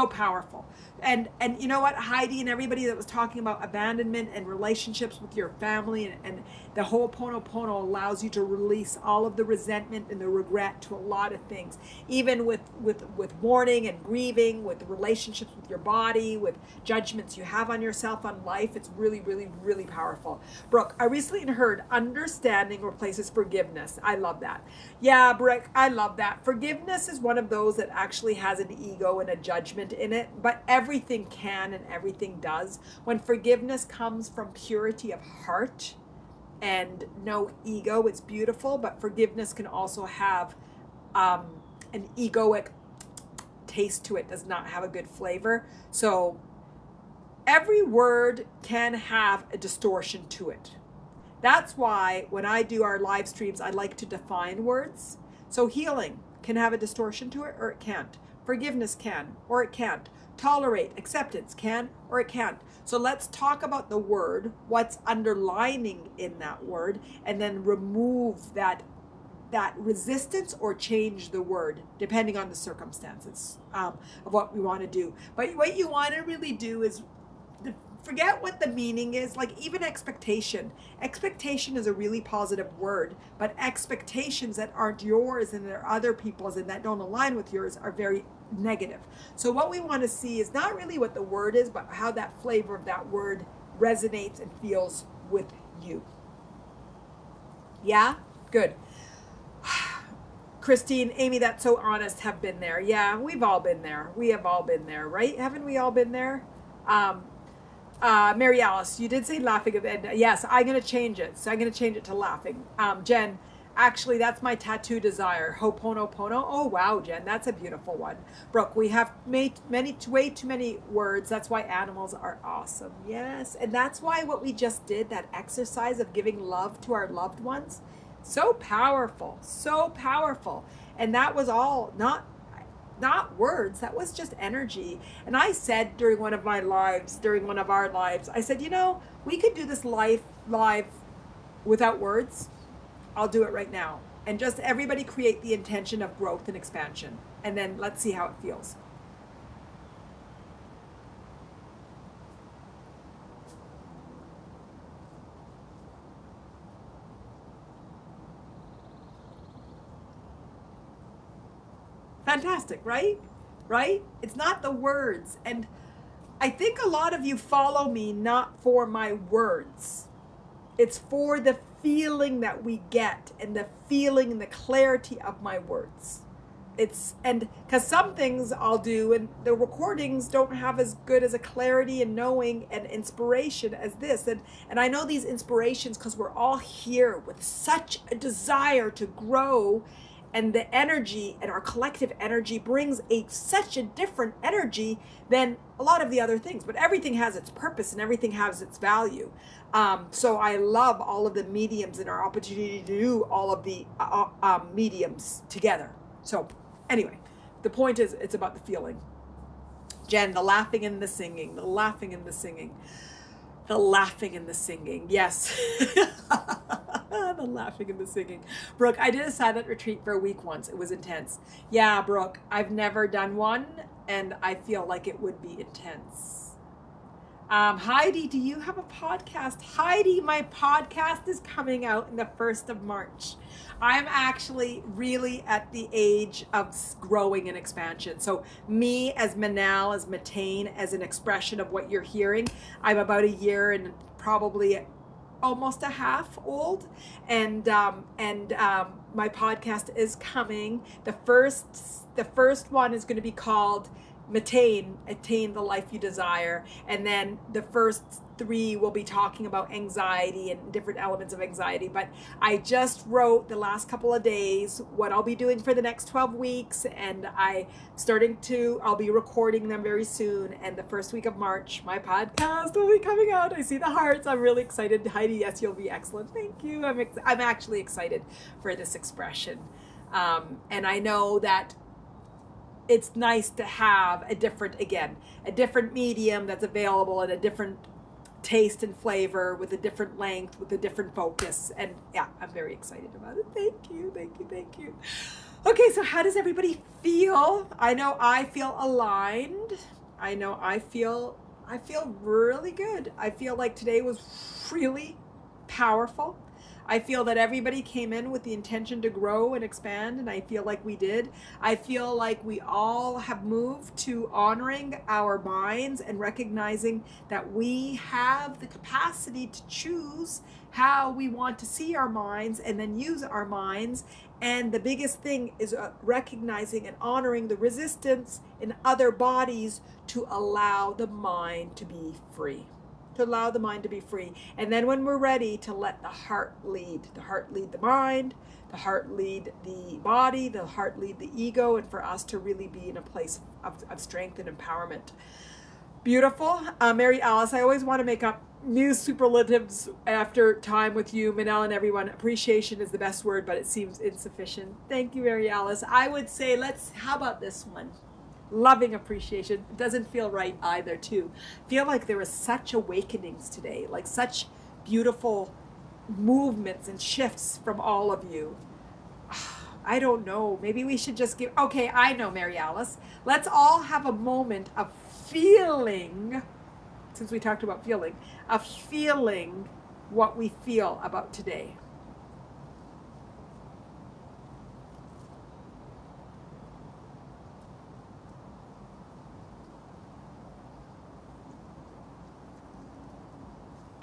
powerful. And you know what, Heidi and everybody that was talking about abandonment and relationships with your family, and the Ho'oponopono allows you to release all of the resentment and the regret to a lot of things, even with mourning and grieving, with relationships with your body, with judgments you have on yourself, on life. It's really, really, really powerful. Brooke, I recently heard understanding replaces forgiveness. I love that. Yeah, Brooke, I love that. Forgiveness is one of those that actually has an ego and a judgment in it, but everything can and everything does. When forgiveness comes from purity of heart and no ego, it's beautiful, but forgiveness can also have an egoic taste to it, does not have a good flavor. So every word can have a distortion to it. That's why when I do our live streams, I like to define words. So healing can have a distortion to it, or it can't. Forgiveness can, or it can't. Tolerate, acceptance can, or it can't. So let's talk about the word, what's underlining in that word, and then remove that resistance or change the word depending on the circumstances of what we want to do. But what you want to really do is forget what the meaning is. Like even expectation is a really positive word, but expectations that aren't yours and they're other people's and that don't align with yours are very negative. So what we want to see is not really what the word is, but how that flavor of that word resonates and feels with you. Yeah, good. Christine, Amy, that's so honest, have been there. Yeah, we've all been there. We have all been there, right? Haven't we all been there? Mary Alice, you did say laughing at the end. Yes, I'm going to change it. So I'm going to change it to laughing. Jen, actually, that's my tattoo desire. Ho'oponopono. Oh, wow, Jen, that's a beautiful one. Brooke, we have made way too many words. That's why animals are awesome. Yes, and that's why what we just did, that exercise of giving love to our loved ones, so powerful, so powerful. And that was all not words, that was just energy. And I said during one of our lives, I said, you know, we could do this live without words. I'll do it right now. And just everybody create the intention of growth and expansion. And then let's see how it feels. Fantastic, right? Right? It's not the words. And I think a lot of you follow me not for my words. It's for the feeling that we get and the feeling and the clarity of my words. And because some things I'll do and the recordings don't have as good as a clarity and knowing and inspiration as this. And I know these inspirations because we're all here with such a desire to grow, and the energy and our collective energy brings such a different energy than a lot of the other things. But everything has its purpose and everything has its value. So I love all of the mediums and our opportunity to do all of the mediums together. So anyway, the point is, it's about the feeling. Jen, the laughing and the singing, the laughing and the singing, the laughing and the singing. Yes. The laughing and the singing. Brooke, I did a silent retreat for a week once. It was intense. Yeah, Brooke, I've never done one, and I feel like it would be intense. Heidi, do you have a podcast? Heidi, my podcast is coming out in the 1st of March. I'm actually really at the age of growing and expansion. So me as Manal, as Mattain, as an expression of what you're hearing, I'm about a year and probably almost a half old, and my podcast is coming. The first one is going to be called Mattain, Attain the Life You Desire, and then the first 3 will be talking about anxiety and different elements of anxiety. But I just wrote the last couple of days what I'll be doing for the next 12 weeks, and I'll be recording them very soon. And the first week of March, my podcast will be coming out. I see the hearts. I'm really excited. Heidi, yes, you'll be excellent. Thank you. I'm actually excited for this expression. And I know that it's nice to have a different medium that's available and a different taste and flavor with a different length, with a different focus. And yeah, I'm very excited about it. Thank you, thank you, thank you. Okay, so how does everybody feel? I know I feel aligned. I know I feel really good. I feel like today was really powerful. I feel that everybody came in with the intention to grow and expand, and I feel like we did. I feel like we all have moved to honoring our minds and recognizing that we have the capacity to choose how we want to see our minds and then use our minds. And the biggest thing is recognizing and honoring the resistance in other bodies to allow the mind to be free. To allow the mind to be free. And then when we're ready, to let the heart lead the mind, the heart lead the body, the heart lead the ego, and for us to really be in a place of strength and empowerment. Beautiful. Mary Alice, I always want to make up new superlatives after time with you, Manal, and everyone. Appreciation is the best word, but it seems insufficient. Thank you, Mary Alice. I would say, how about this one? Loving appreciation. It doesn't feel right either, too. Feel like there was such awakenings today, like such beautiful movements and shifts from all of you. I don't know. Maybe we should just okay, I know, Mary Alice. Let's all have a moment of feeling, since we talked about feeling, of feeling what we feel about today.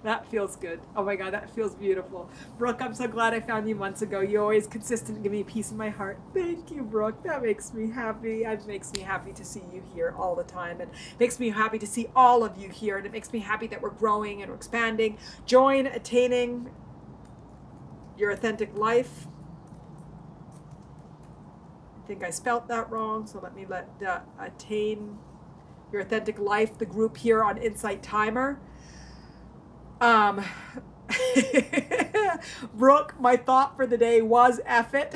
That feels good. Oh my God, that feels beautiful. Brooke, I'm so glad I found you months ago. You're always consistent and give me peace in my heart. Thank you, Brooke. That makes me happy. It makes me happy to see you here all the time. And it makes me happy to see all of you here. And it makes me happy that we're growing and we're expanding. Join Attaining Your Authentic Life. I think I spelt that wrong, so let me Attain Your Authentic Life, the group here on InsightTimer. Brooke, my thought for the day was F it.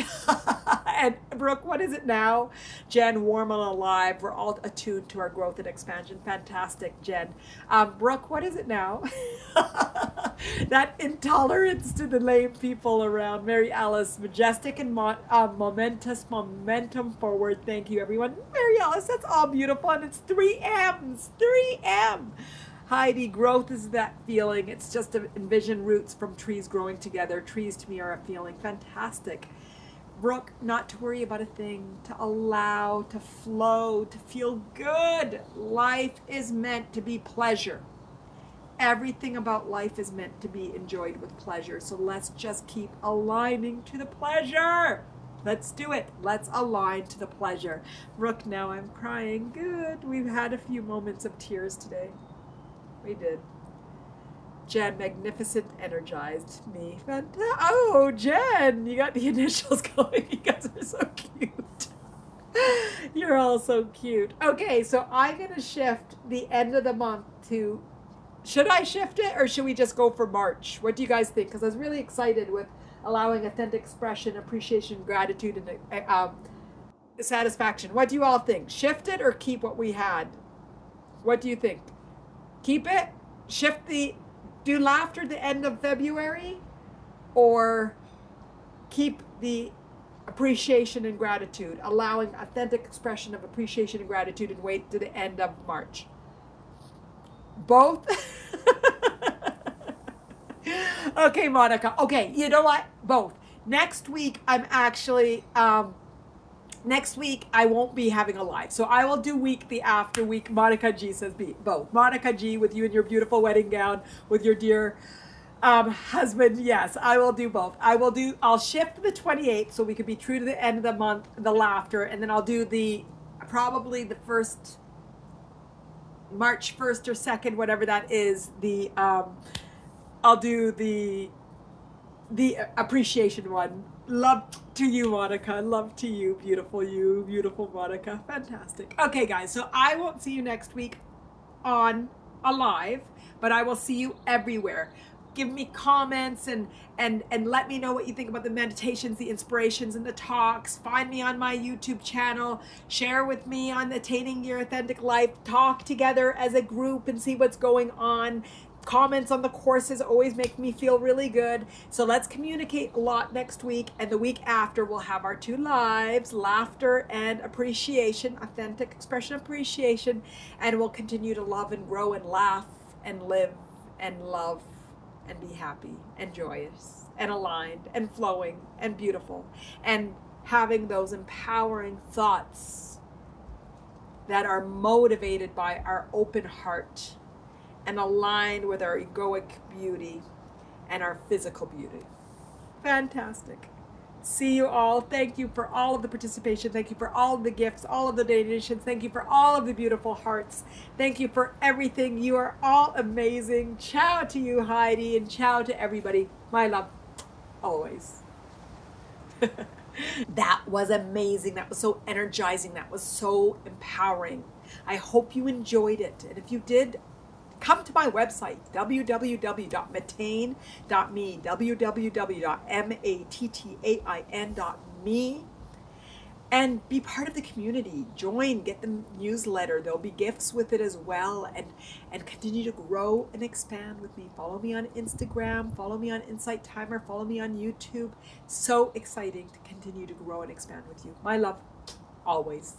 And Brooke, what is it now? Jen, warm and alive. We're all attuned to our growth and expansion. Fantastic, Jen. Brooke, what is it now? That intolerance to the lame people around. Mary Alice, majestic and momentum forward. Thank you, everyone. Mary Alice, that's all beautiful. And it's 3 M's. 3 M. Heidi, growth is that feeling. It's just to envision roots from trees growing together. Trees to me are a feeling. Fantastic. Brooke, not to worry about a thing, to allow, to flow, to feel good. Life is meant to be pleasure. Everything about life is meant to be enjoyed with pleasure. So let's just keep aligning to the pleasure. Let's do it. Let's align to the pleasure. Brooke, now I'm crying. Good. We've had a few moments of tears today. We did. Jen, magnificent, energized me. Oh, Jen, you got the initials going. You guys are so cute. You're all so cute. Okay, so I'm going to shift the end of the month to, should I shift it or should we just go for March? What do you guys think? Because I was really excited with allowing authentic expression, appreciation, gratitude, and satisfaction. What do you all think? Shift it or keep what we had? What do you think? Keep it? Shift the... Do laughter the end of February, or keep the appreciation and gratitude, allowing authentic expression of appreciation and gratitude, and wait to the end of March? Both? Okay, Monica. Okay, you know what? Both. Next week, I'm actually... next week, I won't be having a live. So I will do week the after week. Monica G says both. Monica G, with you in your beautiful wedding gown, with your dear husband. Yes, I will do both. I'll shift the 28th so we could be true to the end of the month, the laughter. And then I'll do probably the first, March 1st or 2nd, whatever that is. I'll do the appreciation one. Love to you, Monica. Love to you, beautiful Monica. Fantastic. Okay, guys, so I won't see you next week on a live, but I will see you everywhere. Give me comments and let me know what you think about the meditations, the inspirations, and the talks. Find me on my YouTube channel. Share with me on Attaining Your Authentic Life. Talk together as a group and see what's going on. Comments on the courses always make me feel really good. So let's communicate a lot next week, and the week after we'll have our 2 lives, laughter and appreciation, authentic expression appreciation, and we'll continue to love and grow and laugh and live and love and be happy and joyous and aligned and flowing and beautiful and having those empowering thoughts that are motivated by our open heart and aligned with our egoic beauty and our physical beauty. Fantastic. See you all. Thank you for all of the participation. Thank you for all of the gifts, all of the donations. Thank you for all of the beautiful hearts. Thank you for everything. You are all amazing. Ciao to you, Heidi, and ciao to everybody. My love, always. That was amazing. That was so energizing. That was so empowering. I hope you enjoyed it. And if you did, come to my website, www.Mattain.me, www.Mattain.me, and be part of the community. Join, get the newsletter. There'll be gifts with it as well, and continue to grow and expand with me. Follow me on Instagram, follow me on InsightTimer, follow me on YouTube. So exciting to continue to grow and expand with you. My love, always.